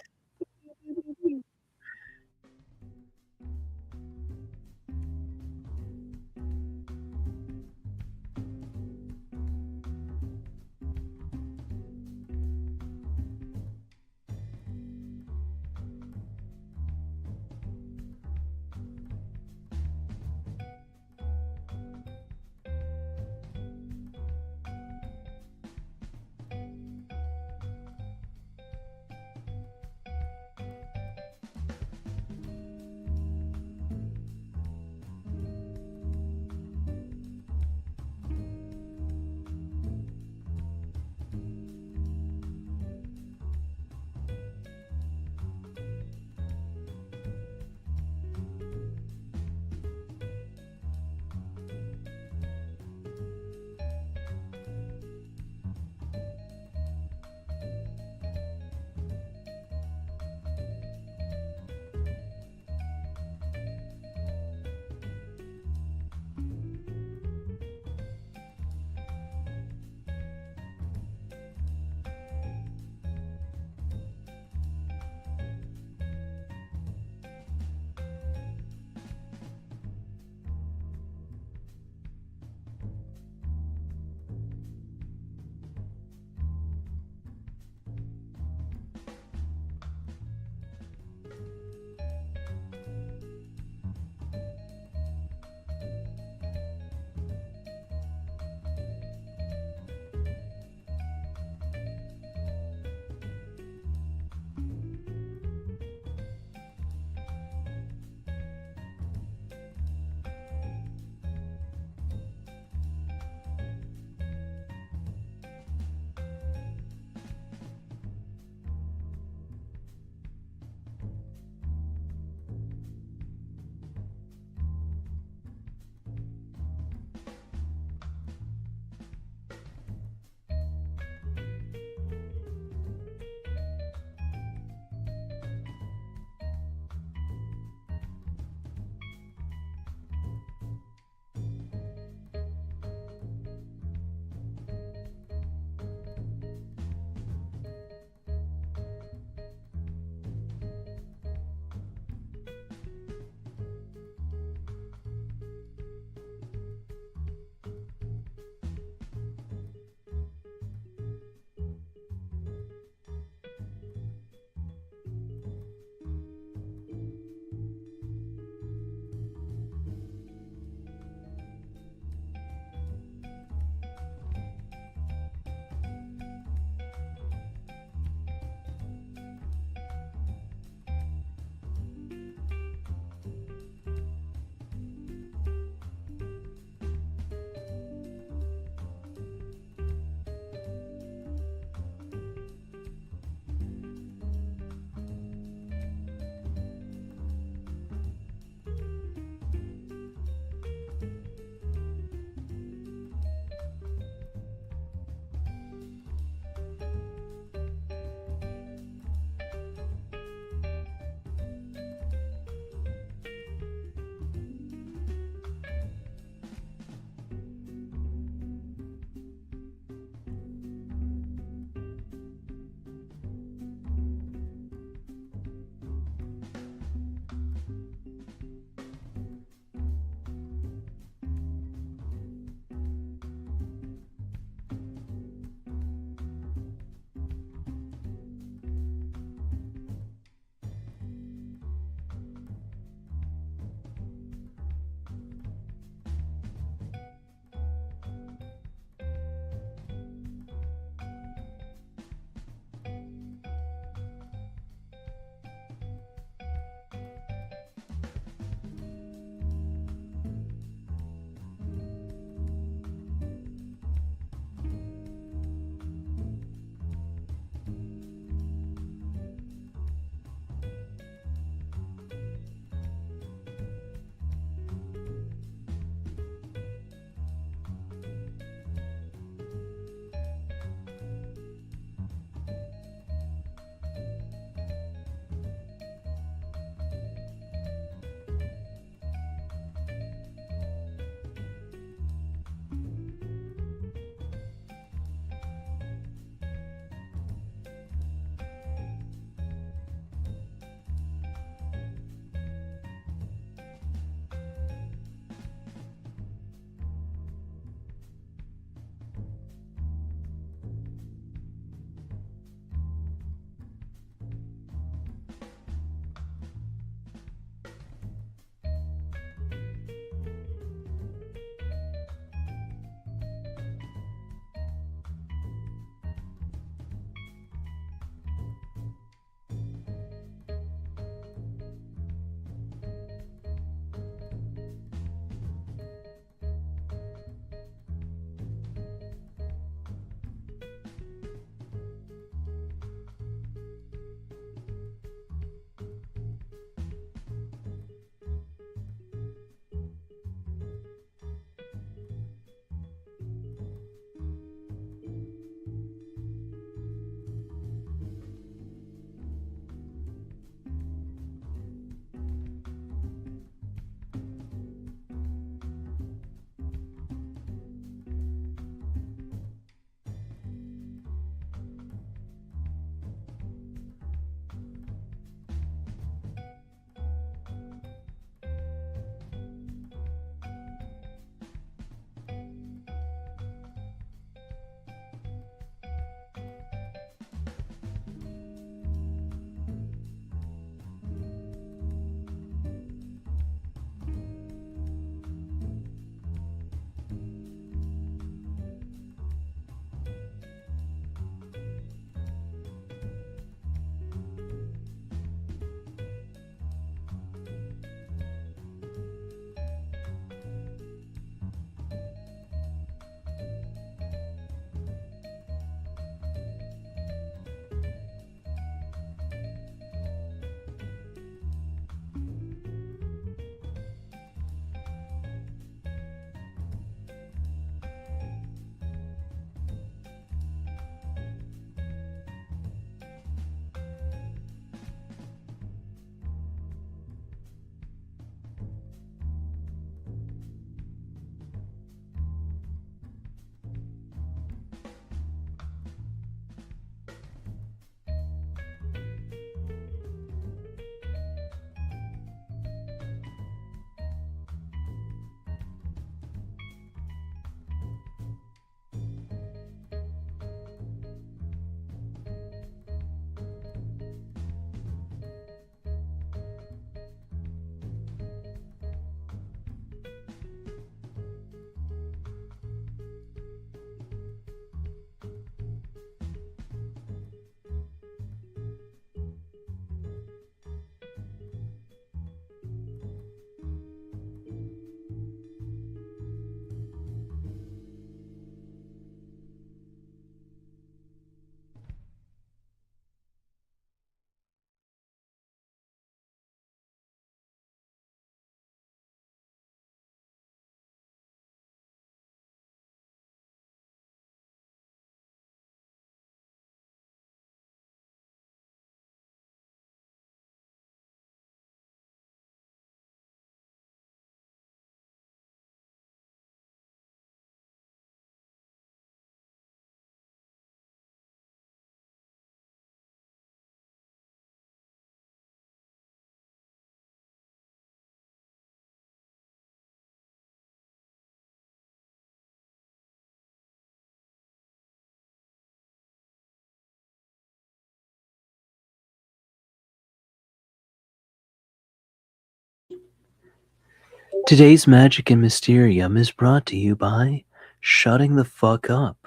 Today's Magic and Mysterium is brought to you by Shutting the Fuck Up.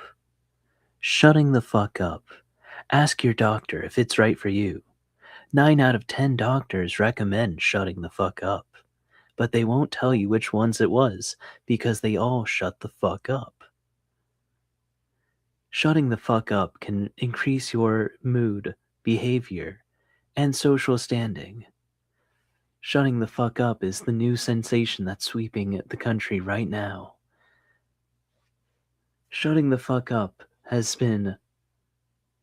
Shutting the fuck up. Ask your doctor if it's right for you. 9 out of 10 doctors recommend shutting the fuck up, but they won't tell you which ones it was because they all shut the fuck up. Shutting the fuck up can increase your mood, behavior, and social standing. Shutting the fuck up is the new sensation that's sweeping the country right now. Shutting the fuck up has been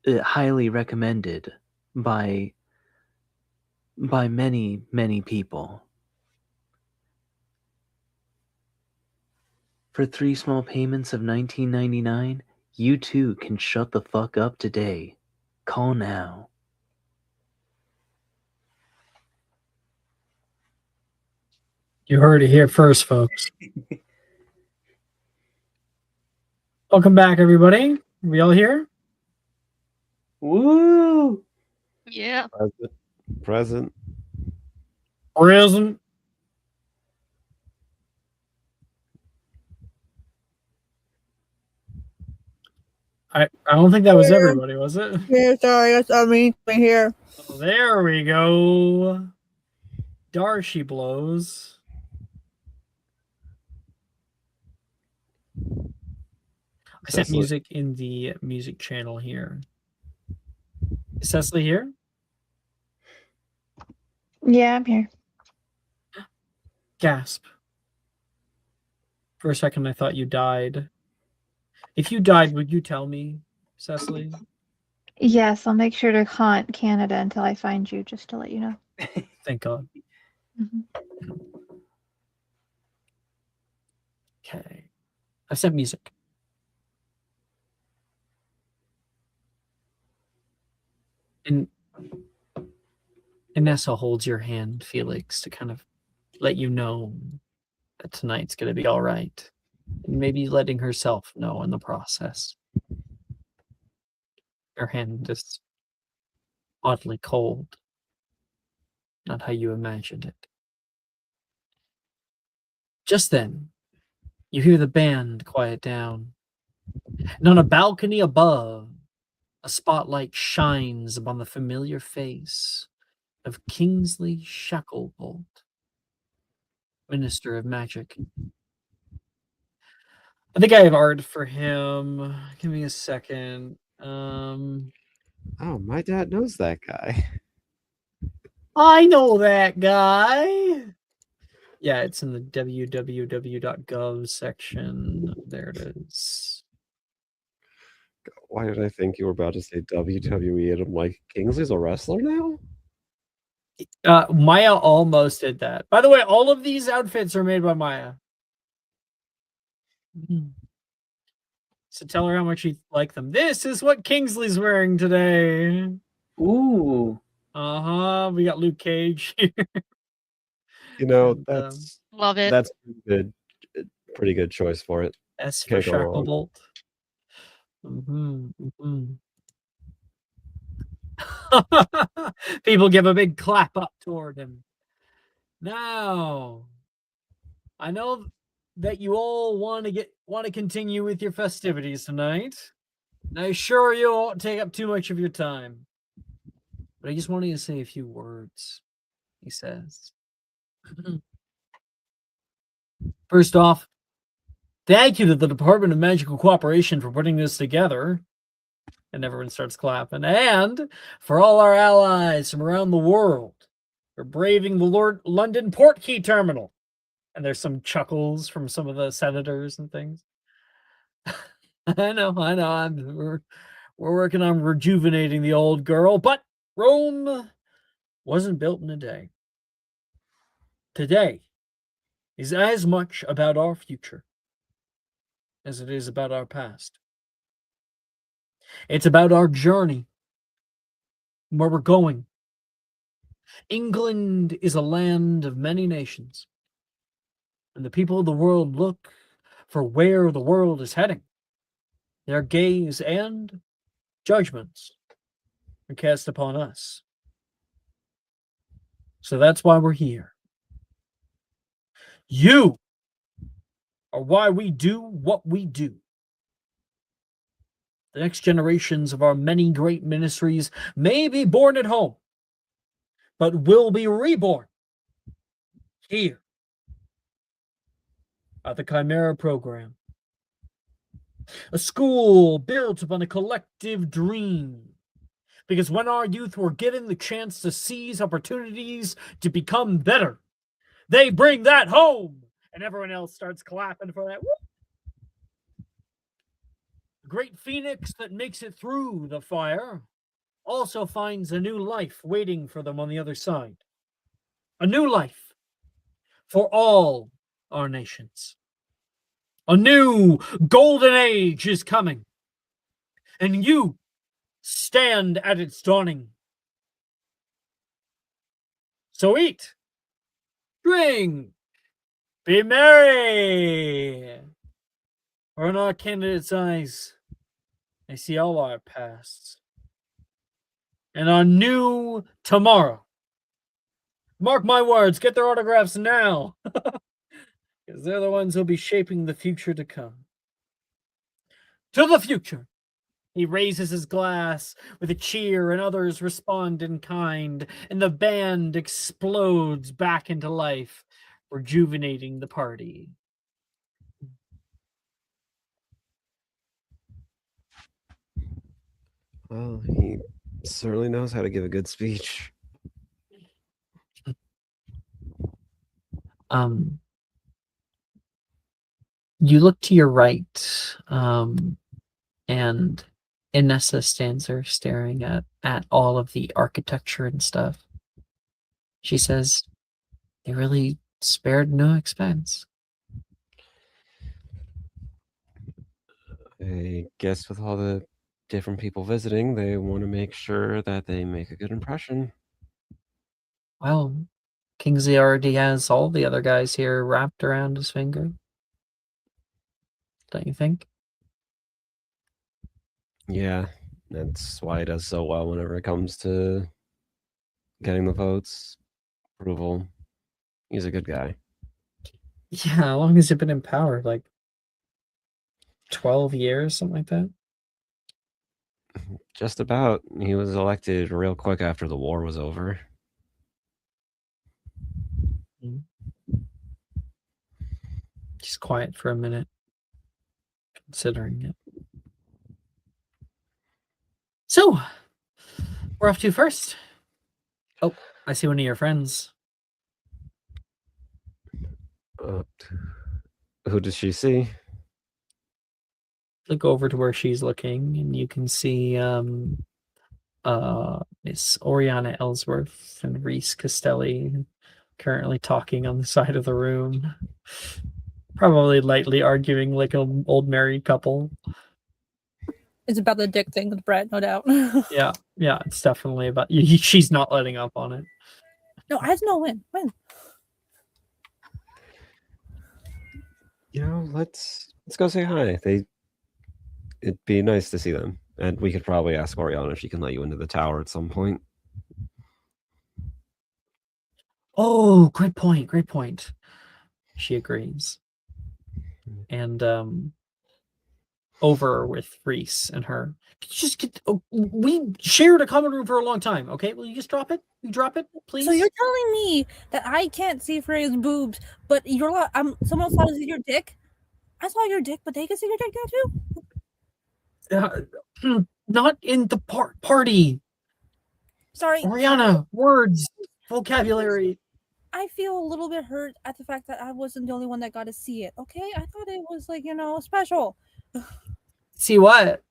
highly recommended by many, many people. For 3 small payments of $19.99, you too can shut the fuck up today. Call now. You heard it here first, folks. Welcome back, everybody. We all here? Woo! Yeah. Present. Present. I don't think that was everybody, was it? Yeah, sorry, that's me here. Oh, there we go. Darcy blows. I sent Cecily. music in the music channel here. Is Cecily here? Yeah, I'm here. Gasp. For a second, I thought you died. If you died, would you tell me, Cecily? Yes, I'll make sure to haunt Canada until I find you, just to let you know. Thank God. Mhm. Okay. I sent music. And Inessa holds your hand, Felix, to kind of let you know that tonight's going to be all right. And maybe letting herself know in the process. Her hand is oddly cold. Not how you imagined it. Just then, you hear the band quiet down. And on a balcony above, a spotlight shines upon the familiar face of Kingsley Shacklebolt, Minister of Magic. I think I have art for him. Give me a second. Oh, my dad knows that guy. I know that guy. Yeah, it's in the www.gov section. There it is. Why did I think you were about to say WWE? And I'm like, Kingsley's a wrestler now? Maya almost did that. By the way, all of these outfits are made by Maya. So tell her how much you like them. This is what Kingsley's wearing today. Ooh. Uh-huh. We got Luke Cage here. You know, And, Love it. that's pretty good choice for it. S for Can't go wrong. Shacklebolt. People give a big clap up toward him. Now, I know that you all want to continue with your festivities tonight. And I assure you it won't take up too much of your time. But I just wanted to say a few words, he says. First off, thank you to the Department of Magical Cooperation for putting this together. And everyone starts clapping. And for all our allies from around the world for braving the London Port Key Terminal. And there's some chuckles from some of the senators and things. I know. We're working on rejuvenating the old girl, but Rome wasn't built in a day. Today is as much about our future as it is about our past. It's about our journey, where we're going. England is a land of many nations, and the people of the world look for where the world is heading. Their gaze and judgments are cast upon us. So that's why we're here. You are why we do what we do. The next generations of our many great ministries may be born at home, but will be reborn here at the Chimera program. A school built upon a collective dream. Because when our youth were given the chance to seize opportunities to become better, they bring that home. And everyone else starts clapping for that. The great phoenix that makes it through the fire also finds a new life waiting for them on the other side. A new life for all our nations. A new golden age is coming. And you stand at its dawning. So eat, drink, be merry. For in our candidates' eyes, they see all our pasts and our new tomorrow. Mark my words, get their autographs now. Because they're the ones who'll be shaping the future to come. To the future. He raises his glass with a cheer, and others respond in kind, and the band explodes back into life, rejuvenating the party. Well, he certainly knows how to give a good speech. You look to your right, and Inessa stands there staring at all of the architecture and stuff. She says, they really spared no expense. I guess with all the different people visiting, they want to make sure that they make a good impression. Well, Kingsley already has all the other guys here wrapped around his finger. Don't you think? Yeah, that's why he does so well whenever it comes to getting the votes, approval. He's a good guy. Yeah, how long has he been in power? Like 12 years, something like that? Just about. He was elected real quick after the war was over. He's quiet for a minute, considering it. So, we're off to first. Oh, I see one of your friends. Who does she see? Look over to where she's looking, and you can see Miss Oriana Ellsworth and Reese Castelli currently talking on the side of the room. Probably lightly arguing like an old married couple. It's about the dick thing with Brett, no doubt. Yeah, it's definitely about. She's not letting up on it. No, I just know when. You know, let's go say hi. It'd be nice to see them, and we could probably ask Oriana if she can let you into the tower at some point. Oh, great point. She agrees. And over with Reese and her. Just get. We shared a common room for a long time. Okay, will you just drop it? You drop it, please. So you're telling me that I can't see Freya's boobs, but you're someone else saw to see your dick? I saw your dick, but they can see your dick now too. Not in the party. Sorry, Oriana. Words, vocabulary. I feel a little bit hurt at the fact that I wasn't the only one that got to see it. Okay, I thought it was like special. See what?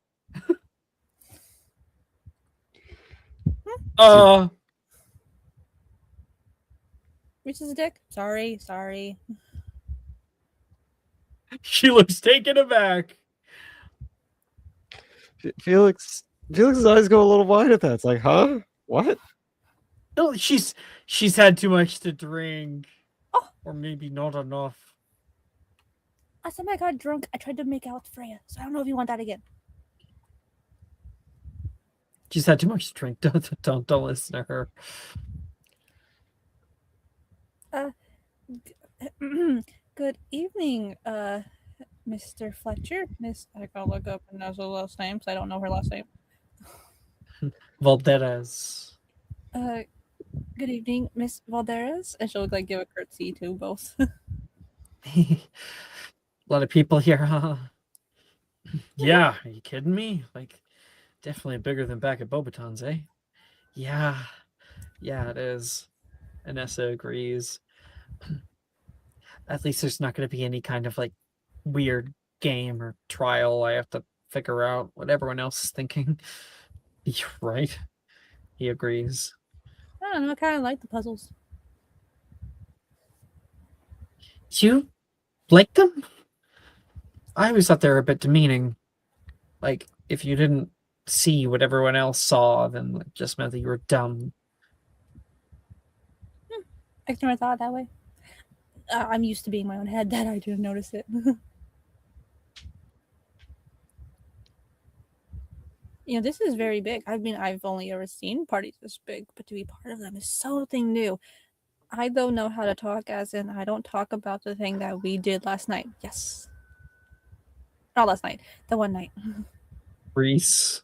Reaches a dick. Sorry. She looks taken aback. Felix's eyes go a little wide at that. It's like, huh? What? No, she's had too much to drink. Oh. Or maybe not enough. Last time I got drunk, I tried to make out with Freya, so I don't know if you want that again. She's had too much to drink. Don't listen to her. Good evening, Mr. Fletcher. I gotta look up Nessa's last name because I don't know her last name. Valderas. Good evening, Miss Valderas. And she'll like give a curtsy to both. A lot of people here, huh? Yeah, are you kidding me? Like, definitely bigger than back at Bobaton's, eh? Yeah, it is. Anessa agrees. At least there's not going to be any kind of like weird game or trial I have to figure out what everyone else is thinking. Right? He agrees. I don't know. I kind of like the puzzles. You like them? I always thought they were a bit demeaning. Like, if you didn't see what everyone else saw, then it just meant that you were dumb. I never thought that way. I'm used to being my own head that I didn't notice it. This is very big. I've only ever seen parties this big, but to be part of them is something new. I don't know how to talk, as in I don't talk about the thing that we did last night. Yes. Not last night. The one night. Reese.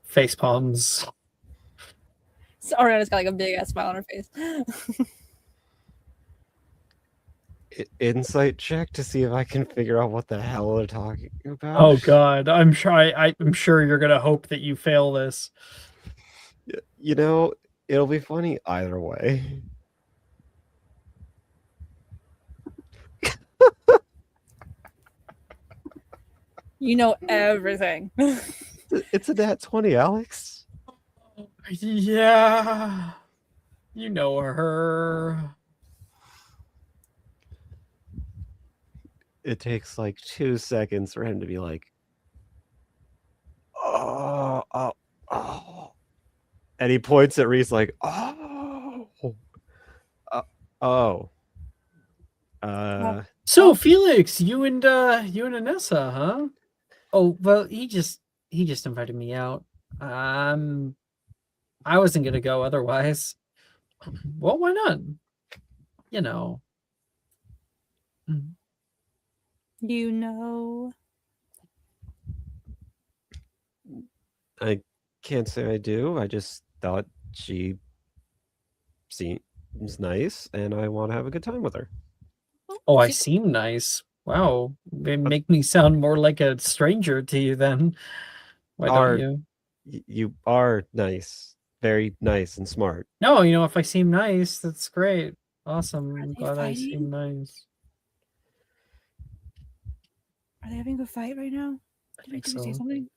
Face palms. So Ariana's got like a big ass smile on her face. Insight check to see if I can figure out what the hell they're talking about. Oh God, I'm sure. I'm sure you're gonna hope that you fail this. It'll be funny either way. You know everything. It's a nat 20, Alex. Yeah, you know her. It takes like 2 seconds for him to be like, oh, and he points at Reese like, oh. So Felix, you and Anessa, huh? Oh well, he just invited me out. I wasn't gonna go otherwise. Well, why not? You know. I can't say I do. I just thought she seems nice, and I want to have a good time with her. Oh, I seem nice. Wow, they make me sound more like a stranger to you then. Why don't you? You are nice, very nice and smart. No, if I seem nice, that's great. Awesome. I'm glad I fighting? seem nice. Are they having a fight right now? I think so. Say something?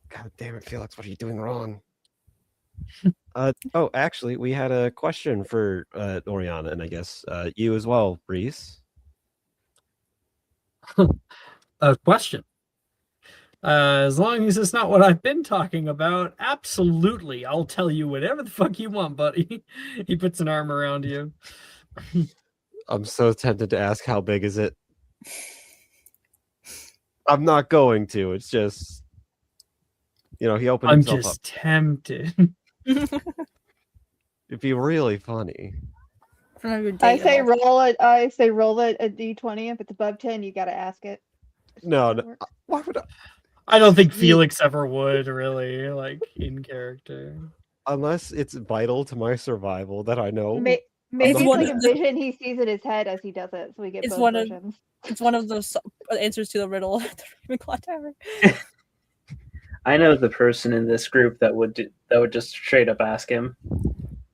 God damn it, Felix! What are you doing wrong? Actually, we had a question for Oriana, and I guess you as well, Reese. A question. As long as it's not what I've been talking about, absolutely, I'll tell you whatever the fuck you want, buddy. He puts an arm around you. I'm so tempted to ask how big is it. I'm not going to. It's just, he opened himself up. I'm just tempted. It'd be really funny. I say roll it. I say roll it a d20. If it's above 10, you got to ask it. No, why would I? I don't think Felix ever would, really, like, in character. Unless it's vital to my survival that I know. Maybe it's like a vision he sees in his head as he does it, so we get both versions. It's one of those answers to the riddle at the Ravenclaw Tower. I know the person in this group that would just straight up ask him.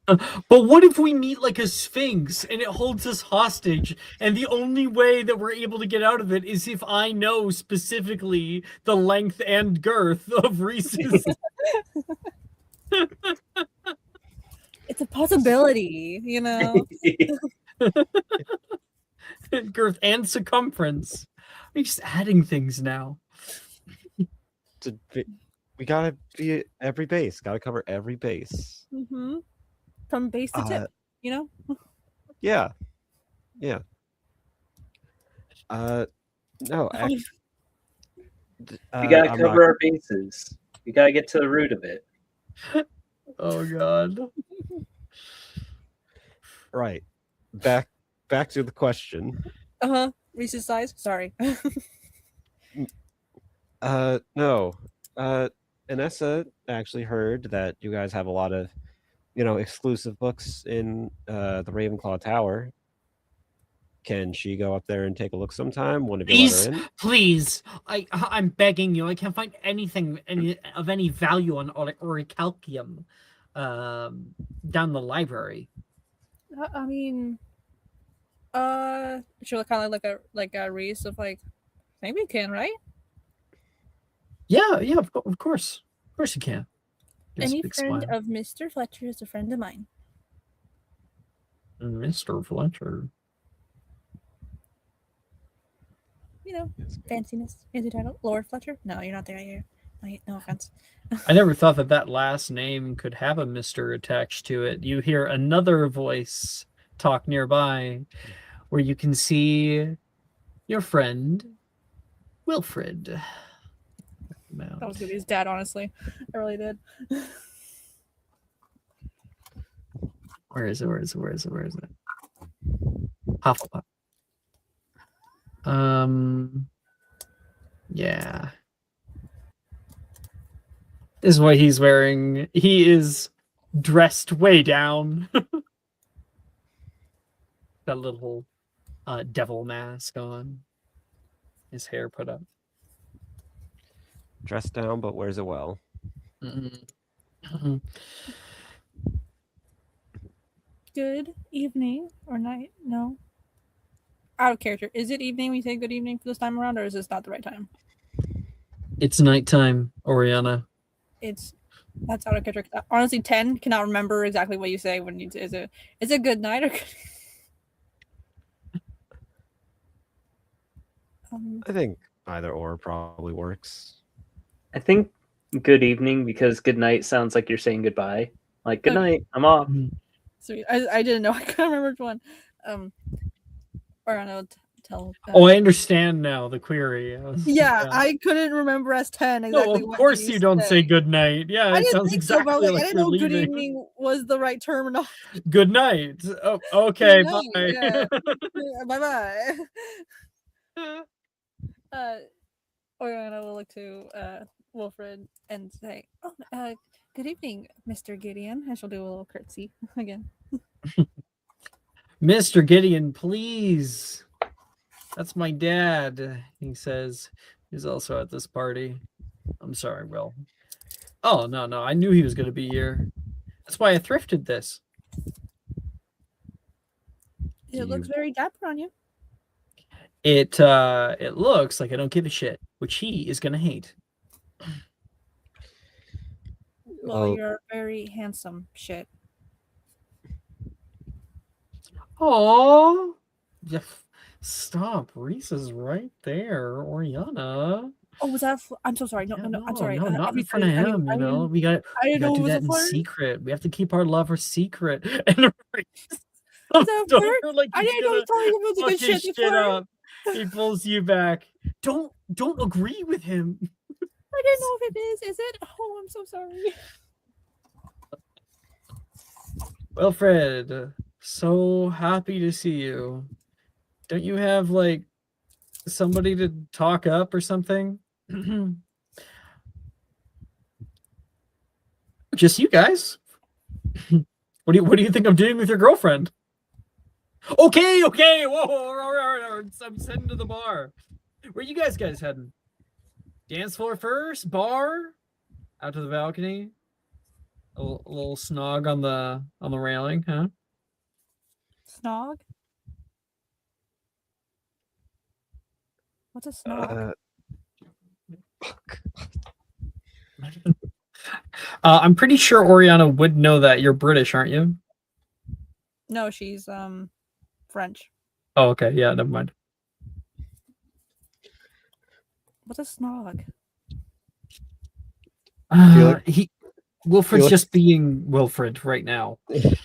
But what if we meet like a sphinx and it holds us hostage, and the only way that we're able to get out of it is if I know specifically the length and girth of Reese's? It's a possibility, Girth and circumference. I'm just adding things now. We gotta be every base. Gotta cover every base. Mm-hmm. From base to tip, Yeah. No, actually, you gotta cover our bases. You gotta get to the root of it. Oh God. Right. Back to the question. Reese's size. Sorry. No. Anessa actually heard that you guys have a lot of, exclusive books in the Ravenclaw Tower. Can she go up there and take a look sometime? Want to let her in? Please, I'm begging you. I can't find anything of any value on orichalcum down the library. I mean, she'll kind of like a Reese of like, maybe you can, right? Yeah, of course you can. Gives a Any big friend smile. of Mr. Fletcher is a friend of mine. Mr. Fletcher. You know, fanciness, fancy title. Lord Fletcher? No, you're not there yet. No offense. I never thought that last name could have a Mr. attached to it. You hear another voice talk nearby where you can see your friend, Wilfred. That was good. His dad, honestly. I really did. Where is it? Hufflepuff. Yeah. This is what he's wearing. He is dressed way down. That little devil mask on. His hair put up. Dressed down, but wears it well. Good evening or night? No. Out of character. Is it evening? We say good evening for this time around, or is this not the right time? It's nighttime, Oriana. That's out of character. Honestly, 10 cannot remember exactly what you say when you is it good night or I think either or probably works. I think good evening because good night sounds like you're saying goodbye. Like good night, I'm off. Sweet. I didn't know. I couldn't remember which one. Or I know tell. I understand now the query. I couldn't remember as 10 exactly. No, of course you don't say good night. Yeah, I it didn't sounds think so, exactly but like I didn't you're know good leaving. evening was the right term or not. Good night. Oh, okay, Good night, bye. yeah. Bye. Oriana will look to Wilfred and say, "Oh, good evening, Mr. Gideon." And she'll do a little curtsy again. Mr. Gideon, please. That's my dad, he says. He's also at this party. I'm sorry, Will. Oh, no. I knew he was going to be here. That's why I thrifted this. It looks very dapper on you. It looks like I don't give a shit, which he is going to hate. Well, you're very handsome shit. Oh, yeah. Stop. Reese is right there. Oriana. Oh, was that? I'm so sorry. No, I'm sorry. No, not in front of him. We got to do that in secret. We have to keep our love a secret. And I didn't know he was talking about the good shit before. He pulls you back. Don't agree with him. I didn't know if it is. Is it? Oh, I'm so sorry. Wilfred, so happy to see you. Don't you have like somebody to talk up or something? Just you guys. What do you think I'm doing with your girlfriend? Okay. Whoa, all right. I'm heading to the bar. Where you guys heading? Dance floor first? Bar? Out to the balcony? A little snog on the railing, huh? Snog? What's a snog? I'm pretty sure Oriana would know that. You're British, aren't you? No, she's French. Oh, okay. Yeah, never mind. What's a snog? Wilfred's just being Wilfred right now. Is it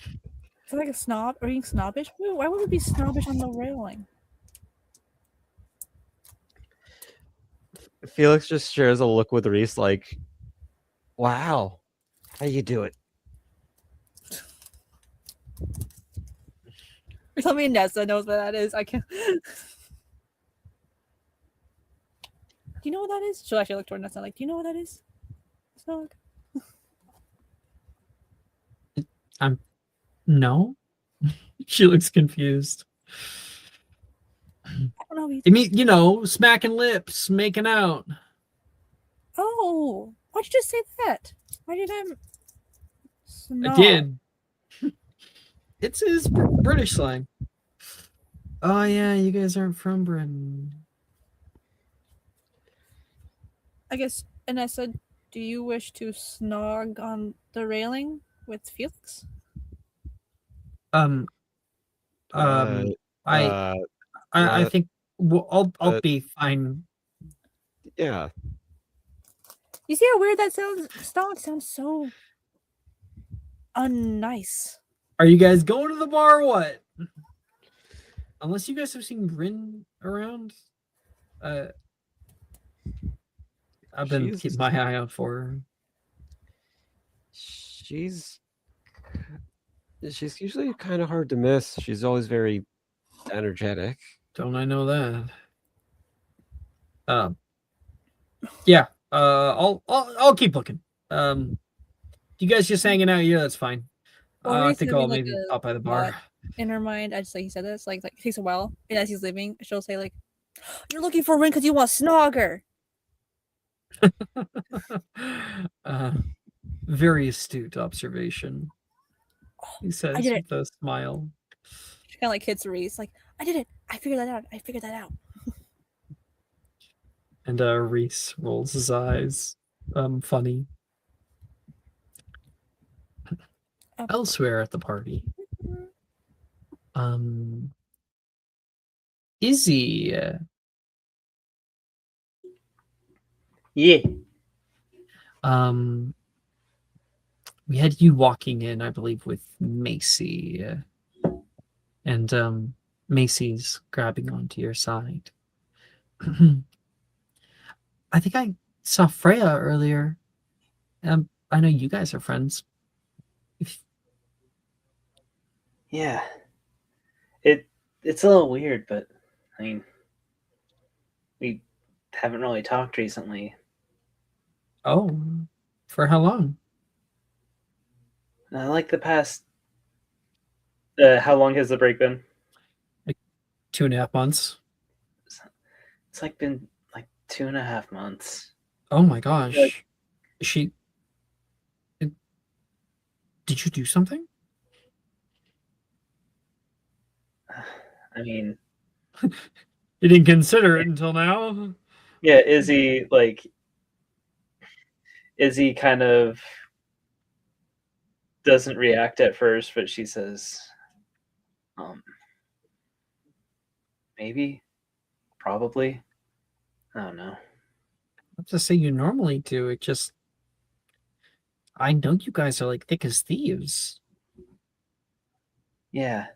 like a snob? Are you being snobbish? Why would we be snobbish on the railing? Felix just shares a look with Reese like, wow, how you do it? Tell me Nessa knows what that is. I can't. Do you know what that is? She'll actually look toward Nessa like, do you know what that is? Snog. No. She looks confused. I don't know. I mean, you know, smacking lips, making out. Oh, why'd you just say that? Why did I? I did. It's his British slang. Oh yeah, you guys aren't from Britain. I guess, Anessa, do you wish to snog on the railing with Felix? Uh, I uh, think I'll uh, be fine. yeah. You see how weird that sounds? Snog sounds so unnice. Are you guys going to the bar or what? Unless you guys have seen Bryn around. I've been keeping my eye out for her. She's usually kind of hard to miss. She's always very energetic. Don't I know that? Yeah. I'll keep looking. You guys just hanging out here? That's fine. I Ori's think having, I'll like, maybe a stop by the bar. thought in her mind, I just like he said this, like it takes a while, and as he's leaving, she'll say like, "You're looking for Rin because you want to snog her." Very astute observation. He says did with a smile. She kind of like hits Reese, like, "I did it. I figured that out. I figured that out." And Reese rolls his eyes. Funny. Elsewhere at the party. Izzy. Yeah. We had you walking in, I believe, with Macy. And Macy's grabbing onto your side. I think I saw Freya earlier. I know you guys are friends. Yeah. It's a little weird, but I mean, we haven't really talked recently. Oh, for how long? Like the past. How long has the break been? Like 2.5 months. It's like been like 2.5 months. Oh my gosh. Like- Did you do something? I mean, You didn't consider it until now. yeah, Izzy kind of doesn't react at first, but she says, maybe, probably, I don't know. Not to say you normally do. It just, I know you guys are like thick as thieves. Yeah,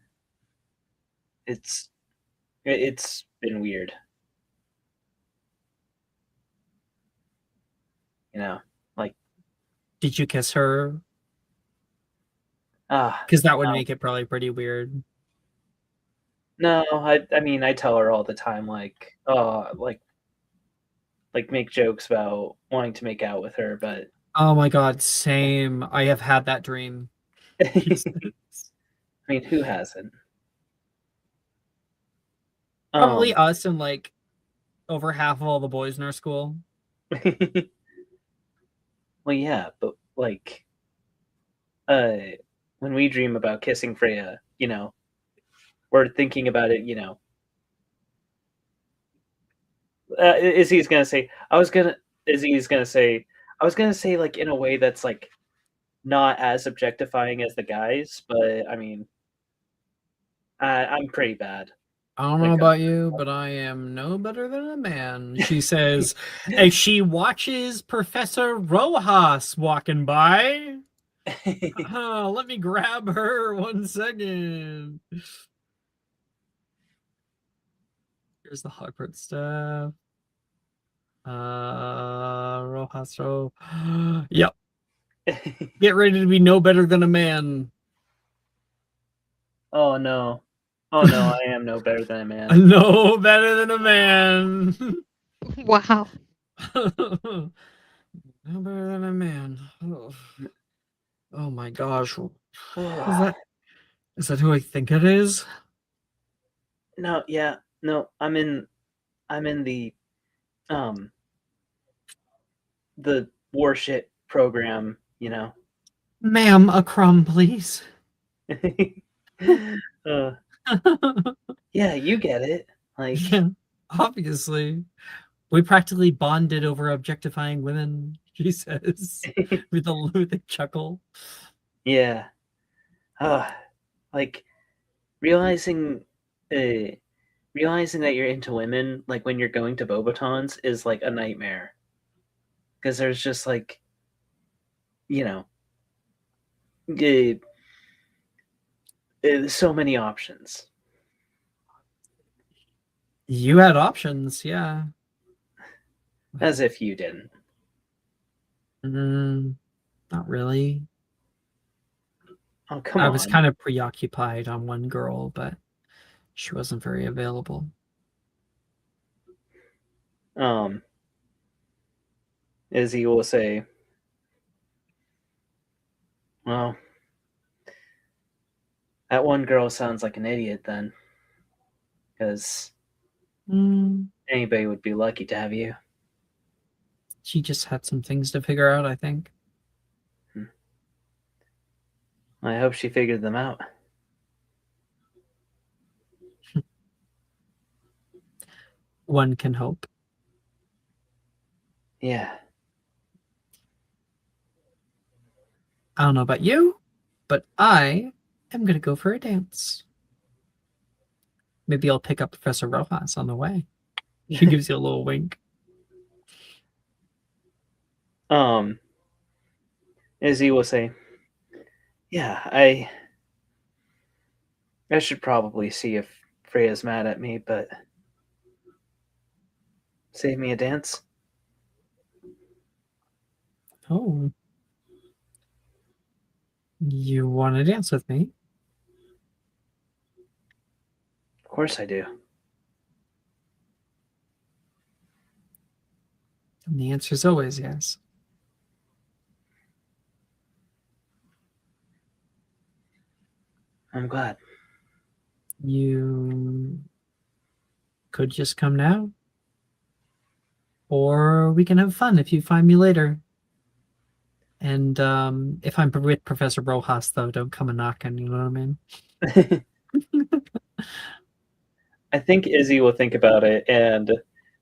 it's been weird. You know, like, Did you kiss her? ah, Because that would no. make it probably pretty weird. No, I mean, I tell her all the time, like, oh, like make jokes about wanting to make out with her, but Oh my god, same. I have had that dream. I mean, who hasn't? Probably us and like over half of all the boys in our school. Well, yeah, but like, when we dream about kissing Freya, you know, we're thinking about it, you know. Izzy's gonna say, like, in a way that's like not as objectifying as the guys, but I mean, I'm pretty bad. I don't know about you, but I am no better than a man. She says as she watches Professor Rojas walking by. Let me grab her 1 second. Here's the Hogwarts staff. Rojas. Yep. Get ready to be no better than a man. Oh no. Oh no, I am no better than a man. No better than a man. Wow. No better than a man. Oh my gosh. Is that who I think it is? No, yeah, no, I'm in um the warship program, you know. Ma'am, a crumb, please. uh, yeah, you get it. Like, Yeah, obviously. We practically bonded over objectifying women, she says, with a chuckle. yeah, like realizing, uh, realizing that you're into women, like when you're going to Bobotons, is like a nightmare because there's just like, you know, so many options. You had options, yeah. As if you didn't. Not really. Oh, come I on. was kind of preoccupied on one girl, but she wasn't very available. Izzy will say, well, that one girl sounds like an idiot then, because anybody would be lucky to have you. She just had some things to figure out, I think. I hope she figured them out. One can hope. Yeah. I don't know about you, but I am going to go for a dance. Maybe I'll pick up Professor Rojas on the way. She gives you a little wink. Izzy will say, yeah, I should probably see if Freya's mad at me, but save me a dance. Oh. You want to dance with me? Of course I do. And the answer is always yes. I'm glad. You could just come now. Or we can have fun if you find me later. And if I'm with Professor Rojas, though, don't come a knocking, you know what I mean? I think Izzy will think about it, and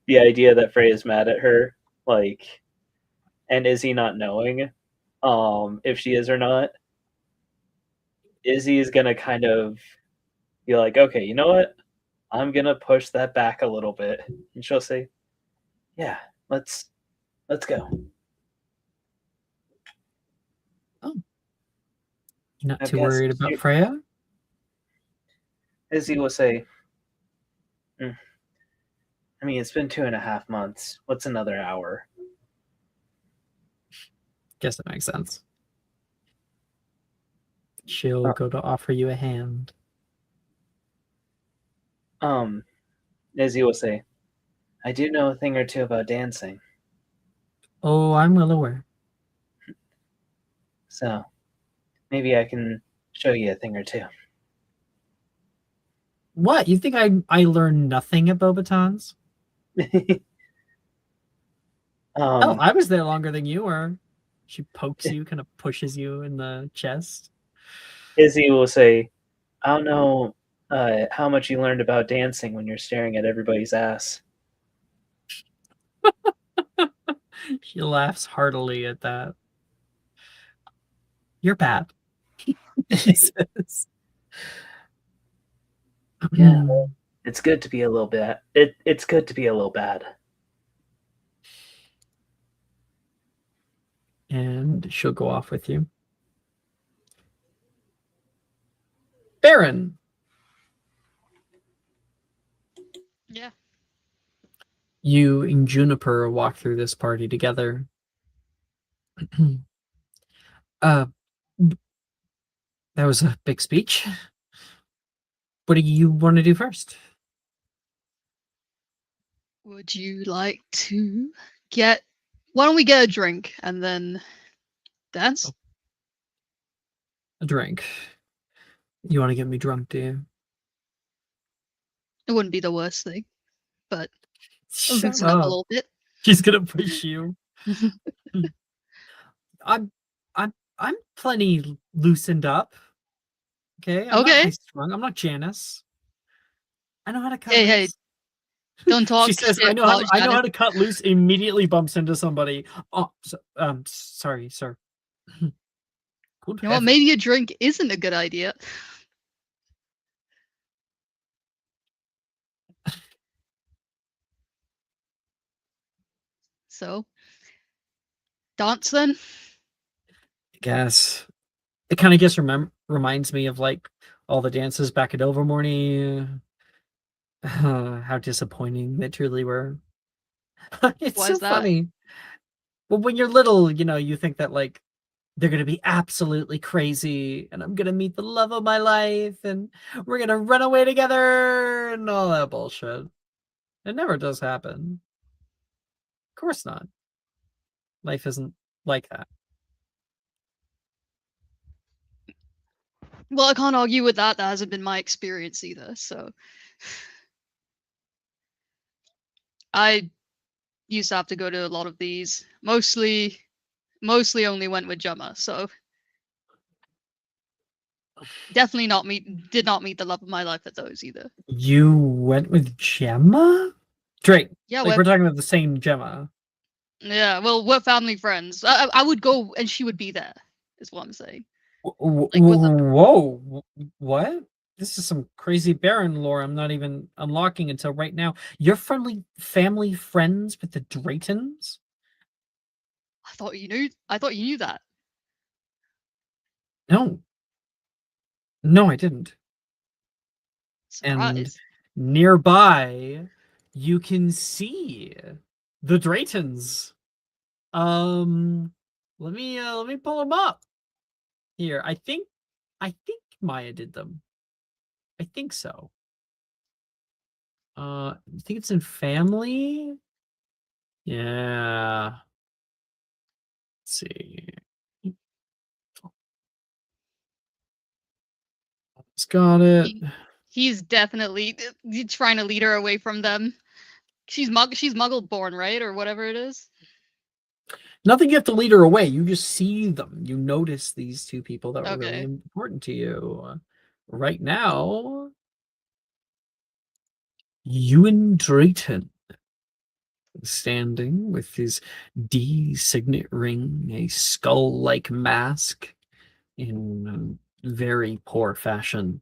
the idea that Freya's mad at her, like, and Izzy not knowing if she is or not, Izzy is gonna kind of be like, okay, you know what? I'm gonna push that back a little bit, and she'll say, "Yeah, let's go." Oh. You're not I've too got some worried about soup. Freya? Izzy will say, I mean, it's been 2.5 months. What's another hour? Guess that makes sense. She'll go to offer you a hand. Izzy will say, I do know a thing or two about dancing. Oh, I'm well aware. So maybe I can show you a thing or two. What? You think I learned nothing at Bobatons? Oh, I was there longer than you were. She pokes you, kind of pushes you in the chest. Izzy will say, I don't know how much you learned about dancing when you're staring at everybody's ass. She laughs heartily at that. You're bad, she says. Yeah, well, it's good to be a little bit. It's good to be a little bad. And she'll go off with you. Baron. Yeah. You and Juniper walk through this party together. That was a big speech. What do you want to do first? Would you like to get? Why don't we get a drink and then dance? A drink. You want to get me drunk, do you? It wouldn't be the worst thing, but Shut loosen up a up. little bit. She's gonna push you. I'm I'm plenty loosened up. Okay, I'm not Okay. high strung. I'm not Janice. I know how to cut Hey, loose. don't talk She says, shit "I know about I know how Janet. to cut loose." Immediately bumps into somebody. Oh, sorry, sir. Good You know what? heavens. Maybe a drink isn't a good idea. So, dance then. I guess it kind of just reminds me of like all the dances back at Overmorning. How disappointing they truly were. It's Why so is that? funny. Well, when you're little, you think that like they're gonna be absolutely crazy, and I'm gonna meet the love of my life, and we're gonna run away together, and all that bullshit. It never does happen. Of course not. Life isn't like that. Well, I can't argue with that. That hasn't been my experience either. So, I used to have to go to a lot of these. Mostly only went with Gemma. So, definitely not meet. Did not meet the love of my life at those either. You went with Gemma? Drake. Yeah, Like we're talking about the same Gemma. yeah. Well, we're family friends. I would go and she would be there. Is what I'm saying. Whoa, Like with a what? This is some crazy Baron lore I'm not even unlocking until right now. You're friendly family friends with the Draytons? I thought you knew. I thought you knew that. No. No, I didn't. And Surprise. nearby, you can see the Draytons. Let me pull them up. Here, I think Maya did them. I think so. I think it's in family. Yeah. Let's see. It's got it. He's definitely trying to lead her away from them. She's muggle born, right, or whatever it is. Nothing you have to lead her away. You just see them. You notice these two people that were really Okay. important to you. Right now, Ewan Drayton standing with his D signet ring, a skull-like mask in very poor fashion.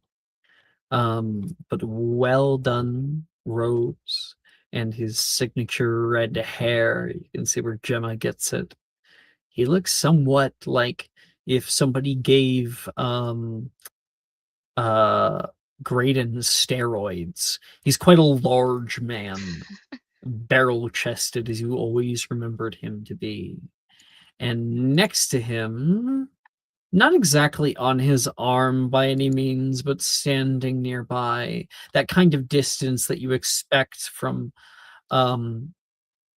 But well done robes and his signature red hair. You can see where Gemma gets it. He looks somewhat like if somebody gave Graydon steroids. He's quite a large man, barrel chested as you always remembered him to be. And next to him, not exactly on his arm by any means, but standing nearby, that kind of distance that you expect from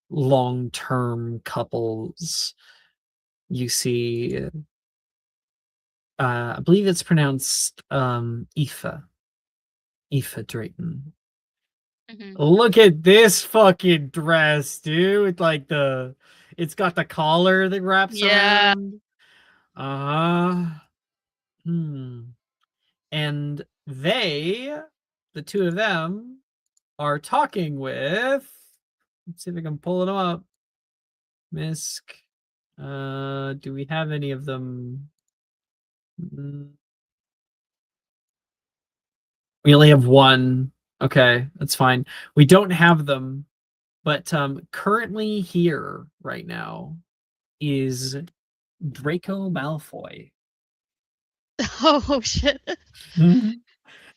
long-term couples. You see, I believe it's pronounced Aoife Drayton. Look at this fucking dress, dude. Like it's got the collar that wraps Yeah. around. And the two of them, are talking with. Let's see if I can pull them up. Misk. Do we have any of them? We only have one. Okay, that's fine. We don't have them, but currently here right now is Draco Malfoy. Oh shit.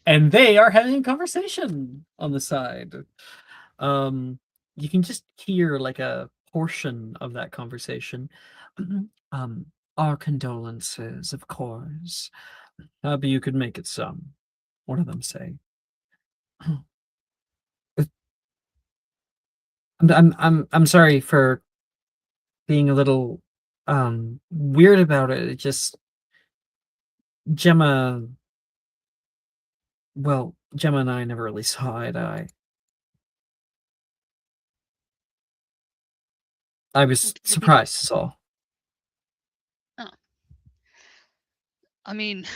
And they are having a conversation on the side. You can just hear like a portion of that conversation. Our condolences, of course. But you could make it some. One of them say. I'm sorry for being a little weird about it. It just Gemma well, Gemma and I never really saw eye to eye. I was Okay, surprised, is all. I mean,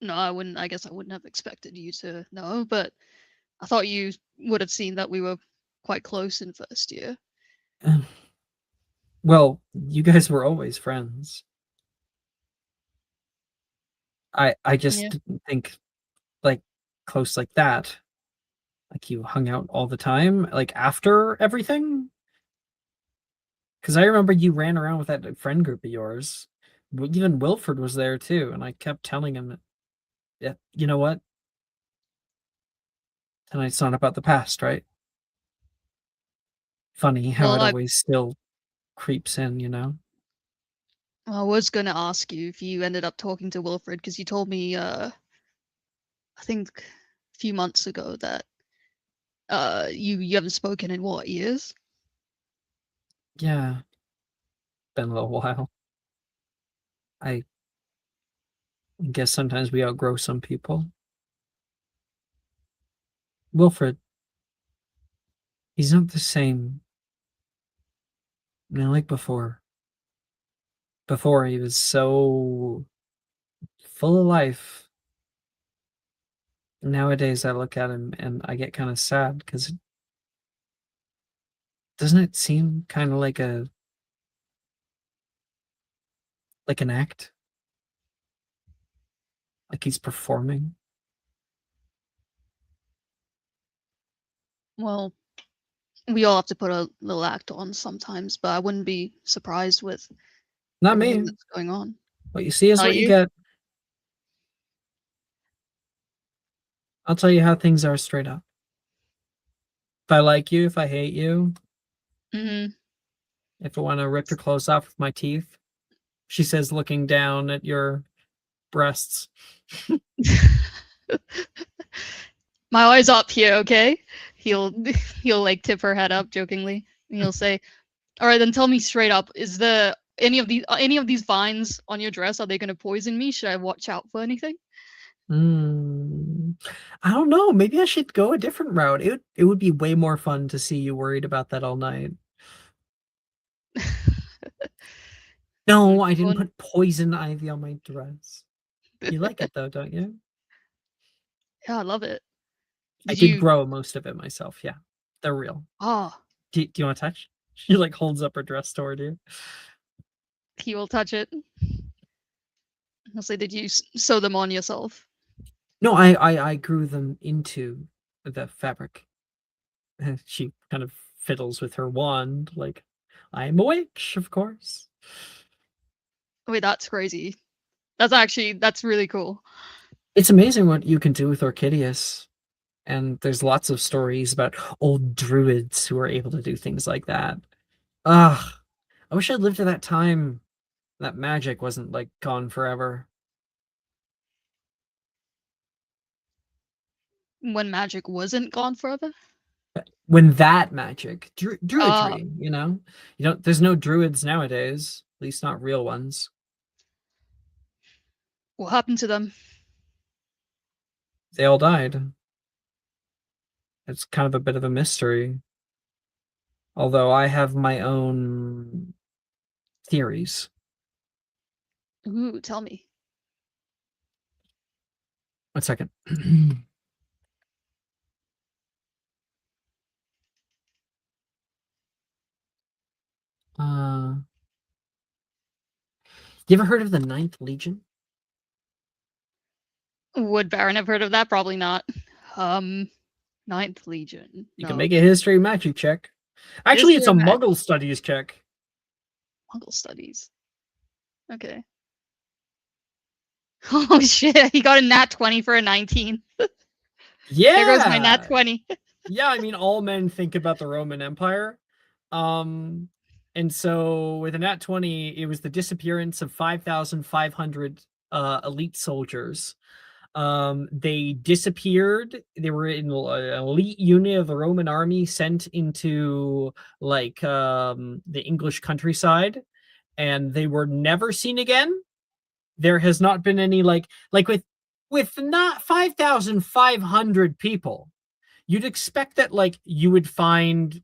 no, I wouldn't. I guess I wouldn't have expected you to know, but I thought you would have seen that we were quite close in first year. Well, you guys were always friends. I just Yeah. didn't think like close like that. Like you hung out all the time, like after everything. Because I remember you ran around with that friend group of yours. Even Wilfred was there too, and I kept telling him that, yeah, you know what? Tonight's not about the past, right? Funny how Well, it I always still creeps in, you know? I was gonna ask you if you ended up talking to Wilfred because you told me, I think a few months ago that you haven't spoken in what, years? Yeah, been a little while. I guess sometimes we outgrow some people. Wilfred, he's not the same, like before. Before he was so full of life. Nowadays I look at him and I get kind of sad because doesn't it seem kind of like an act? Like he's performing? Well, we all have to put a little act on sometimes, but I wouldn't be surprised with Not everything me. that's going on. What you see is Not what you you? get. I'll tell you how things are straight up. If I like you, if I hate you, Hmm. if I want to rip your clothes off with my teeth, she says, looking down at your breasts. My eyes up here, okay? He'll he'll like tip her head up jokingly, and he'll say, "All right, then tell me straight up: is the any of these vines on your dress, are they going to poison me? Should I watch out for anything?" I don't know. Maybe I should go a different route. It would be way more fun to see you worried about that all night. No, I didn't put poison ivy on my dress. You like it though, don't you? Yeah, I love it. I Did did you? grow most of it myself. Yeah, they're real. Ah, Do you want to touch? She like holds up her dress toward you. he will touch it. He'll say, "Did you sew them on yourself?" No, I grew them into the fabric. She kind of fiddles with her wand, like I'm a witch, of course. Wait, that's crazy. That's really cool. It's amazing what you can do with Orchideus. And there's lots of stories about old druids who are able to do things like that. Ugh, I wish I'd lived to that time. That magic wasn't like gone forever. When magic wasn't gone forever. When that magic, Uh, druidry, there's no druids nowadays, at least not real ones. what happened to them? They all died. It's kind of a bit of a mystery. Although I have my own theories. Ooh, tell me. 1 second. uh, you ever heard of the Ninth Legion? Would Baron have heard of that? Probably not. Ninth Legion. You can No. make a history magic check. Actually, it's History a of Mag. Muggle studies check. Muggle studies. Okay. Oh shit! He got a nat 20 for a 19. There goes my nat Yeah. 20. Yeah, I mean, all men think about the Roman Empire. And so with a nat 20, it was the disappearance of 5,500 elite soldiers. They disappeared. They were in an elite unit of the Roman army sent into like the English countryside, and they were never seen again. There has not been any like with not 5,500 people. You'd expect that like you would find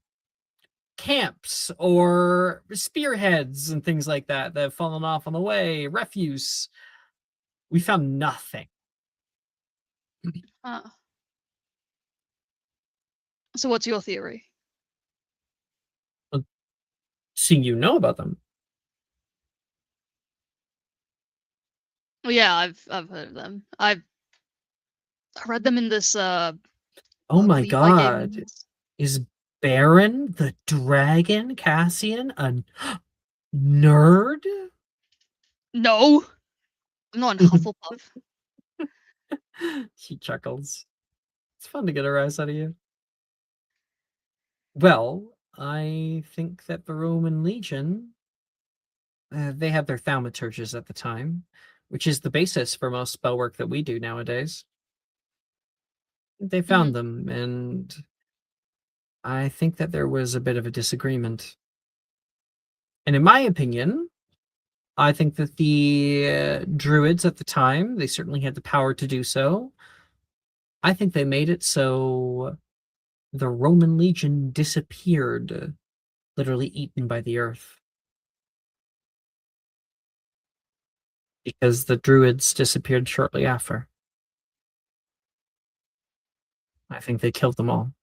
camps or spearheads and things like that have fallen off on the way, refuse. We found nothing. Ah. So what's your theory? Seeing you know about them. Well, yeah, I've heard of them. I read them in this Oh my Levi god. Games. Is Baron the Dragon Cassian a nerd? No, I'm not in Hufflepuff. She chuckles. It's fun to get a rise out of you. Well, I think that the Roman Legion, they had their thaumaturges at the time, which is the basis for most spell work that we do nowadays. They found them, and I think that there was a bit of a disagreement. And in my opinion, I think that the druids at the time, they certainly had the power to do so. I think they made it so the Roman legion disappeared, literally eaten by the earth. Because the druids disappeared shortly after. I think they killed them all.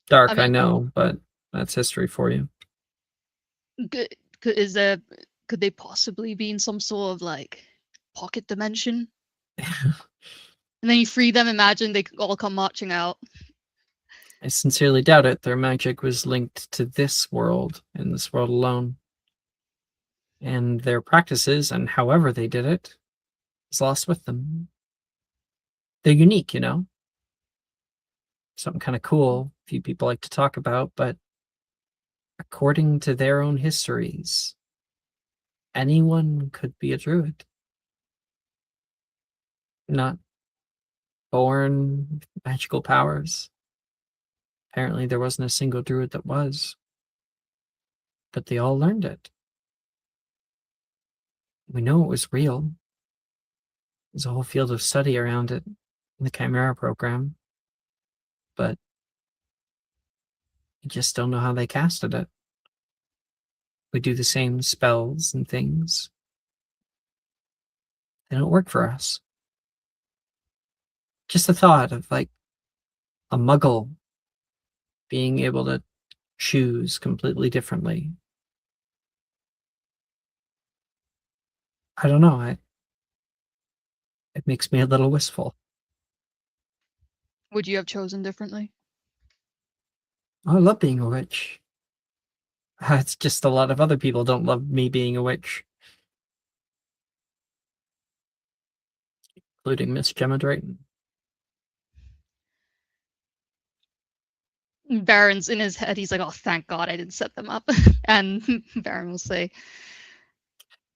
Dark, I mean, know, but that's history for you. could they possibly be in some sort of like pocket dimension? And then you free them, imagine they could all come marching out. I sincerely doubt it. Their magic was linked to this world, and this world alone. And their practices, and however they did it, is lost with them. They're unique, you know? Something kind of cool, few people like to talk about, but according to their own histories, anyone could be a druid. Not born with magical powers. Apparently, there wasn't a single druid that was. But they all learned it. We know it was real. There's a whole field of study around it in the Chimera program. But we just don't know how they casted it. We do the same spells and things. They don't work for us. Just the thought of like a muggle being able to choose completely differently. I don't know. It makes me a little wistful. Would you have chosen differently? I love being a witch. It's just a lot of other people don't love me being a witch. Including Miss Gemma Drayton. Baron's in his head, he's like, oh, thank God I didn't set them up. And Baron will say,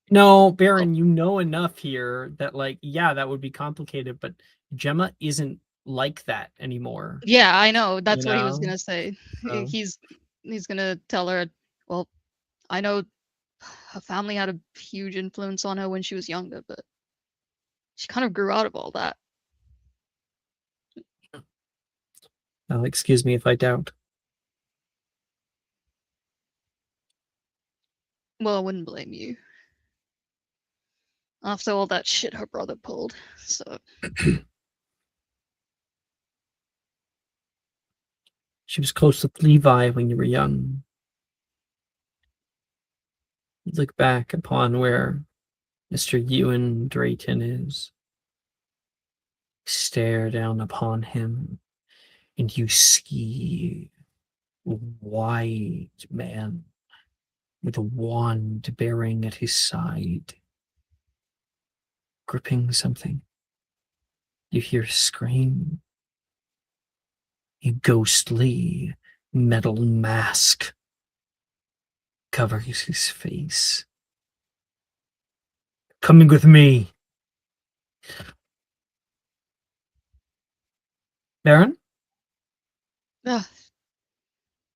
No, Baron, you know enough here that, like, yeah, that would be complicated, but Gemma isn't like that anymore. yeah, I know. That's You what he was know? gonna say. So- He's gonna tell her, well, I know her family had a huge influence on her when she was younger, but she kind of grew out of all that. Excuse me if I doubt. Well, I wouldn't blame you. After all that shit her brother pulled. So She was close with Levi when you were young. You look back upon where Mr. Ewan Drayton is. Stare down upon him, and you see a white man with a wand bearing at his side, gripping something. You hear a scream. A ghostly metal mask covers his face. Coming with me. Baron, Ugh,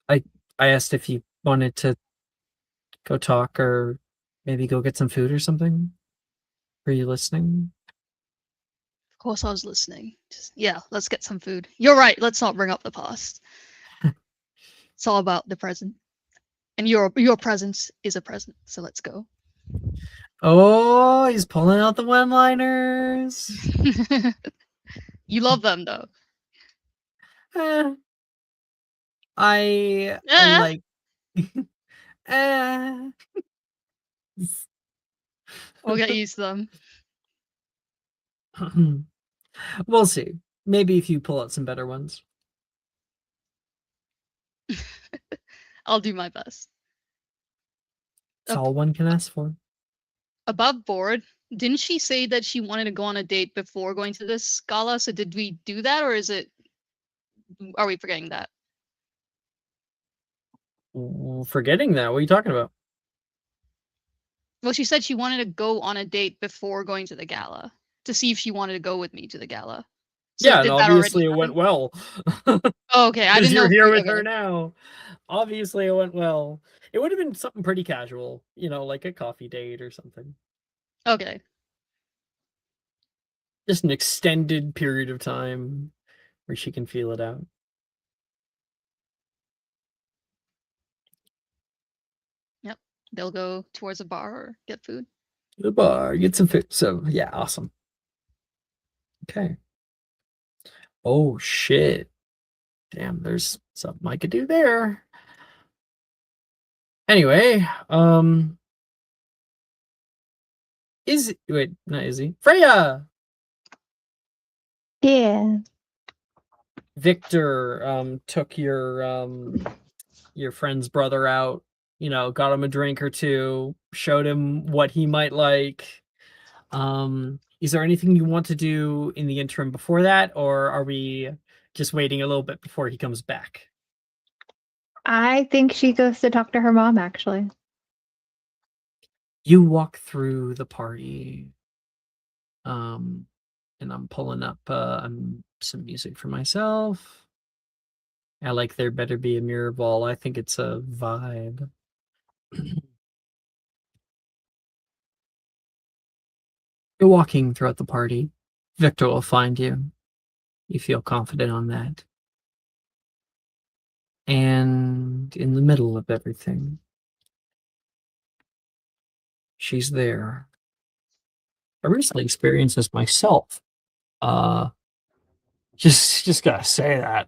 I asked if you wanted to go talk or maybe go get some food or something. Were you listening? of course I was listening. Just, yeah, let's get some food. You're right. Let's not bring up the past. It's all about the present. And your presence is a present. So let's go. Oh, he's pulling out the one-liners. You love them though. Eh, I Eh. like. eh. We'll get used to them. We'll see. Maybe if you pull out some better ones. I'll do my best. It's all one can ask for. Above board, didn't she say that she wanted to go on a date before going to this gala? So did we do that, or are we forgetting that? Forgetting that. What are you talking about? Well, she said she wanted to go on a date before going to the gala to see if she wanted to go with me to the gala. So Yeah, did and that obviously it already went happen? well. Oh, okay, I Because didn't know. you're If here we, with okay. her now. Obviously it went well. It would have been something pretty casual, like a coffee date or something. Okay. Just an extended period of time where she can feel it out. Yep. They'll go towards a bar or get food. The bar, get some food. So yeah, awesome. Okay. Oh shit. Damn, there's something I could do there. Anyway, wait, not Izzy. Freya! Yeah. Victor took your friend's brother out, got him a drink or two, showed him what he might like. Is there anything you want to do in the interim before that, or are we just waiting a little bit before he comes back? I think she goes to talk to her mom, actually. You walk through the party, and I'm pulling up some music for myself. I like There Better Be a Mirror Ball. I think it's a vibe. You're walking throughout the party. Victor will find you. You feel confident on that. And in the middle of everything, she's there. I recently experienced this myself. Uh just gotta say that.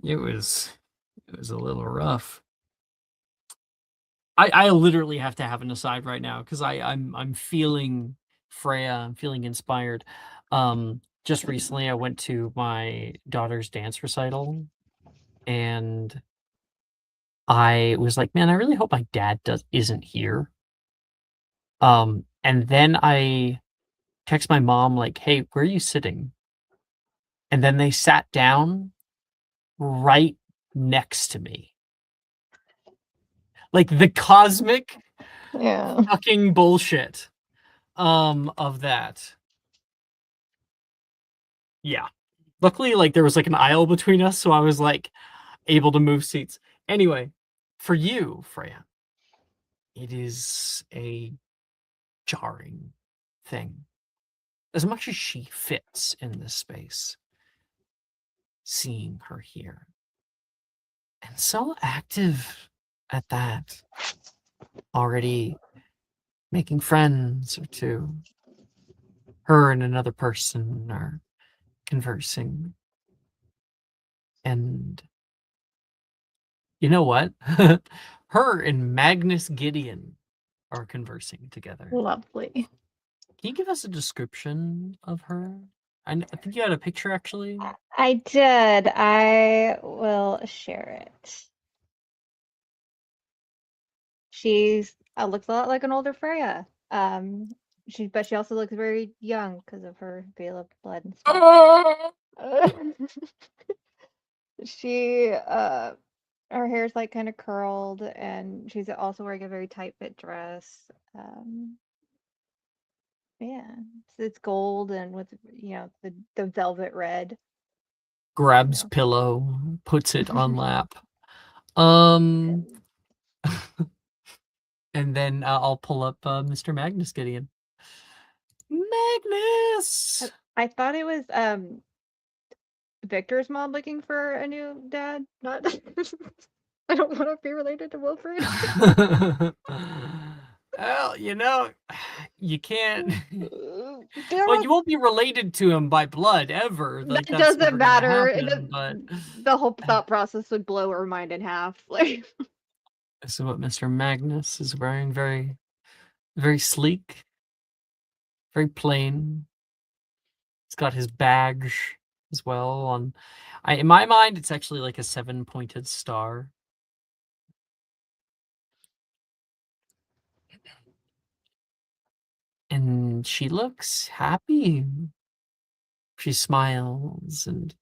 It was a little rough. I literally have to have an aside right now because I'm feeling Freya, I'm feeling inspired. Just recently I went to my daughter's dance recital and I was like, man, I really hope my dad isn't here. And then I text my mom like, hey, where are you sitting? And then they sat down right next to me. Like the cosmic Yeah. fucking bullshit of that. Yeah. Luckily, like there was like an aisle between us, so I was like able to move seats. Anyway, for you, Freya, it is a jarring thing. As much as she fits in this space, seeing her here. And so active at that. Already making friends or two. Her and another person are conversing. And you know what? Her and Magnus Gideon are conversing together. Lovely. Can you give us a description of her? I think you had a picture actually. I did. I will share it. She's looks a lot like an older Freya. But she also looks very young because of her veil of blood and stuff. She her hair's like kind of curled, and she's also wearing a very tight fit dress. Yeah, it's gold and with the velvet red. Grabs No. pillow, puts it on lap. And then I'll pull up Mr. Magnus Gideon. Magnus! I thought it was Victor's mom looking for a new dad. Not. I don't want to be related to Wilfred. Well, you can't. Damn Well, it. you won't be related to him by blood ever. Like That that's doesn't never gonna matter. happen. But The whole thought process would blow her mind in half. Like, this is what Mr. Magnus is wearing. Very, very sleek, very plain. He's got his badge as well. In my mind, it's actually like a 7-pointed star. And she looks happy. She smiles, and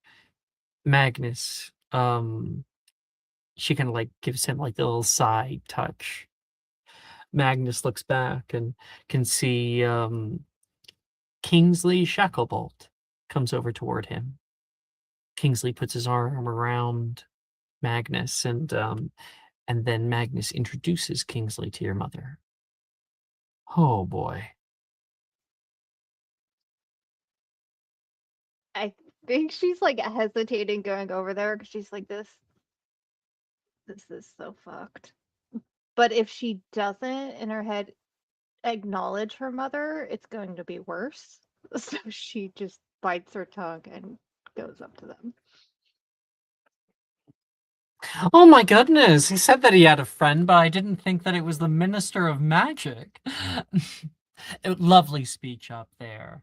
Magnus, she kind of like gives him like a little side touch. Magnus looks back and can see Kingsley Shacklebolt comes over toward him. Kingsley puts his arm around Magnus, and then Magnus introduces Kingsley to your mother. Oh boy. I think she's like hesitating going over there because she's like, this is so fucked. But if she doesn't in her head acknowledge her mother, it's going to be worse. So she just bites her tongue and goes up to them. Oh my goodness, he said that he had a friend, but I didn't think that it was the Minister of Magic. Lovely speech up there.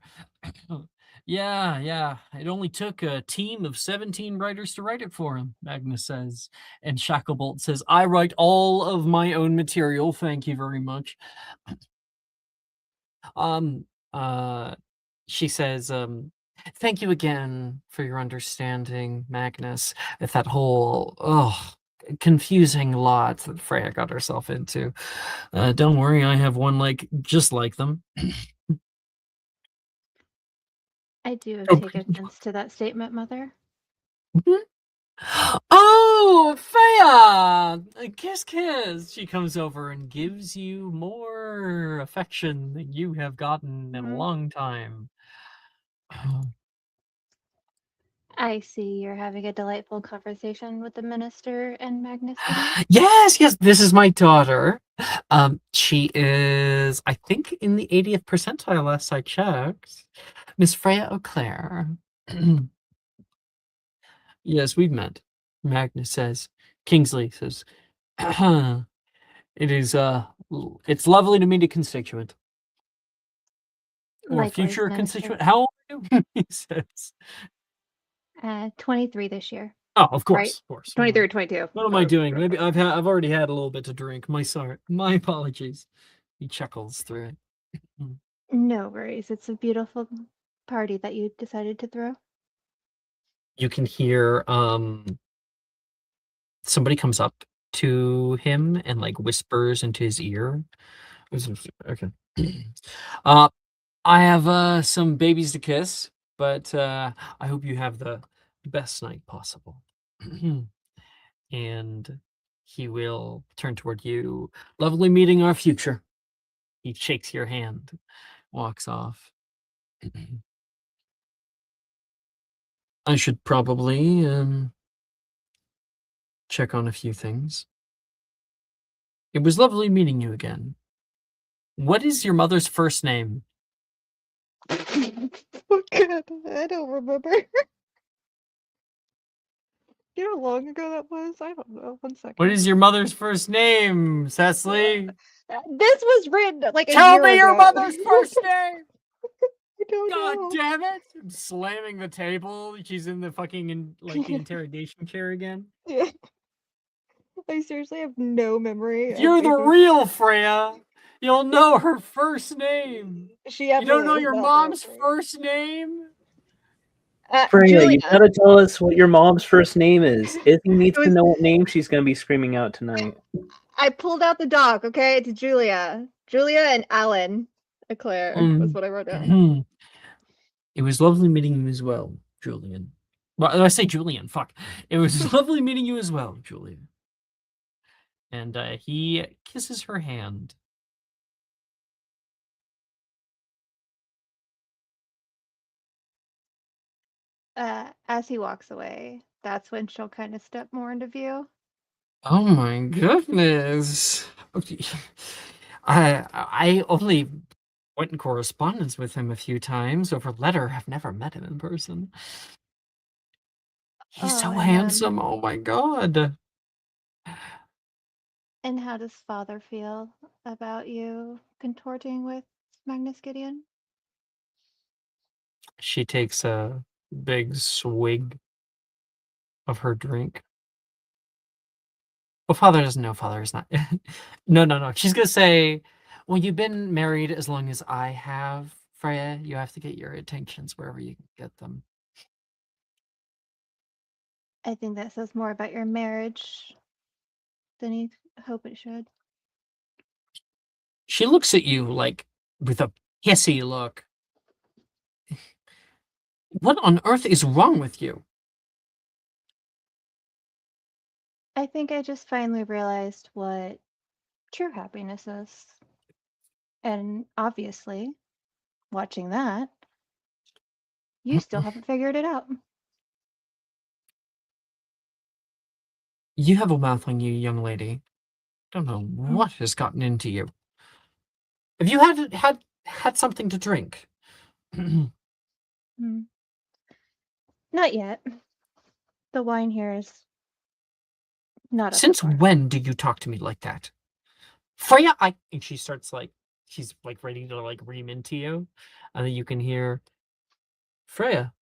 Yeah. It only took a team of 17 writers to write it for him, Magnus says. And Shacklebolt says, I write all of my own material, thank you very much. She says, thank you again for your understanding, Magnus, if that whole, confusing lot that Freya got herself into. Don't worry, I have one just like them. I do Oh, take offense to that statement, Mother. Oh, Freya! Kiss. She comes over and gives you more affection than you have gotten in a long time. I see you're having a delightful conversation with the minister and Magnus Gideon. Yes, this is my daughter. She is, I think, in the 80th percentile last I checked. Miss Freya O'Clair. Yes, we've met, Magnus says. Kingsley says, it's lovely to meet a constituent. Or Likewise, future Minister. constituent. How old are you? He says. 23 this year. Oh, of course, Right? of course. 23 or 22. What am I doing? Maybe I've already had a little bit to drink. My apologies. He chuckles through it. No worries. It's a beautiful party that you decided to throw. You can hear somebody comes up to him and like whispers into his ear. Okay. I have some babies to kiss, but I hope you have the best night possible. And he will turn toward you. Lovely meeting our future. He shakes your hand, walks off. I should probably check on a few things. It was lovely meeting you again. What is your mother's first name? Oh God, I don't remember. You know how long ago that was? I don't know. 1 second. What is your mother's first name, Cecily? This was written like Tell a year me your ago. mother's first name! I don't God know. damn it! I'm slamming the table. She's in the fucking the interrogation chair again. Yeah. I seriously have no memory. of You're the who- real Freya. You'll know her first name. She You don't know absolutely is your not mom's the real first name? Freya, Julia. you gotta tell us what your mom's first name is. Izzy needs It to was- know what name she's gonna be screaming out tonight. I pulled out the doc, okay? It's Julia. Julia and Alan. Eclair was Um, what I wrote down. It was lovely meeting you as well, Julian. Well, I say Julian, fuck. It was lovely meeting you as well, Julian. And he kisses her hand. As he walks away, that's when she'll kind of step more into view. Oh my goodness. Okay. I only went in correspondence with him a few times over letter. I've never met him in person. He's Oh, so and, handsome. Oh my god. And how does father feel about you contorting with Magnus Gideon? She takes a big swig of her drink. Well, father doesn't know. Father is not. No. She's gonna say, "Well, you've been married as long as I have, Freya. You have to get your attentions wherever you can get them." I think that says more about your marriage than you hope it should. She looks at you like with a hissy look. What on earth is wrong with you? I think I just finally realized what true happiness is. And obviously, watching that, you still haven't figured it out. You have a mouth on you, young lady. Don't know what has gotten into you. Have you had something to drink? Hmm. Not yet. The wine here is not up Since to par. when do you talk to me like that? Freya, and she starts she's like ready to like ream into you, and then you can hear Freya.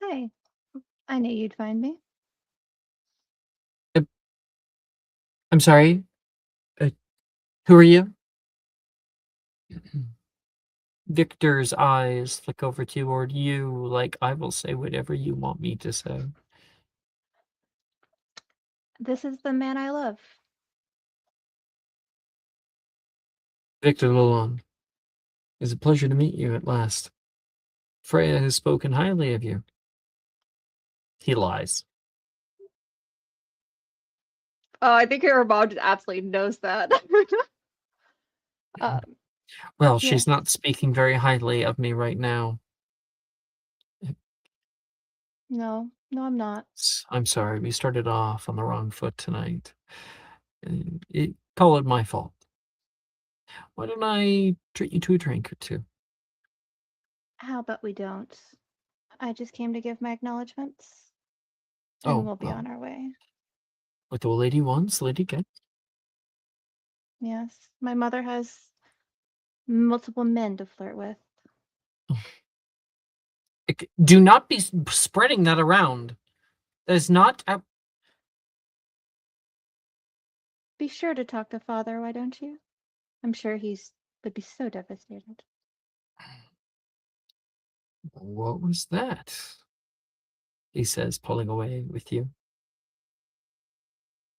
Hey, I knew you'd find me. I'm sorry. Who are you? Victor's eyes flick over toward you, like I will say whatever you want me to say. This is the man I love. Victor Lalonde, it's a pleasure to meet you at last. Freya has spoken highly of you. He lies. Oh, I think her mom just absolutely knows that. Well, Yeah. she's not speaking very highly of me right now. No, I'm not. I'm sorry, we started off on the wrong foot tonight. Call it my fault. Why don't I treat you to a drink or two? How about we don't? I just came to give my acknowledgments, and we'll be well, on our way. what the lady wants, lady gets. Yes, my mother has multiple men to flirt with. Do not be spreading that around. That is not. Be sure to talk to father, why don't you? I'm sure would be so devastated. What was that? He says, pulling away with you.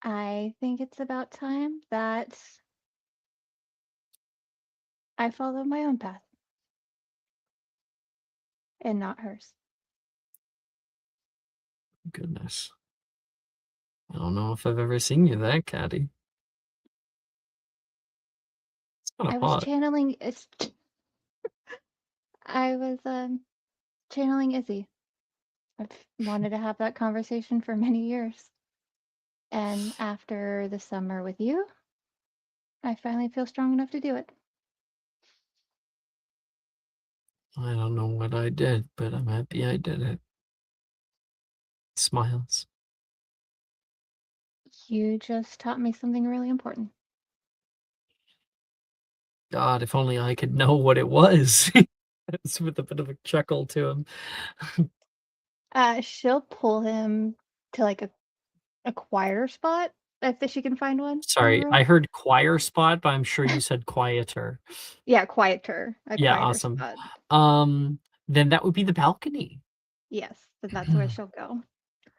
I think it's about time that I follow my own path and not hers. Goodness. I don't know if I've ever seen you that catty. It's kind I of was hot. channeling I was channeling Izzy. I've wanted to have that conversation for many years. And after the summer with you, I finally feel strong enough to do it. I don't know what I did, but I'm happy I did it. Smiles. You just taught me something really important. God, if only I could know what it was. It's with a bit of a chuckle to him. She'll pull him to like a quieter spot if she can find one in the Sorry, room. I heard choir spot, but I'm sure you said quieter. Yeah, quieter. A Yeah, quieter awesome. spot. Then that would be the balcony. Yes, then that's where she'll go.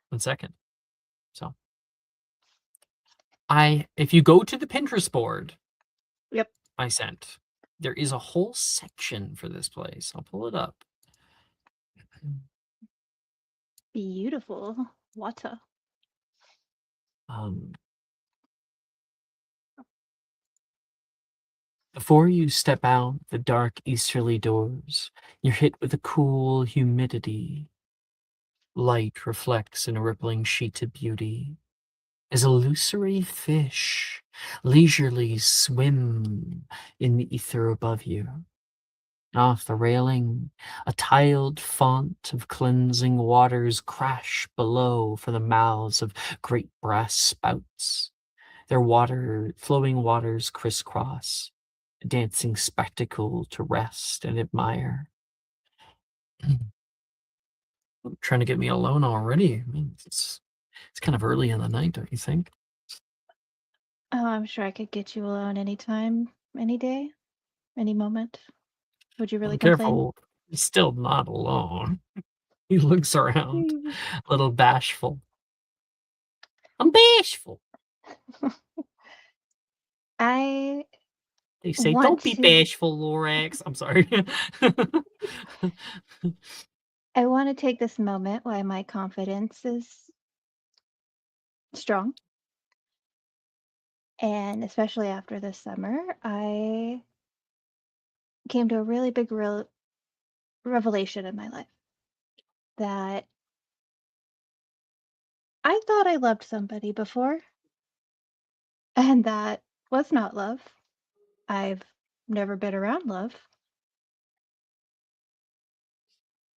1 second. So, if you go to the Pinterest board, I sent. There is a whole section for this place. I'll pull it up. Beautiful water. Before you step out the dark easterly doors, you're hit with a cool humidity. Light reflects in a rippling sheet of beauty as illusory fish leisurely swim in the ether above you. Off the railing, a tiled font of cleansing waters crash below from the mouths of great brass spouts. Their flowing waters crisscross, a dancing spectacle to rest and admire. Trying to get me alone already. I mean, it's kind of early in the night, don't you think? Oh, I'm sure I could get you alone anytime, any day, any moment. Would you really complain? Careful, he's still not alone. He looks around, a little bashful. I'm bashful. I They say, want don't be to- bashful, Lorax. I'm sorry. I want to take this moment while my confidence is strong. And especially after this summer, I came to a really big revelation in my life that I thought I loved somebody before, and that was not love. I've never been around love.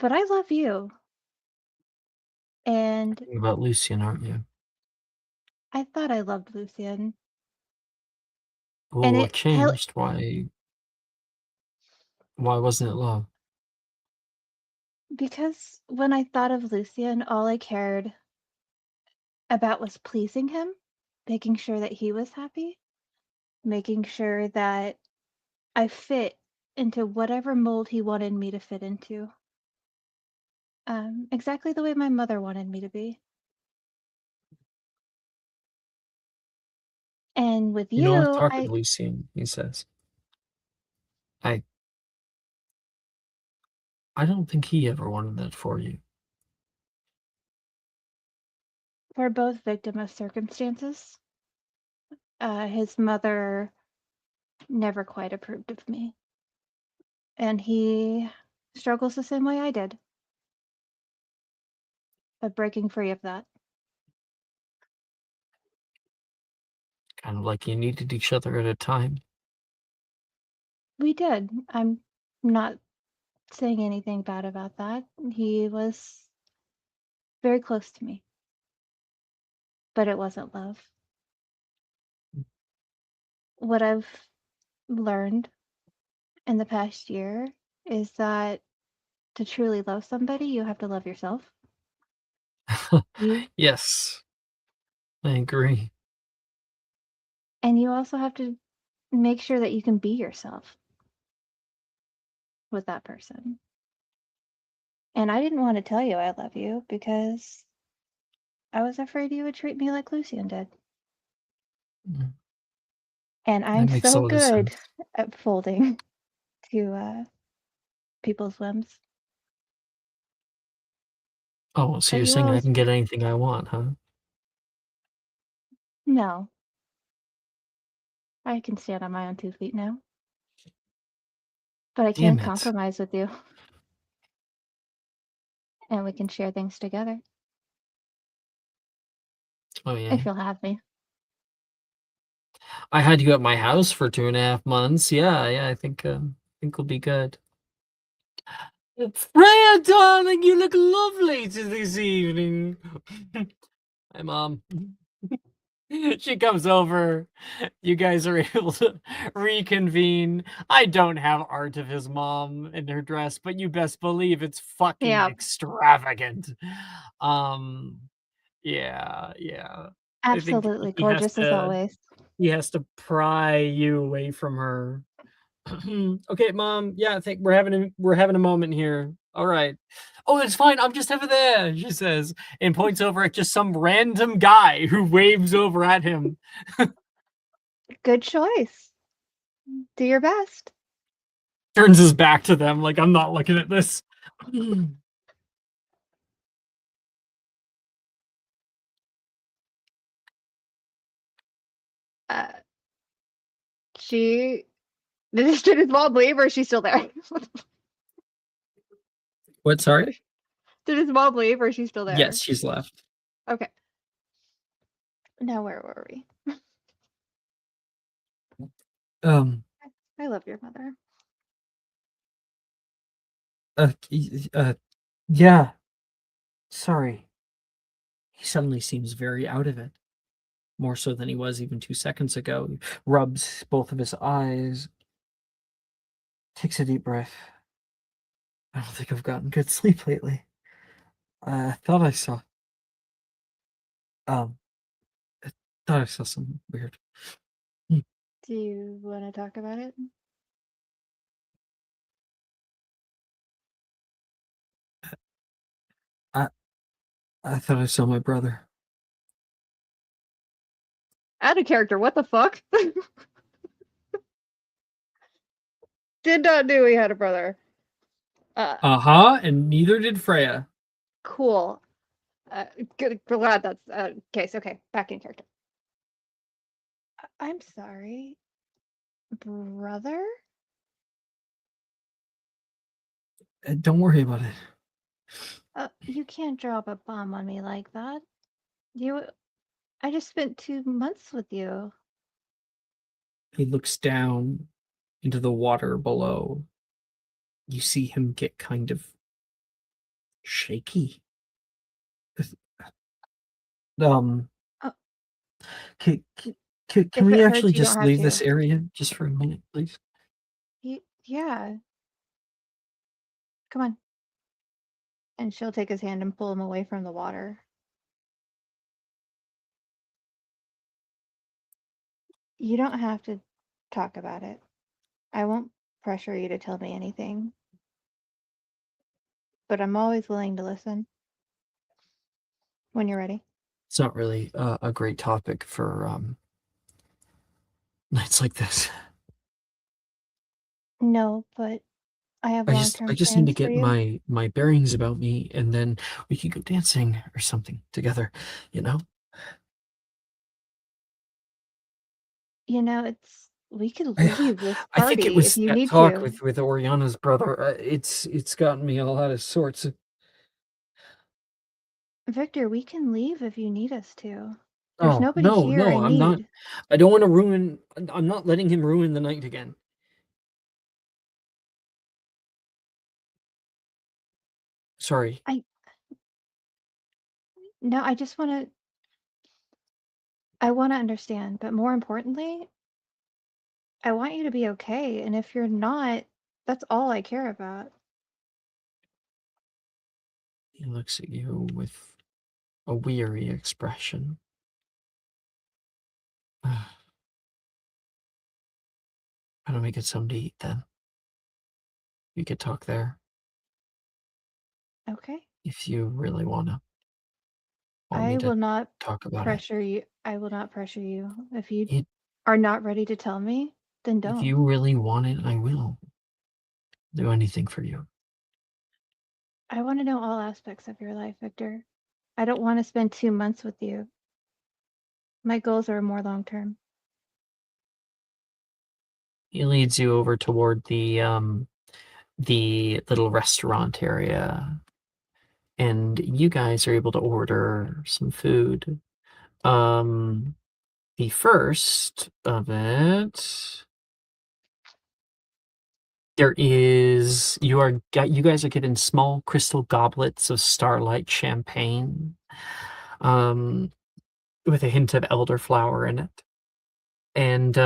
But I love you. And Talking about Lucian, aren't you? I thought I loved Lucian. Well, And what changed? Why wasn't it love? Because when I thought of Lucian, all I cared about was pleasing him, making sure that he was happy, making sure that I fit into whatever mold he wanted me to fit into. Exactly the way my mother wanted me to be. And with You know, I've you, talked with Lucian, he says. I don't think he ever wanted that for you. we're both victim of circumstances. His mother never quite approved of me. And he struggles the same way I did. But breaking free of that. Kind of like you needed each other at a time. We did. I'm not saying anything bad about that. He was very close to me. But it wasn't love. What I've learned in the past year is that to truly love somebody, you have to love yourself. Yes, I agree. And you also have to make sure that you can be yourself with that person. And I didn't want to tell you I love you because I was afraid you would treat me like Lucian did. Mm. And I'm makes a so lot of good sense. at folding to people's whims. Oh, so But you're you saying I always can get anything I want, huh? No. I can stand on my own 2 feet now. But I Damn can it. compromise with you. And we can share things together. Oh, yeah. If you'll have me. I had you at my house for 2.5 months. Yeah, I think we'll be good. Freya, darling, you look lovely this evening. Hi, Mom. She comes over. You guys are able to reconvene. I don't have art of his mom in her dress, but you best believe it's fucking extravagant. Yeah. Absolutely I think he has gorgeous as to always. he has to pry you away from her. Okay, Mom. Yeah, I think we're having a moment here. All right. Oh, it's fine. I'm just over there, she says, and points over at just some random guy who waves over at him. Good choice. Do your best. Turns his back to them, like, I'm not looking at this. Uh, she did his mom leave, or is she still there? What, sorry? Did his mom leave, or is she still there? Yes, she's left. Okay. Now where were we? I love your mother. Yeah. Sorry. He suddenly seems very out of it. More so than he was even 2 seconds ago. He rubs both of his eyes. Takes a deep breath. I don't think I've gotten good sleep lately. I thought I saw. I thought I saw something weird. Do you want to talk about it? I thought I saw my brother. Out of character. What the fuck? Did not know he had a brother. And neither did Freya. Cool. Good. Glad that's case. Okay, back in character. I'm sorry, brother. Don't worry about it. You can't drop a bomb on me like that. I just spent 2 months with you. He looks down into the water below. You see him get kind of shaky. Oh. Can If we it actually hurts, you don't just have leave to. this area just for a minute, please? Yeah. Come on. And she'll take his hand and pull him away from the water. You don't have to talk about it. I won't pressure you to tell me anything. But I'm always willing to listen. When you're ready. It's not really a great topic for nights like this. No, but I have I long-term just need to plans for get you. my bearings about me, and then we could go dancing or something together, you know? We could I leave this I think it party if was you that need talk to. with Oriana's brother. It's gotten me all out of sorts. Victor, we can leave if you need us to. There's Oh, nobody here I I'm not. need. I don't want to ruin. I'm not letting him ruin the night again. Sorry. No, I want to understand, but more importantly, I want you to be okay. And if you're not, that's all I care about. He looks at you with a weary expression. How do we get something to eat then? We could talk there Okay. if you really want me I to will not talk about it. pressure you. I will not pressure you. If you It, are not ready to tell me, then if don't. you really want it, I will do anything for you. I want to know all aspects of your life, Victor. I don't want to spend 2 months with you. My goals are more long term. He leads you over toward the little restaurant area, and you guys are able to order some food. The first of it, you guys are getting small crystal goblets of Starlight champagne, with a hint of elderflower in it. And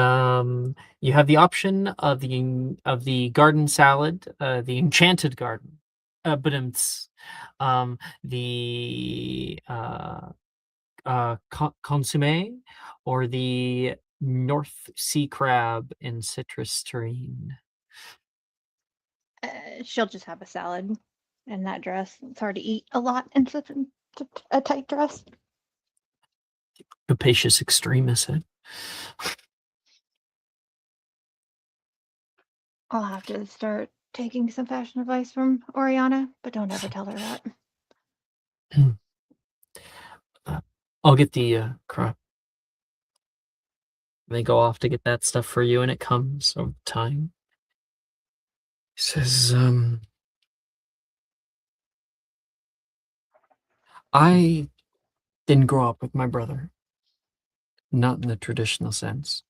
you have the option of the garden salad, the enchanted garden, but the consomme, or the North Sea crab and citrus terrine. She'll just have a salad in that dress. It's hard to eat a lot in such a tight dress. Capacious extreme, is it? I'll have to start taking some fashion advice from Oriana, but don't ever tell her that. I'll get the crop. They go off to get that stuff for you, and it comes over time. He says, I didn't grow up with my brother. Not in the traditional sense.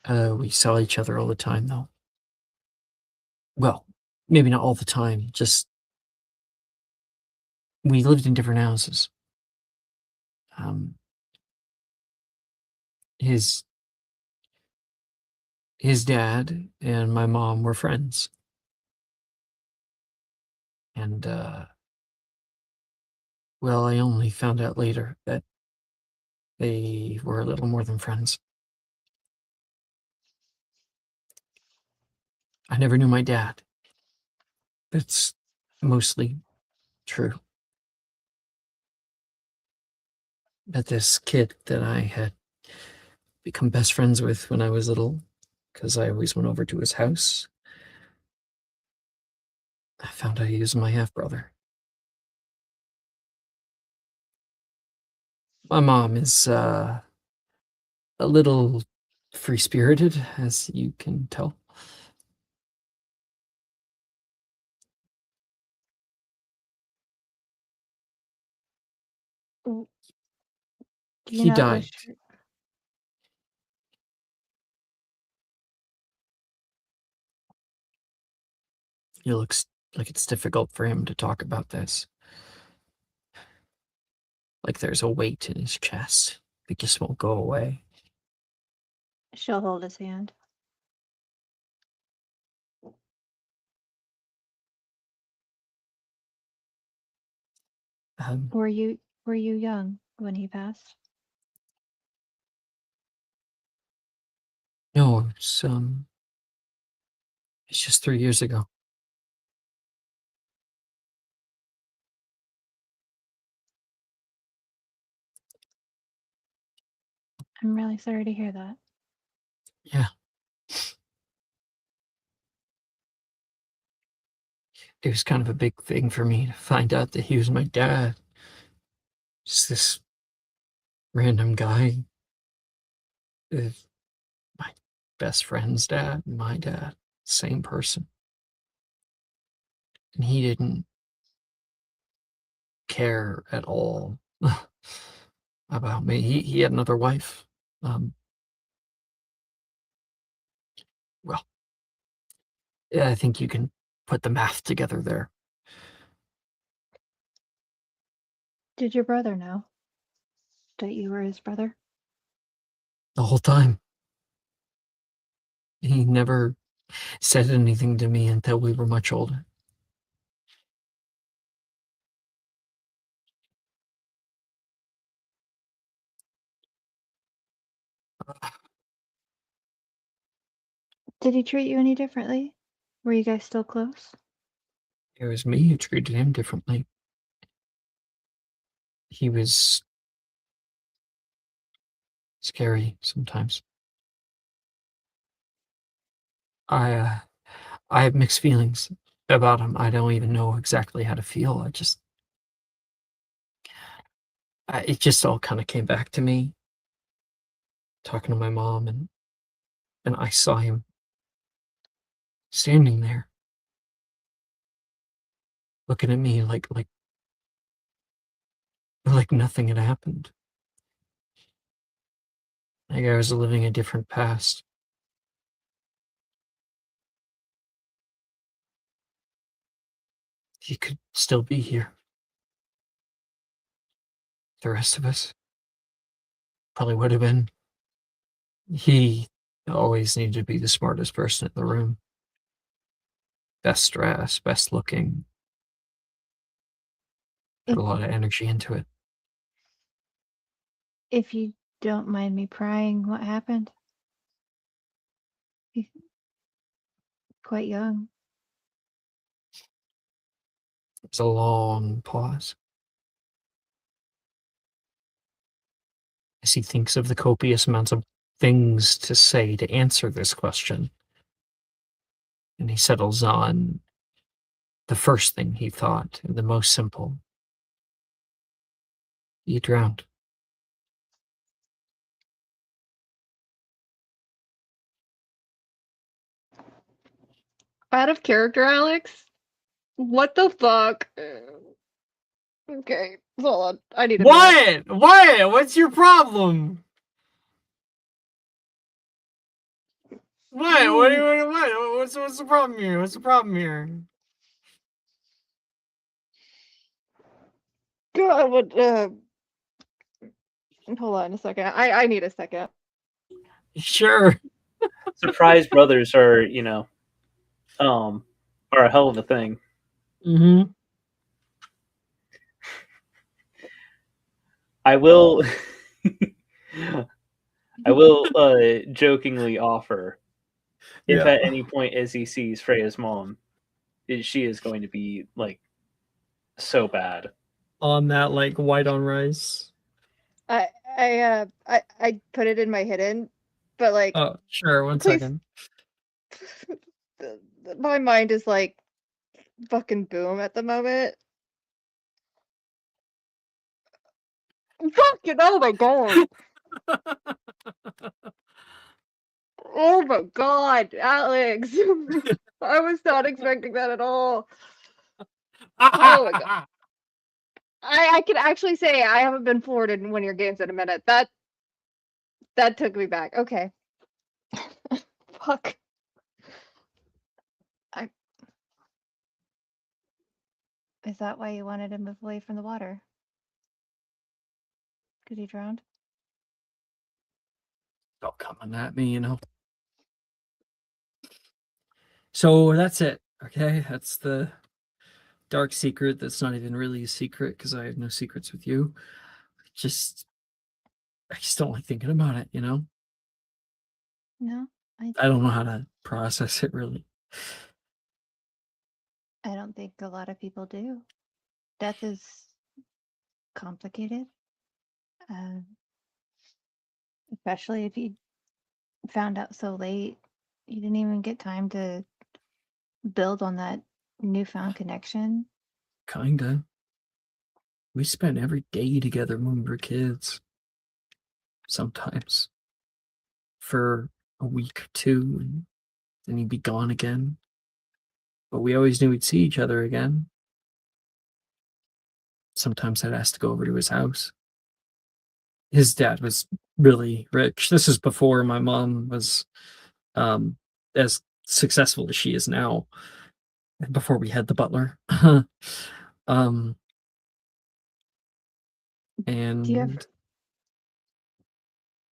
We saw each other all the time, though. Well, maybe not all the time, just we lived in different houses. His dad and my mom were friends. And, well, I only found out later that they were a little more than friends. I never knew my dad. That's mostly true. But this kid that I had become best friends with when I was little, because I always went over to his house, I found out he was my half-brother. My mom is a little free-spirited, as you can tell. Do you He know died. It looks like it's difficult for him to talk about this. Like there's a weight in his chest. It just won't go away. She'll hold his hand. Were you young when he passed? No, it's just 3 years ago. I'm really sorry to hear that. Yeah. It was kind of a big thing for me to find out that he was my dad. Just this random guy. My best friend's dad and my dad, same person. And he didn't care at all about me. He had another wife. Well, yeah, I think you can put the math together there. Did your brother know that you were his brother? The whole time. He never said anything to me until we were much older. Did he treat you any differently? Were you guys still close? It was me who treated him differently. He was scary sometimes. I have mixed feelings about him. I don't even know exactly how to feel. It just all kind of came back to me talking to my mom, and I saw him standing there looking at me like nothing had happened. Like I was living a different past. He could still be here. The rest of us probably would have been. He always needed to be the smartest person in the room. Best dressed, best looking. Put a lot of energy into it. If you don't mind me prying, what happened? He's quite young. It's a long pause as he thinks of the copious amounts of things to say to answer this question. And he settles on the first thing he thought, the most simple. You drowned. Out of character, Alex? What the fuck? Okay, hold on. I need a minute. What? What's your problem? What? What's the problem here? What's the problem here? God, what, hold on a second. I need a second. Sure. Surprise brothers are, are a hell of a thing. Mm-hmm. I will I will jokingly offer, if Yeah. at any point Izzy sees Freya's mom, she is going to be like so bad. On that, like, white on rice. I put it in my hidden, but like, Oh, sure. One please. second. My mind is like fucking boom at the moment. Fucking, oh my god. Oh my god, Alex. I was not expecting that at all. Oh my god. I can actually say I haven't been forwarded in one of your games in a minute. That took me back. Okay. Fuck. Is that why you wanted to move away from the water? Because he drowned? Don't come on at me, you know. So that's it. Okay, that's the dark secret. That's not even really a secret because I have no secrets with you. I just don't like thinking about it, you know. No, I don't know how to process it really. I don't think a lot of people do. Death is complicated, especially if you found out so late. You didn't even get time to build on that newfound connection. Kinda. We spent every day together when we were kids. Sometimes. For a week or two, and then he'd be gone again. But we always knew we'd see each other again. Sometimes I'd ask to go over to his house. His dad was really rich. This is before my mom was as successful as she is now, and before we had the butler. um, Do you ever, and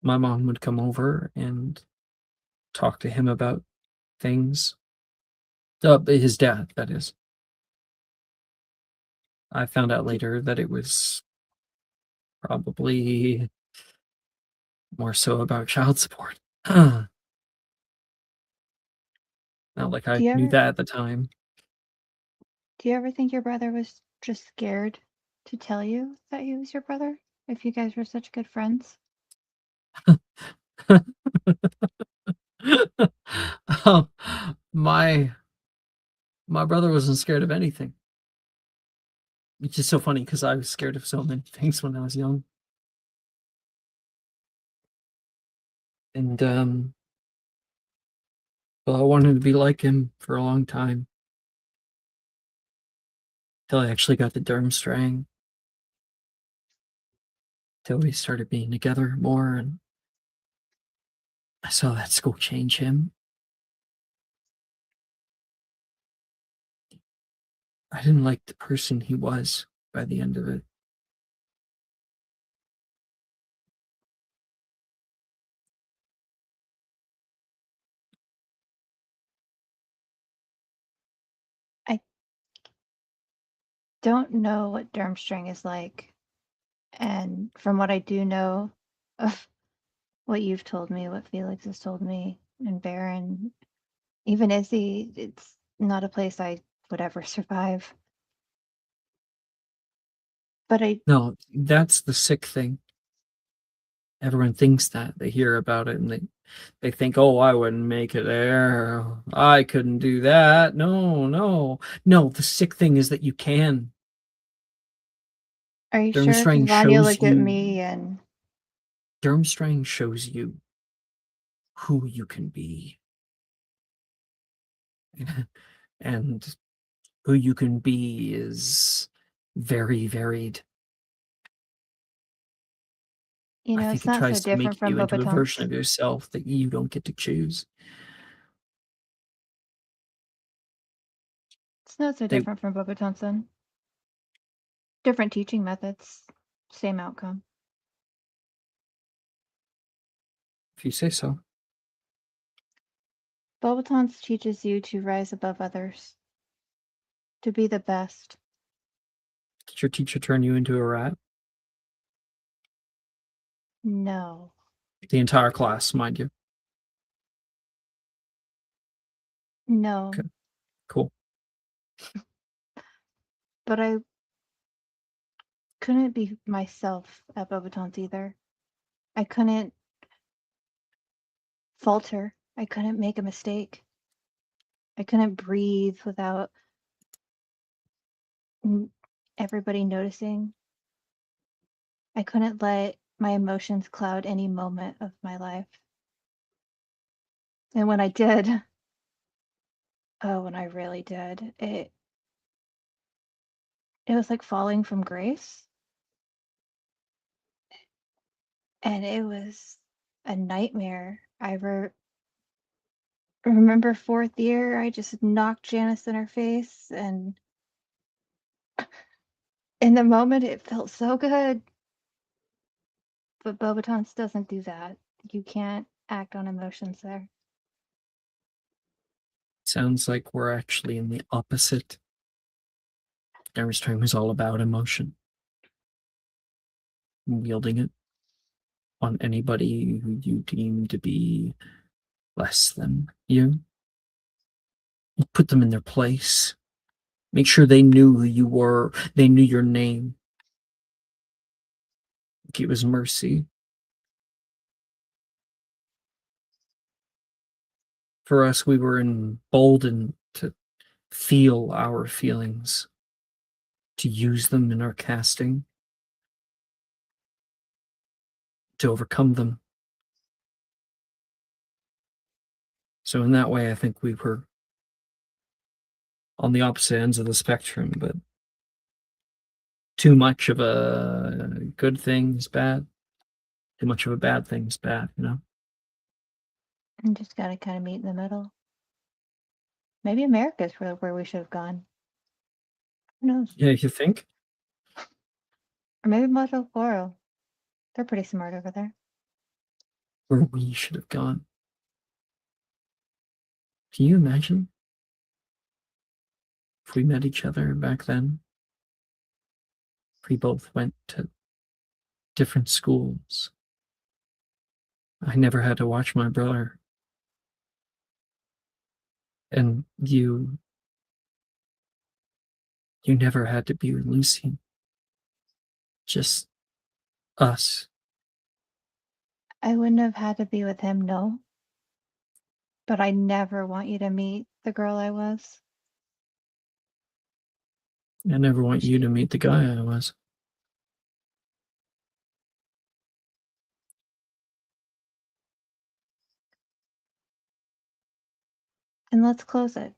my mom would come over and talk to him about things. His dad, that is. I found out later that it was probably more so about child support. Not like I do you knew ever, that at the time. do you ever think your brother was just scared to tell you that he was your brother? If you guys were such good friends? Um, my brother wasn't scared of anything. Which is so funny because I was scared of so many things when I was young. And well, I wanted to be like him for a long time. Till I actually got the Durmstrang. Till we started being together more, and I saw that school change him. I didn't like the person he was by the end of it. I don't know what Durmstrang is like. And from what I do know of what you've told me, what Felix has told me, and Baron, even Izzy, it's not a place I would ever survive. But I No, that's the sick thing. Everyone thinks that. They hear about it and they think, oh, I wouldn't make it there. I couldn't do that. No, no. No, the sick thing is that you can. Are you sure? Because Durmstrang Vanya shows looked at you. me and Durmstrang shows you who you can be. And who you can be is very varied. you I know, think it's it not so tries to different make from you into a Beauxbatons. version of yourself that you don't get to choose. It's not so They- different from Beauxbatons then. Different teaching methods, same outcome. If you say so. Beauxbatons teaches you to rise above others, to be the best. Did your teacher turn you into a rat? No. The entire class, mind you. No. Okay. Cool. But I couldn't be myself at Beauxbatons either. I couldn't falter. I couldn't make a mistake. I couldn't breathe without everybody noticing. I couldn't let my emotions cloud any moment of my life. And when I did, when I really did, it was like falling from grace. And it was a nightmare. I remember fourth year, I just knocked Janice in her face, and in the moment it felt so good. But Beauxbatons doesn't do that. You can't act on emotions there. Sounds like we're actually in the opposite. Durmstrang was all about emotion. Wielding it on anybody who you deem to be less than you. You put them in their place. Make sure they knew who you were. They knew your name. It was mercy. For us, we were emboldened to feel our feelings, to use them in our casting, to overcome them. So in that way, I think we were on the opposite ends of the spectrum, but too much of a good thing is bad. Too much of a bad thing is bad, you know? And just gotta kind of meet in the middle. Maybe America's where we should have gone. Who knows? Yeah, you think? Or maybe Mojo Floral. They're pretty smart over there. Where we should have gone. Can you imagine if we met each other back then? If we both went to different schools. I never had to watch my brother. And you never had to be with Lucy. Just us. I wouldn't have had to be with him, no. But I never want you to meet the girl I was. I never want you to meet the guy I was. And let's close it.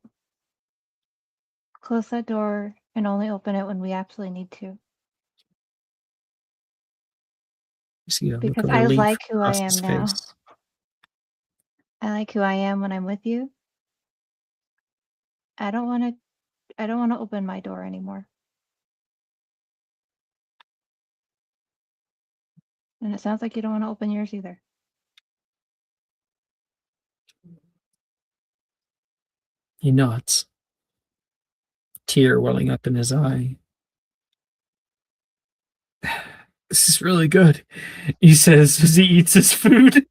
Close that door and only open it when we absolutely need to. You see a look Because of I relief like who I across am his now. face. I like who I am when I'm with you. I don't want to open my door anymore. And it sounds like you don't want to open yours either. He nods. Tear welling up in his eye. This is really good, he says as he eats his food.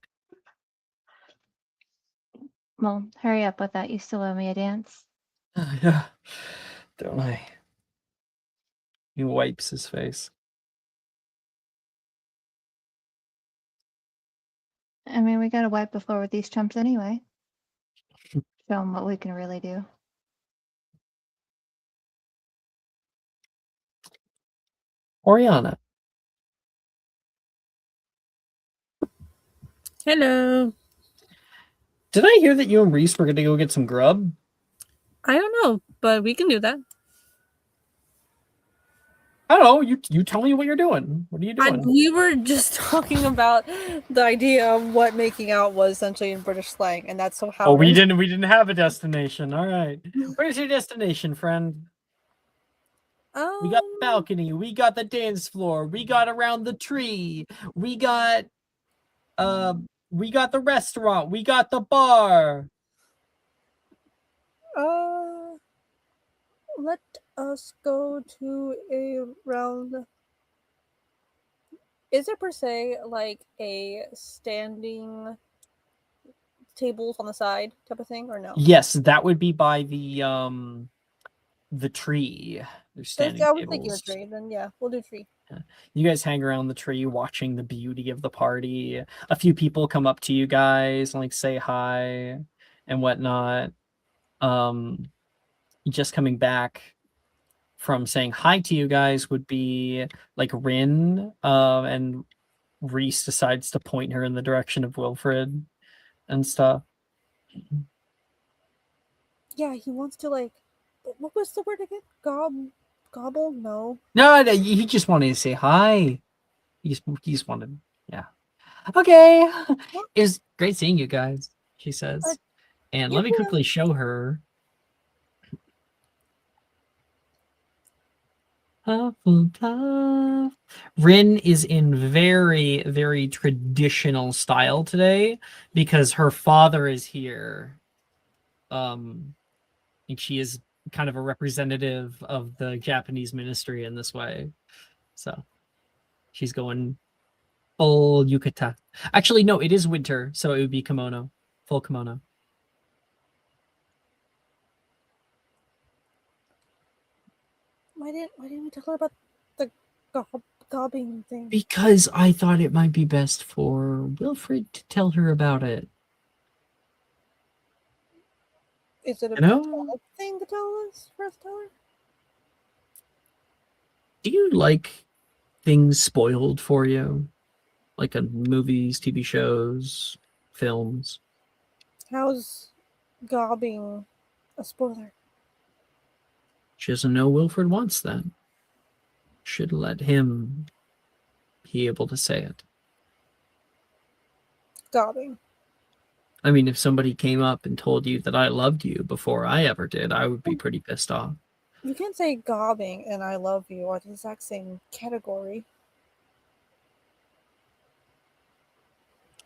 Well, hurry up with that. You still owe me a dance. Yeah, don't I? He wipes his face. I mean, we gotta wipe the floor with these chumps anyway. Show them what we can really do. Oriana. Hello. Did I hear that you and Reese were going to go get some grub? I don't know, but we can do that. I don't know. You tell me what you're doing. What are you doing? We were just talking about the idea of what making out was essentially in British slang, and that's so how. We didn't have a destination. All right. Where's your destination, friend? We got the balcony. We got the dance floor. We got around the tree. We got the restaurant. We got the bar. Let us go to a round. Is it per se like a standing tables on the side type of thing, or no? Yes, that would be by the tree. There's standing I was thinking tables. a tree. Then yeah, we'll do tree. Yeah. You guys hang around the tree watching the beauty of the party. A few people come up to you guys and like say hi and whatnot. Just coming back from saying hi to you guys would be like Rin, and Reese decides to point her in the direction of Wilfred and stuff. Yeah, he wants to like. What was the word again? Gobble? No. No, he just wanted to say hi. He just wanted, yeah. Okay, it's great seeing you guys, she says. And let me quickly show her. Hufflepuff. Rin is in very, very traditional style today because her father is here. And she is kind of a representative of the Japanese ministry in this way. So she's going full yukata. Actually, no, it is winter, so it would be kimono. Full kimono. Why didn't we talk about the gobbing thing? Because I thought it might be best for Wilfred to tell her about it. Is it a bad thing to tell us? For us to tell her? Do you like things spoiled for you? Like in movies, TV shows, films? How's gobbing a spoiler? She doesn't know Wilfred wants that. Should let him be able to say it. Gobbing. I mean, if somebody came up and told you that I loved you before I ever did, I would be pretty pissed off. You can't say gobbing and I love you are the exact same category.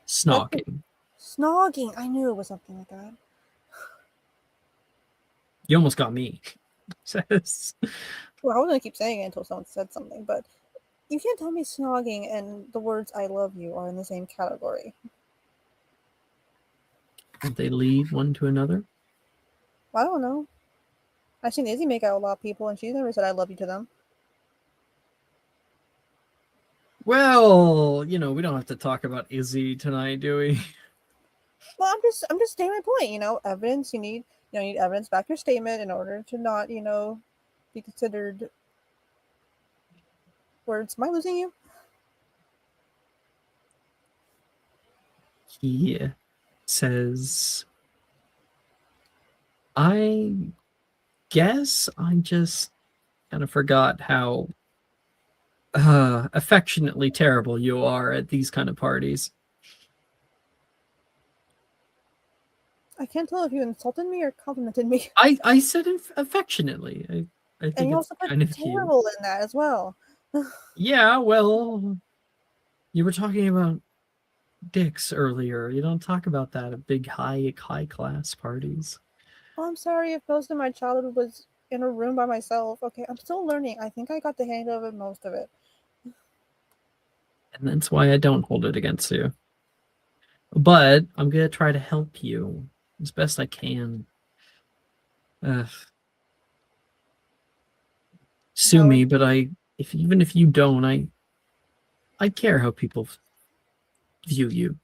Snogging. Snogging. I knew it was something like that. You almost got me. Says. Well, I was gonna keep saying it until someone said something, but you can't tell me snogging and the words "I love you" are in the same category. Don't they lead one to another? I don't know. I've seen Izzy make out with a lot of people, and she's never said "I love you" to them. Well, we don't have to talk about Izzy tonight, do we? Well, I'm just stating my point. Evidence. You need evidence to back your statement in order to not, be considered. Words. Am I losing you? He says, I guess I just kind of forgot how affectionately terrible you are at these kind of parties. I can't tell if you insulted me or complimented me. I said it affectionately. I think and you it's also put kind of terrible in that as well. Yeah, well, you were talking about dicks earlier. You don't talk about that at big high class parties. Oh, I'm sorry if most of my childhood was in a room by myself. Okay, I'm still learning. I think I got the hang of it, most of it. And that's why I don't hold it against you. But I'm going to try to help you as best I can. Sue me, but even if you don't, I care how people view you.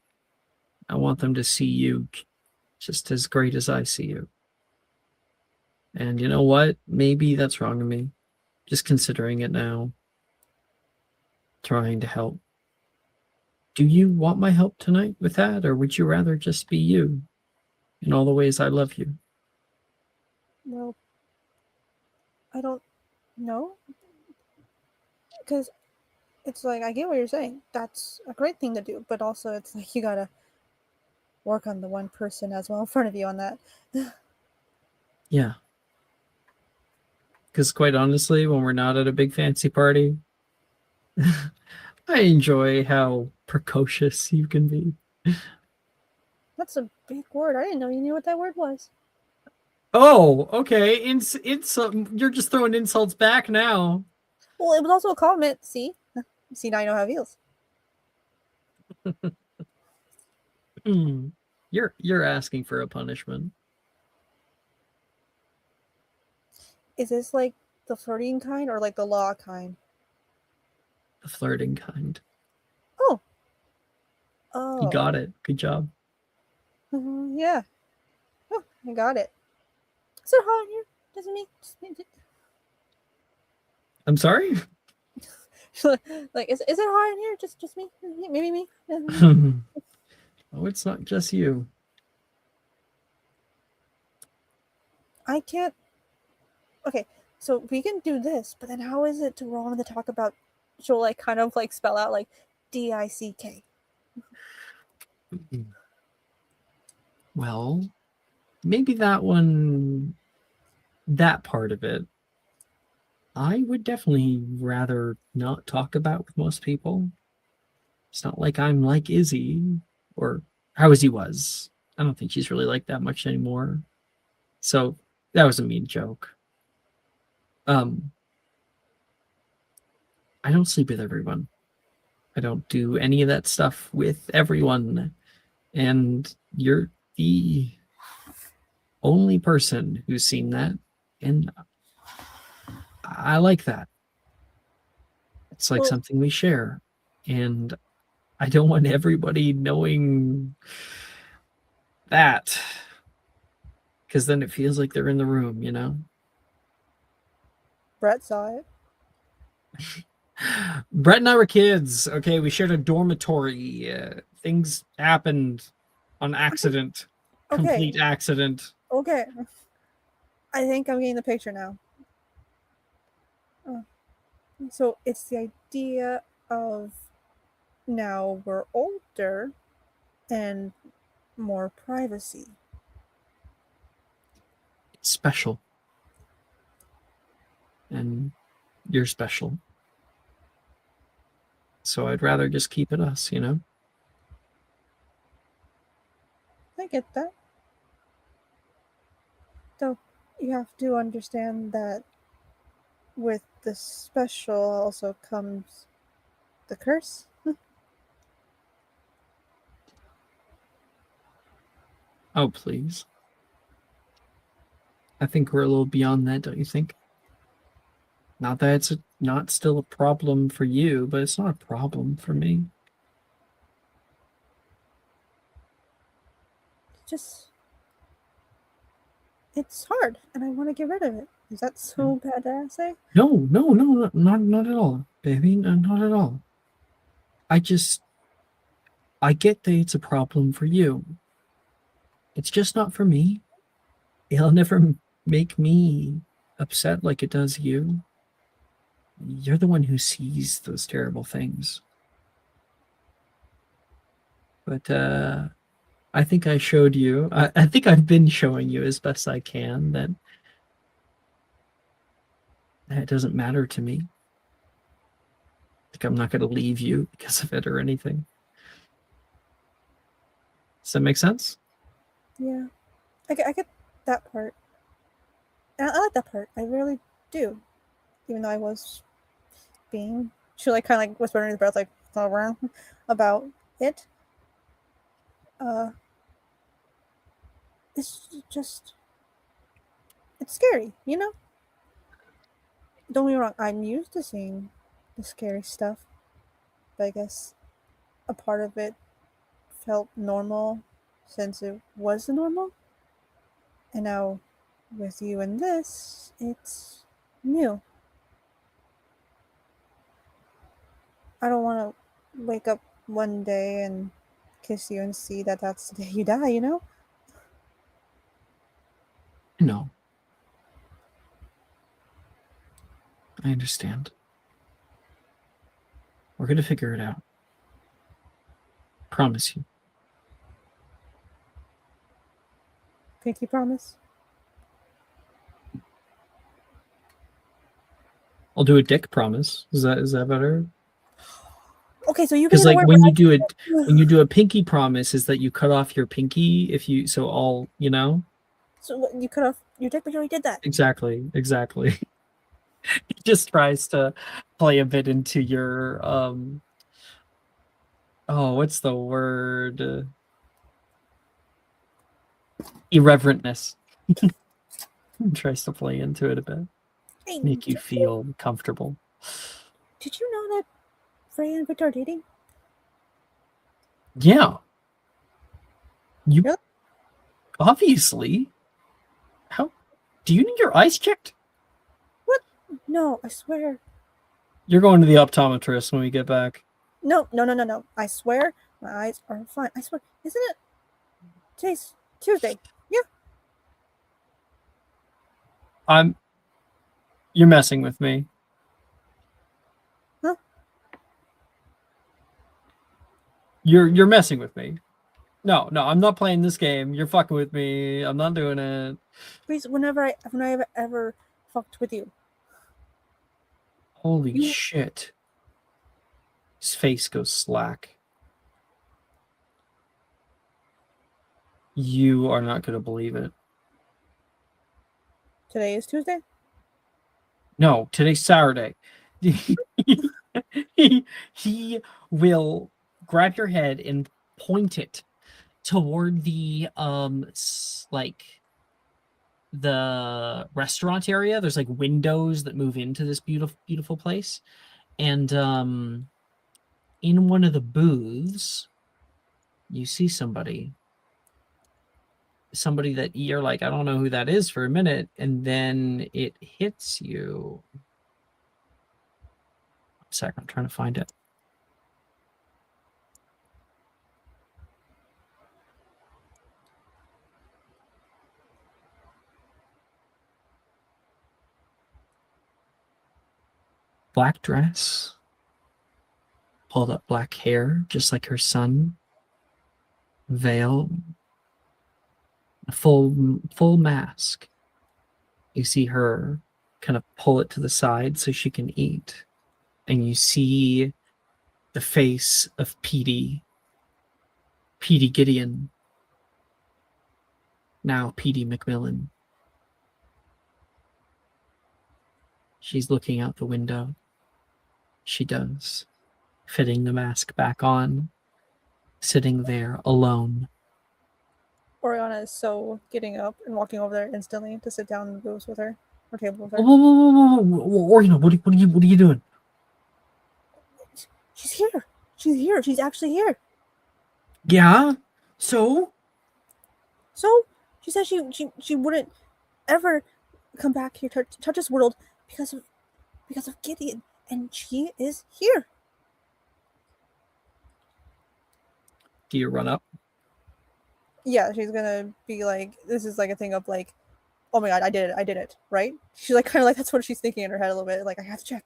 I want them to see you just as great as I see you. And you know what? Maybe that's wrong of me. Just considering it now. Trying to help. Do you want my help tonight with that, or would you rather just be you in all the ways I love you? Well, I don't know. Because it's like, I get what you're saying. That's a great thing to do. But also, it's like you gotta work on the one person as well in front of you on that. Yeah. Because quite honestly, when we're not at a big fancy party, I enjoy how precocious you can be. That's a big word. I didn't know you knew what that word was. Oh, okay. You're just throwing insults back now. Well, it was also a comment. See? See, now you know how it feels. You're asking for a punishment. Is this like the flirting kind or like the law kind? The flirting kind. Oh. You got it. Good job. Yeah. Oh, I got it. Is it hot in here? Doesn't mean. I'm sorry? Like, is it hot in here? Just me? Maybe me? Oh, it's not just you. I can't. Okay, so we can do this, but then how is it wrong to talk about? She'll like kind of like spell out like DICK. Well, maybe that part of it, I would definitely rather not talk about with most people. It's not like I'm like Izzy, or how Izzy was. I don't think she's really like that much anymore. So that was a mean joke. I don't sleep with everyone. I don't do any of that stuff with everyone. And you're the only person who's seen that. And I like that. It's like something we share. And I don't want everybody knowing that. Because then it feels like they're in the room, you know? Brett saw it. Brett and I were kids. Okay, we shared a dormitory. Things happened on accident. Okay. Complete accident. Okay. I think I'm getting the picture now. So it's the idea of now we're older and more privacy. It's special. And you're special. So I'd rather just keep it us, you know? I get that. Though you have to understand that with the special also comes the curse. Oh, please. I think we're a little beyond that, don't you think? Not that it's not still a problem for you, but it's not a problem for me. Just it's hard and I want to get rid of it. Is that so bad to say? No, not at all, baby. No, not at all. I get that it's a problem for you. It's just not for me. It'll never make me upset like it does you. You're the one who sees those terrible things. But I think I showed you, I think I've been showing you as best I can that it doesn't matter to me. Like I'm not going to leave you because of it or anything. Does that make sense? Yeah. I get that part. And I like that part. I really do. Even though I was being, she like kind of like whispered under the breath, like around about it. It's just, it's scary, you know? Don't get me wrong, I'm used to seeing the scary stuff. But I guess a part of it felt normal since it was the normal. And now, with you and this, it's new. I don't want to wake up one day and kiss you and see that that's the day you die, you know? No. I understand. We're going to figure it out. Promise you. Pinky promise? I'll do a dick promise. Is that better? Okay, so you Because get like away when with you do a pinky promise, is that you cut off your pinky if you all So what, you cut off your dick, but you already did that. Exactly. He just tries to play a bit into your what's the word? Irreverentness. He tries to play into it a bit. Hey, Make you feel comfortable. Did you know that Freya and Victor are dating? Yeah. You Really? obviously. How do you need your eyes checked? What? No, I swear. You're going to the optometrist when we get back. No. I swear my eyes are fine. I swear. Isn't it? Today's Tuesday. Yeah. You're messing with me. Huh? You're messing with me. No, I'm not playing this game. You're fucking with me. I'm not doing it. Please, whenever I've ever fucked with you. Holy shit. His face goes slack. You are not going to believe it. Today is Tuesday? No, today's Saturday. he will grab your head and point it toward the the restaurant area. There's like windows that move into this beautiful place, and in one of the booths you see somebody that you're like, I don't know who that is for a minute, and then it hits you. 1 second, I'm trying to find it. Black dress, pulled up black hair, just like her son. Veil, a full mask. You see her kind of pull it to the side so she can eat, and you see the face of Petey Gideon, now Petey McMillan. She's looking out the window. She does, fitting the mask back on, sitting there alone. Oriana is so getting up and walking over there instantly to sit down in the booth with her, or table with her. Whoa. Oriana, what are you doing? She's here. She's actually here. Yeah. So She said she wouldn't ever come back here to touch this world because of Gideon, and she is here. Do you run up? Yeah, she's gonna be like, this is like a thing of like, oh my god, I did it, right? She's like kind of like that's what she's thinking in her head a little bit. Like, I have to check.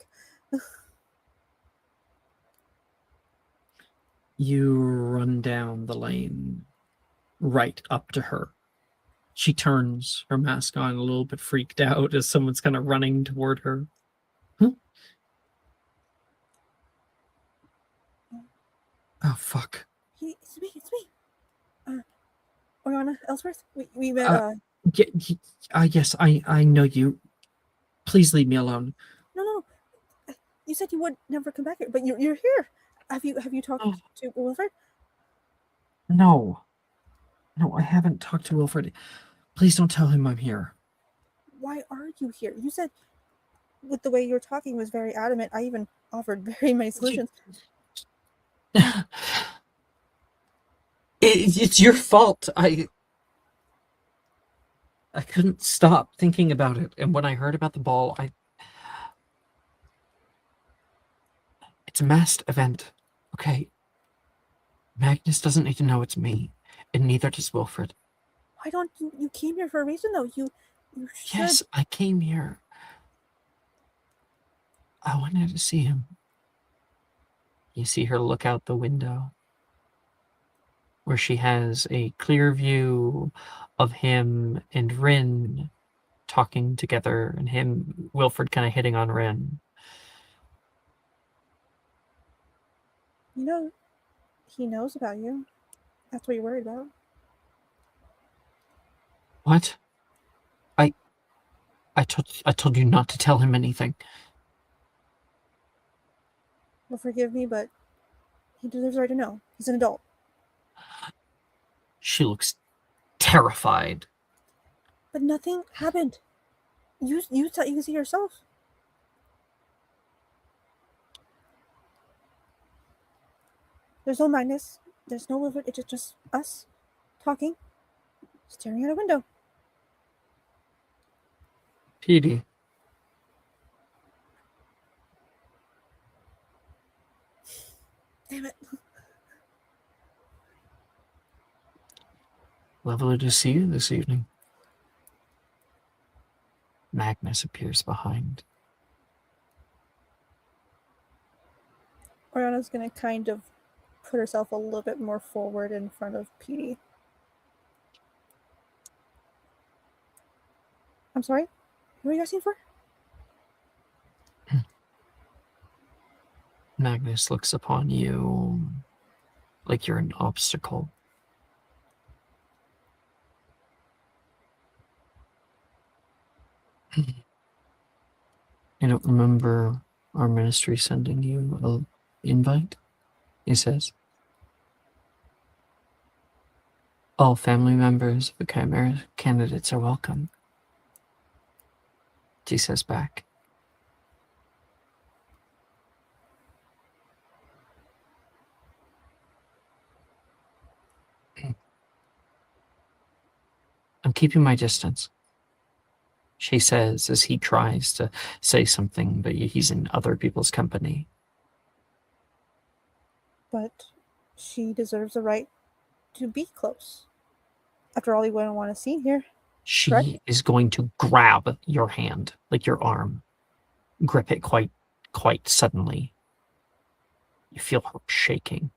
You run down the lane right up to her. She turns her mask on, a little bit freaked out as someone's kind of running toward her. Huh? Oh, fuck. It's me. Oriana Ellsworth? We met, Yes, I know you. Please leave me alone. No. You said you would never come back here, but you're here. Have you talked to Wilfred? No, I haven't talked to Wilfred. Please don't tell him I'm here. Why are you here? You said with the way you were talking was very adamant. I even offered very many solutions. It's your fault. I couldn't stop thinking about it, and when I heard about the ball, it's a masked event, okay? Magnus doesn't need to know it's me, and neither does Wilfred. Why don't you came here for a reason though? You should. Yes, I came here. I wanted to see him. You see her look out the window, where she has a clear view of him and Rin talking together, and Wilfred, kind of hitting on Rin. You know, he knows about you. That's what you're worried about. What? I told you not to tell him anything. Well, forgive me, but he deserves the right to know. He's an adult. She looks terrified. But nothing happened. You can see yourself. There's no Magnus. There's no Wilfred. It's just us talking, staring at a window. Petey. Damn it. Lovely to see you this evening. Magnus appears behind. Oriana's gonna kind of put herself a little bit more forward in front of Petey. I'm sorry? What are you asking for? Magnus looks upon you like you're an obstacle. I don't remember our ministry sending you an invite, he says. All family members of the Chimera candidates are welcome, she says back. I'm keeping my distance, she says as he tries to say something, but he's in other people's company. But she deserves the right to be close. After all, you wouldn't want to see here. She Correct? is going to grab your hand, like your arm, grip it quite suddenly. You feel her shaking.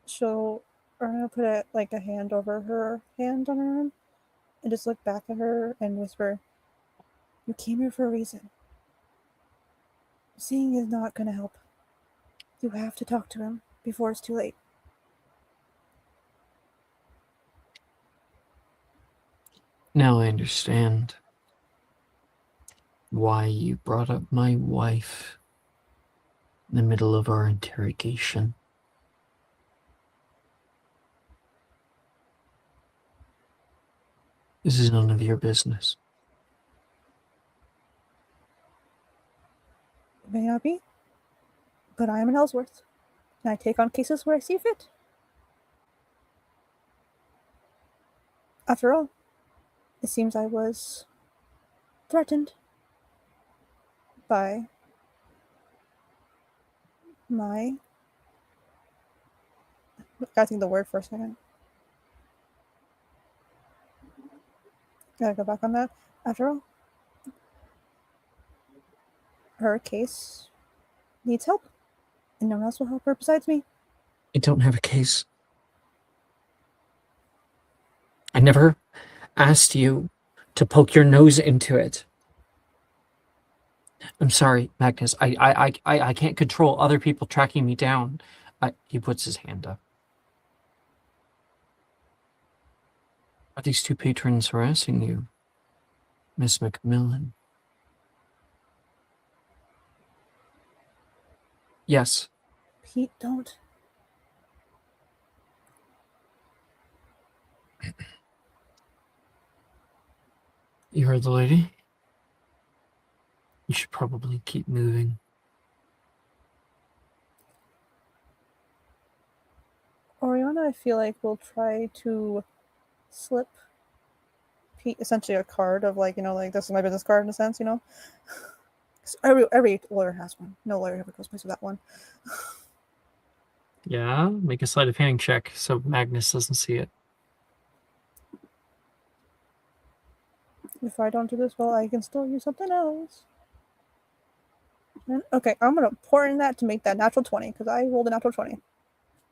So I'm gonna put a hand over her hand on her arm and just look back at her and whisper, "You came here for a reason. Seeing is not gonna help. You have to talk to him before it's too late." Now I understand why you brought up my wife in the middle of our interrogation. This is none of your business. It may not be, but I am an Ellsworth, and I take on cases where I see fit. After all, it seems I was threatened by my... I gotta think of the word for a second. Gotta go back on that. After all, her case needs help, and no one else will help her besides me. I don't have a case. I never asked you to poke your nose into it. I'm sorry, Magnus. I can't control other people tracking me down. He puts his hand up. Are these two patrons harassing you, Miss Macmillan? Yes. Pete, don't. You heard the lady? You should probably keep moving. Oriana? Oriana, I feel like, will try to slip Pete essentially a card of like, like this is my business card in a sense, 'Cause every lawyer has one. No lawyer ever goes missing that one. Yeah, make a sleight of hand check so Magnus doesn't see it. If I don't do this well, I can still use something else. And, okay, I'm gonna pour in that to make that natural 20 because I rolled a natural 20.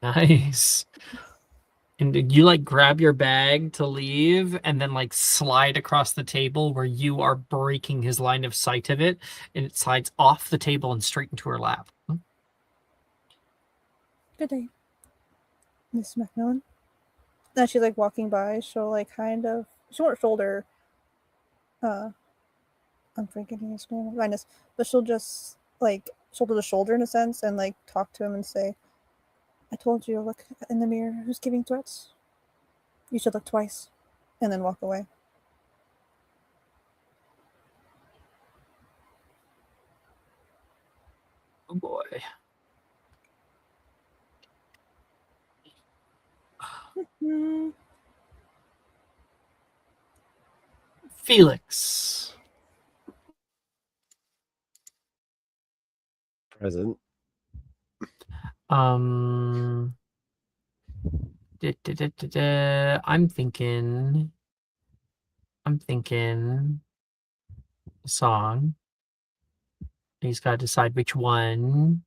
Nice. And did you like grab your bag to leave and then like slide across the table where you are breaking his line of sight of it, and it slides off the table and straight into her lap? Good day, Miss Macmillan. As she's like walking by, she'll like she won't shoulder I'm forgetting his name, Linus, but she'll just like shoulder to shoulder in a sense and like talk to him and say, I told you to look in the mirror who's giving threats. You should look twice. And then walk away. Oh boy. Felix. Present. I'm thinking a song. He's got to decide which one.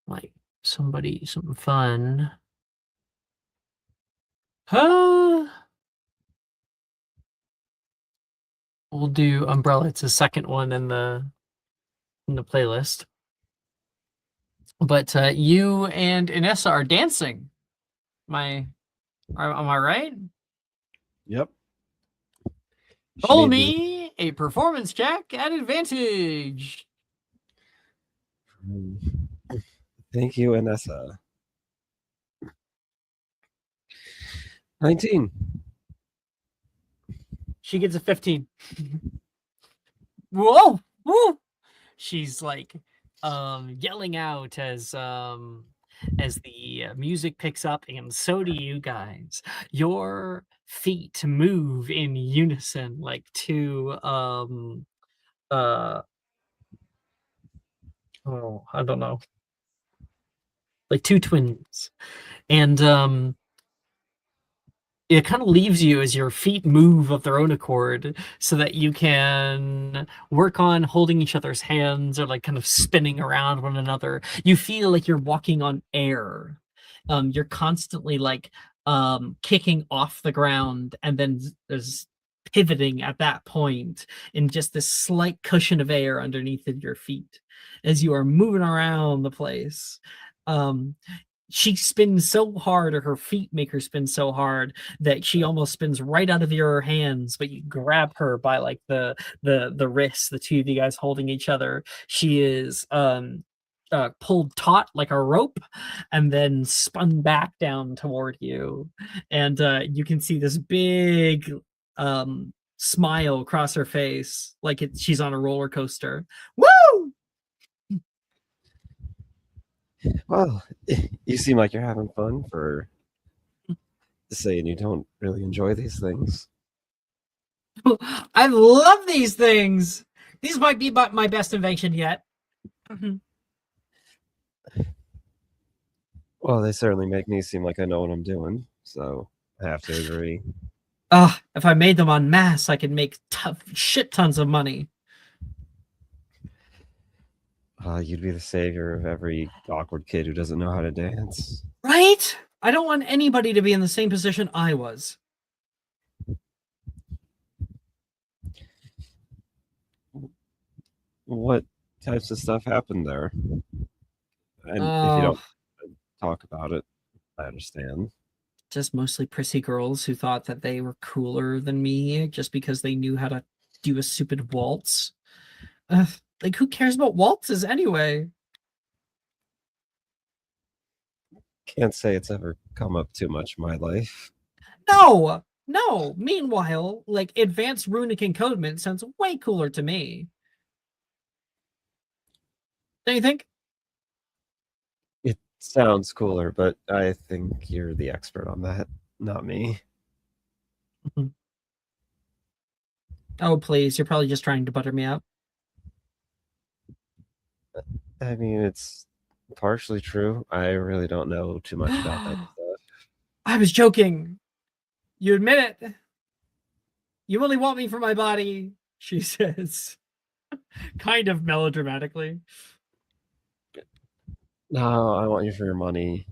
Like something fun. We'll do Umbrella. It's the second one in the playlist. But you and Inessa are dancing. Am I right? Yep. Roll me a performance check at advantage. Thank you, Anessa. 19. She gets a 15. Whoa! Woo! She's like yelling out as the music picks up, and so do you guys. Your feet move in unison, like two I don't know, like two twins, and it kind of leaves you as your feet move of their own accord so that you can work on holding each other's hands or like kind of spinning around one another. You feel like you're walking on air. You're constantly like kicking off the ground, and then there's pivoting at that point in just this slight cushion of air underneath of your feet as you are moving around the place. She spins so hard, or her feet make her spin so hard, that she almost spins right out of your hands, but you grab her by like the wrists, the two of you guys holding each other. She is pulled taut like a rope and then spun back down toward you, and you can see this big smile across her face, like she's on a roller coaster. Woo! Well, you seem like you're having fun for saying you don't really enjoy these things. I love these things. These might be my best invention yet. Well, they certainly make me seem like I know what I'm doing, so I have to agree. If I made them en masse, I could make shit tons of money. You'd be the savior of every awkward kid who doesn't know how to dance. Right? I don't want anybody to be in the same position I was. What types of stuff happened there? And if you don't talk about it, I understand. Just mostly prissy girls who thought that they were cooler than me just because they knew how to do a stupid waltz. Like, who cares about waltzes anyway? Can't say it's ever come up too much in my life. No! Meanwhile, like, advanced runic encodement sounds way cooler to me. Don't you think? sounds cooler, but I think you're the expert on that, not me. Oh, please. You're probably just trying to butter me up. I mean, it's partially true. I really don't know too much about that stuff. I was joking. You admit it. You only want me for my body, she says, kind of melodramatically. No, I want you for your money.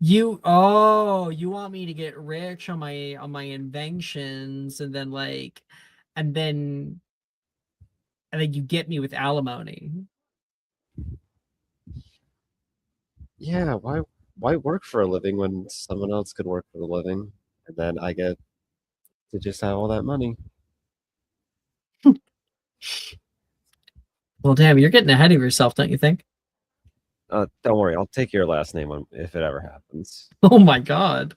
You want me to get rich on my inventions and then and then you get me with alimony. Yeah, why work for a living when someone else could work for a living, and then I get to just have all that money? Well, damn, you're getting ahead of yourself, don't you think? Don't worry, I'll take your last name if it ever happens. Oh my god.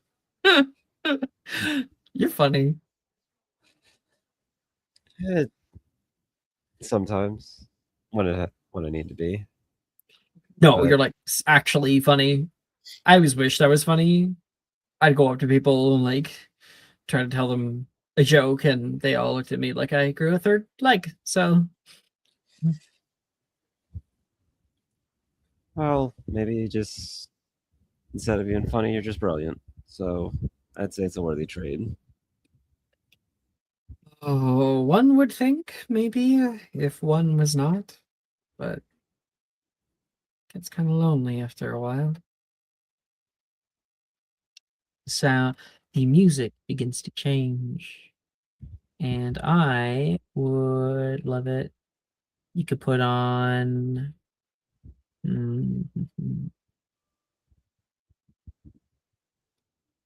You're funny. Eh, sometimes when I need to be. No, But you're like actually funny. I always wished I was funny. I'd go up to people and try to tell them a joke, and they all looked at me like I grew a third leg. So, well, maybe just instead of being funny, you're just brilliant. So I'd say it's a worthy trade. oh, one would think maybe if one was not, but it's kind of lonely after a while. So the music begins to change, and I would love it. You could put on.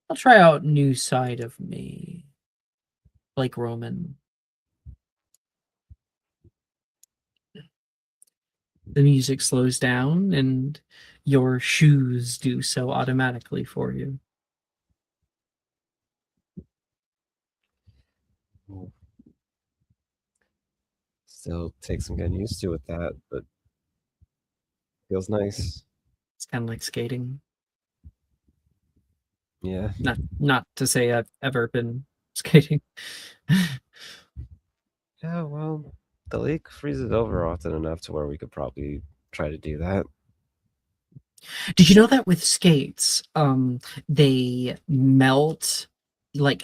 I'll try out New Side of Me, Blake Roman. The music slows down, and your shoes do so automatically for you. Still takes some getting used to with that, but feels nice. It's kind of like skating. Yeah. Not to say I've ever been skating. Yeah, well, the lake freezes over often enough to where we could probably try to do that. Did you know that with skates, they melt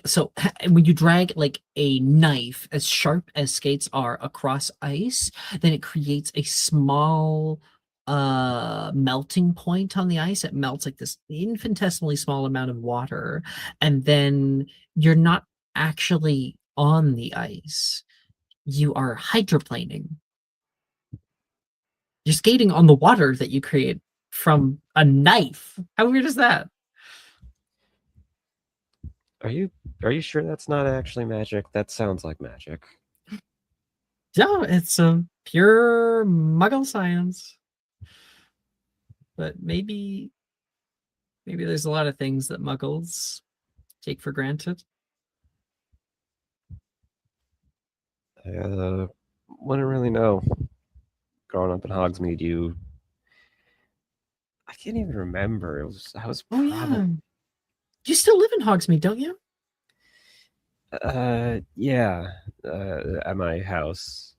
so when you drag a knife as sharp as skates are across ice, then it creates a small melting point on the ice. It melts like this infinitesimally small amount of water, and then you're not actually on the ice. You are hydroplaning. You're skating on the water that you create from a knife. How weird is that? Are you sure that's not actually magic? That sounds like magic. No, it's a pure muggle science. But maybe there's a lot of things that muggles take for granted. I wouldn't really know. Growing up in Hogsmeade, I can't even remember. I was Oh yeah. You still live in Hogsmeade, don't you? Yeah, at my house.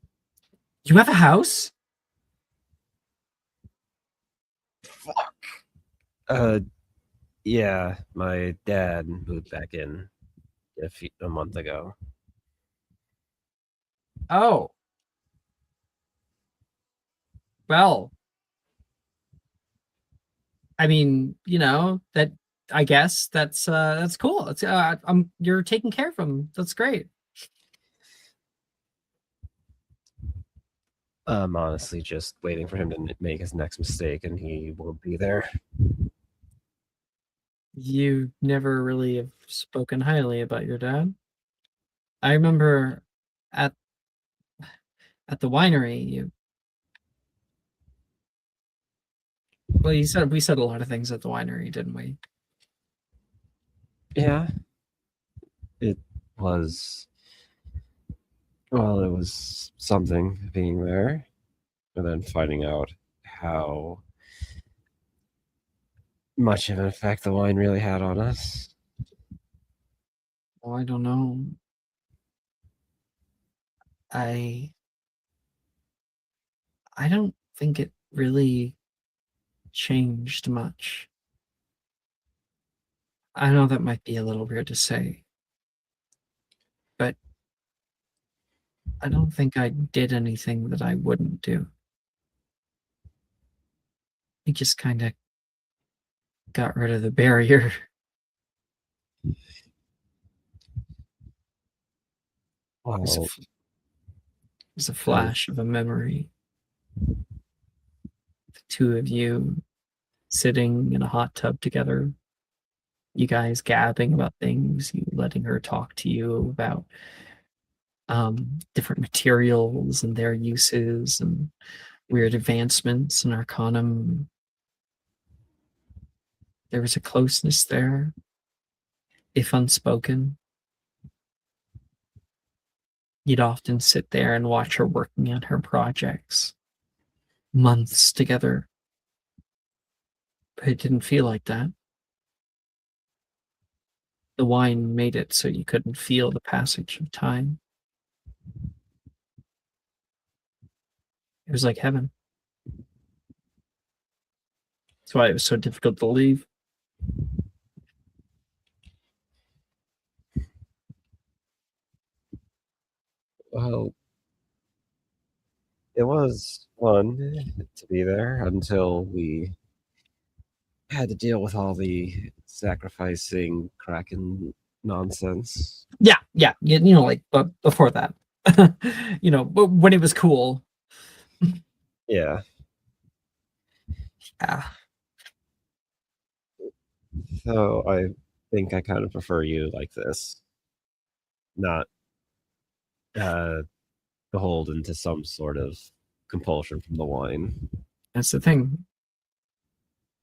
You have a house? Fuck. Yeah, my dad moved back in a month ago. Oh. Well, I mean, that I guess that's cool. It's you're taking care of him. That's great. I'm honestly just waiting for him to make his next mistake, and he won't be there. You never really have spoken highly about your dad. I remember at the winery, we said a lot of things at the winery, didn't we? Yeah, it was. Well, it was something being there, and then finding out how much of an effect the wine really had on us. Oh, I don't know. I don't think it really changed much. I know that might be a little weird to say, but I don't think I did anything that I wouldn't do. I just kind of got rid of the barrier. There's a, Well, there's a I, flash of a memory. The two of you sitting in a hot tub together, you guys gabbing about things, you letting her talk to you about different materials and their uses and weird advancements in Arcanum. There was a closeness there, if unspoken. You'd often sit there and watch her working on her projects, months together. But it didn't feel like that. The wine made it so you couldn't feel the passage of time. It was like heaven. That's why it was so difficult to leave. well, it was fun to be there until we had to deal with all the sacrificing Kraken nonsense. Yeah. Like but before that, but when it was cool. Yeah. Yeah. So I think I kind of prefer you like this, not uh, beholden to some sort of compulsion from the wine. That's the thing.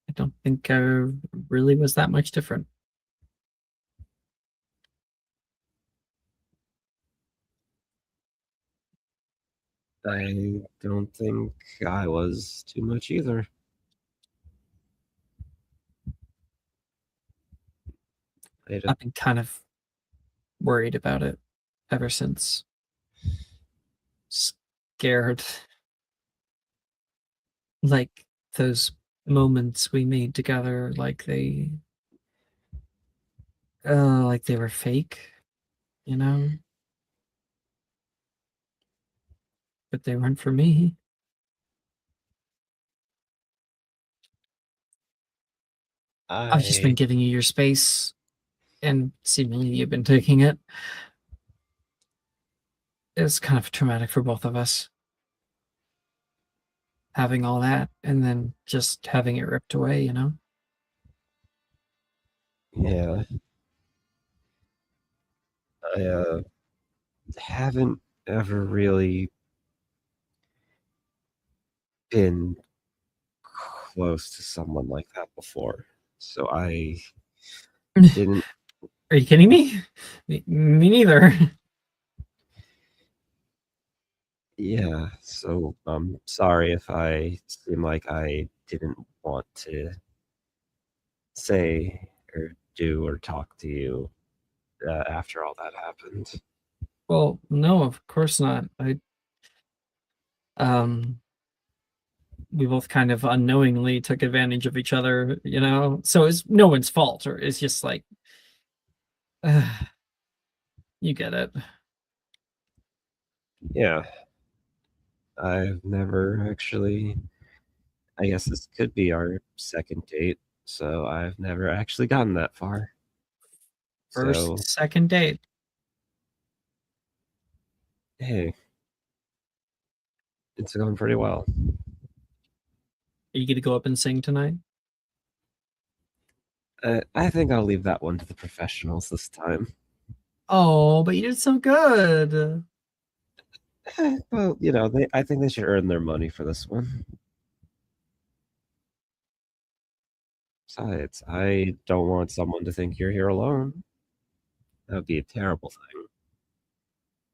I don't think I really was that much different. I don't think I was too much either. I've been kind of worried about it ever since. Scared. Like those moments we made together, like they were fake, you know? But they weren't for me. I've just been I giving you your space, and seemingly you've been taking it. It's kind of traumatic for both of us. Having all that and then just having it ripped away, you know? yeah, I haven't ever really been close to someone like that before. So I didn't. Are you kidding me? Me neither. Yeah, so I'm sorry if I seem like I didn't want to say or do or talk to you after all that happened. Well, no, of course not. Um, we both kind of unknowingly took advantage of each other, you know? So it's no one's fault, or it's just like, you get it. Yeah, I've never actually. I guess this could be our second date, so I've never actually gotten that far. First, So, second date. hey, it's going pretty well. Are you gonna go up and sing tonight? I think I'll leave that one to the professionals this time. Oh, but you did so good. Well, I think they should earn their money for this one. Besides, I don't want someone to think you're here alone. That would be a terrible thing.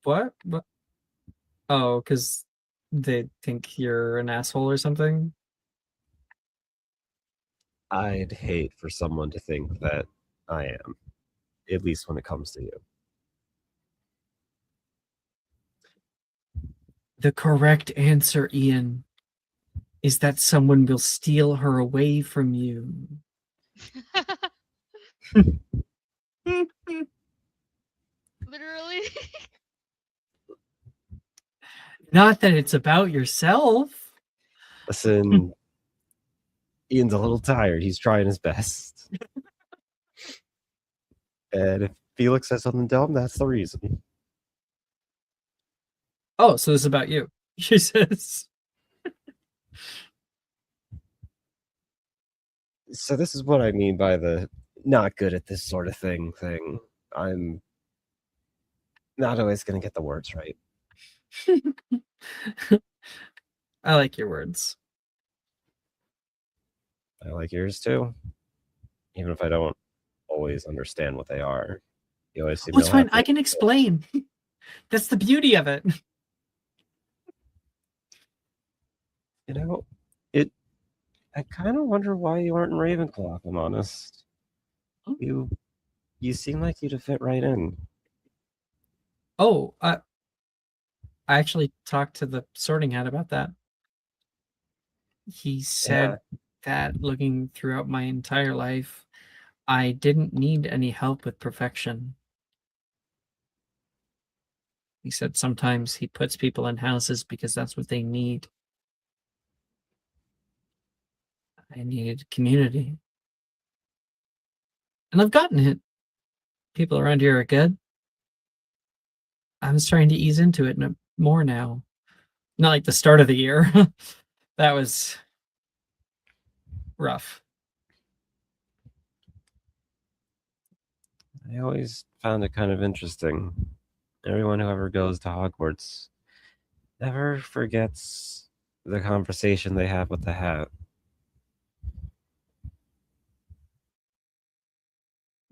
What? What? Oh, because they think you're an asshole or something? I'd hate for someone to think that I am, at least when it comes to you. The correct answer, Ian, is that someone will steal her away from you. Literally. Not that it's about yourself. Listen, Ian's a little tired. He's trying his best. And if Felix says something dumb, that's the reason. Oh, so this is about you. She says. So this is what I mean by the not good at this sort of thing. I'm not always going to get the words right. I like your words. I like yours too. Even if I don't always understand what they are. You always seem Oh, it's to fine. have I to- can explain. That's the beauty of it. You know, I kind of wonder why you aren't in Ravenclaw, if I'm honest. You seem like you'd have fit right in. Oh, I actually talked to the Sorting Hat about that. He said that looking throughout my entire life, I didn't need any help with perfection. He said sometimes he puts people in houses because that's what they need. I needed community. And I've gotten it. People around here are good. I was trying to ease into it more now. Not like the start of the year. That was rough. I always found it kind of interesting. Everyone who ever goes to Hogwarts never forgets the conversation they have with the hat.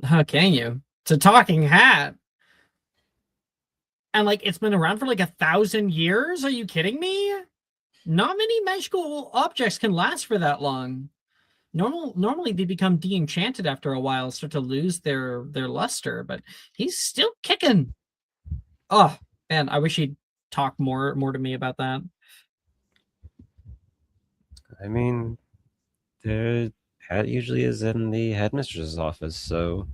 How can you? It's a talking hat. And like it's been around for like 1,000 years? Are you kidding me? Not many magical objects can last for that long. Normally they become de-enchanted after a while, start to lose their luster, but he's still kicking. Oh, man, I wish he'd talk more to me about that. I mean, the hat usually is in the headmistress's office, so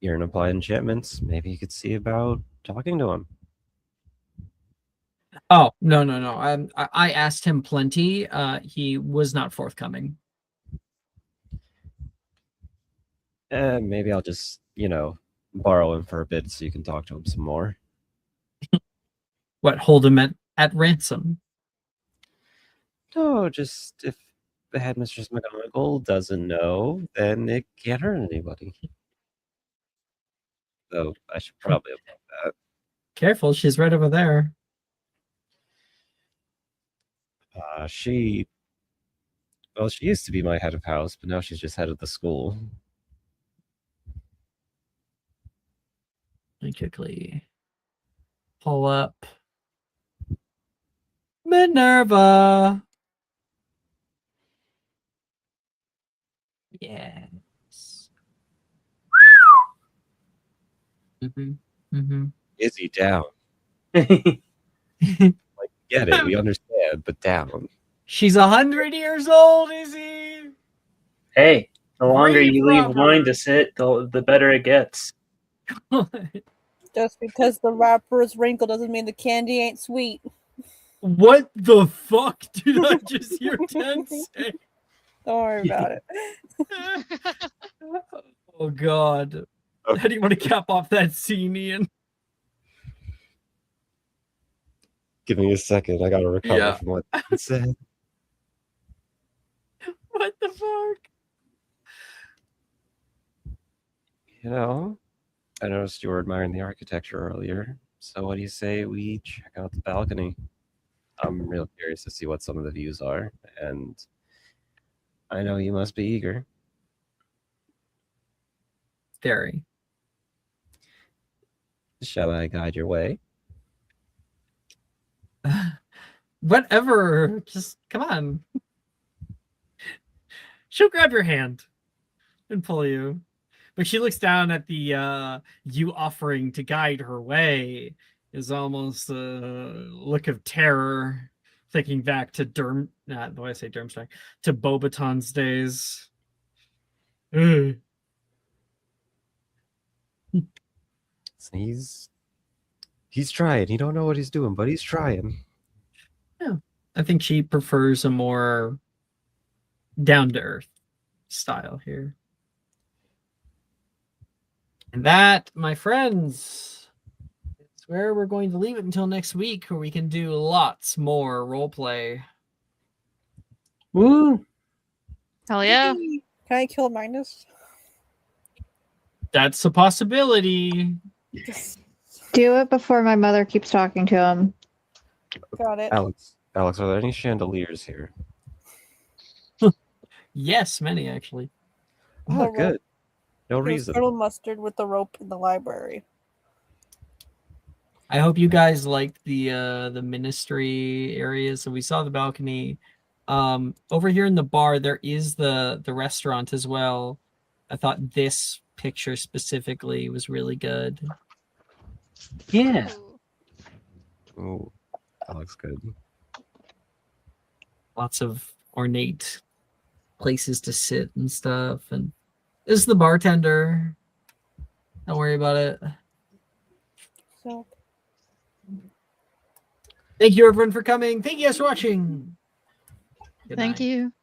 you're in applied enchantments. Maybe you could see about talking to him. Oh, no. I asked him plenty. He was not forthcoming. Maybe I'll just, borrow him for a bit so you can talk to him some more. What, hold him at ransom? No, just if the headmistress McGonagall doesn't know, then it can't hurt anybody. Though I should probably avoid that. Careful, she's right over there. She used to be my head of house, but now she's just head of the school. Let me quickly pull up Minerva. Yes. Is he down? Get it, we understand, but down. She's 100 years old, is he? Hey, the longer Grave you leave robber. wine to sit, the better it gets. Just because the wrapper is wrinkled doesn't mean the candy ain't sweet. What the fuck did I just hear Ten say? Don't worry about it. Oh god. How do you want to cap off that scene, Ian? Give me a second, I gotta recover from what he said. What the fuck? I noticed you were admiring the architecture earlier, so what do you say we check out the balcony? I'm real curious to see what some of the views are, and I know you must be eager. Very. Shall I guide your way? Whatever. Just come on. she'll grab your hand and pull you. But she looks down at the you offering to guide her way is almost a look of terror, thinking back to not what I say Durmstrang, to Bobaton's days. Ugh. So he's trying. He don't know what he's doing, but he's trying. Yeah. I think she prefers a more down to earth style here. And that, my friends, is where we're going to leave it until next week, where we can do lots more roleplay. Woo! Hell yeah. Yay! Can I kill Magnus? That's a possibility. Yes. Do it before my mother keeps talking to him. Got it. Alex, are there any chandeliers here? Yes, many actually. Oh, rope. good. No There's reason. Colonel Mustard with the rope in the library. I hope you guys liked the ministry area. So we saw the balcony. Over here in the bar, there is the restaurant as well. I thought this picture specifically was really good. Yeah. Ooh, that looks good. Lots of ornate places to sit and stuff. And this is the bartender. Don't worry about it. So Thank you everyone for coming. Thank you guys for watching. Good Thank night. you.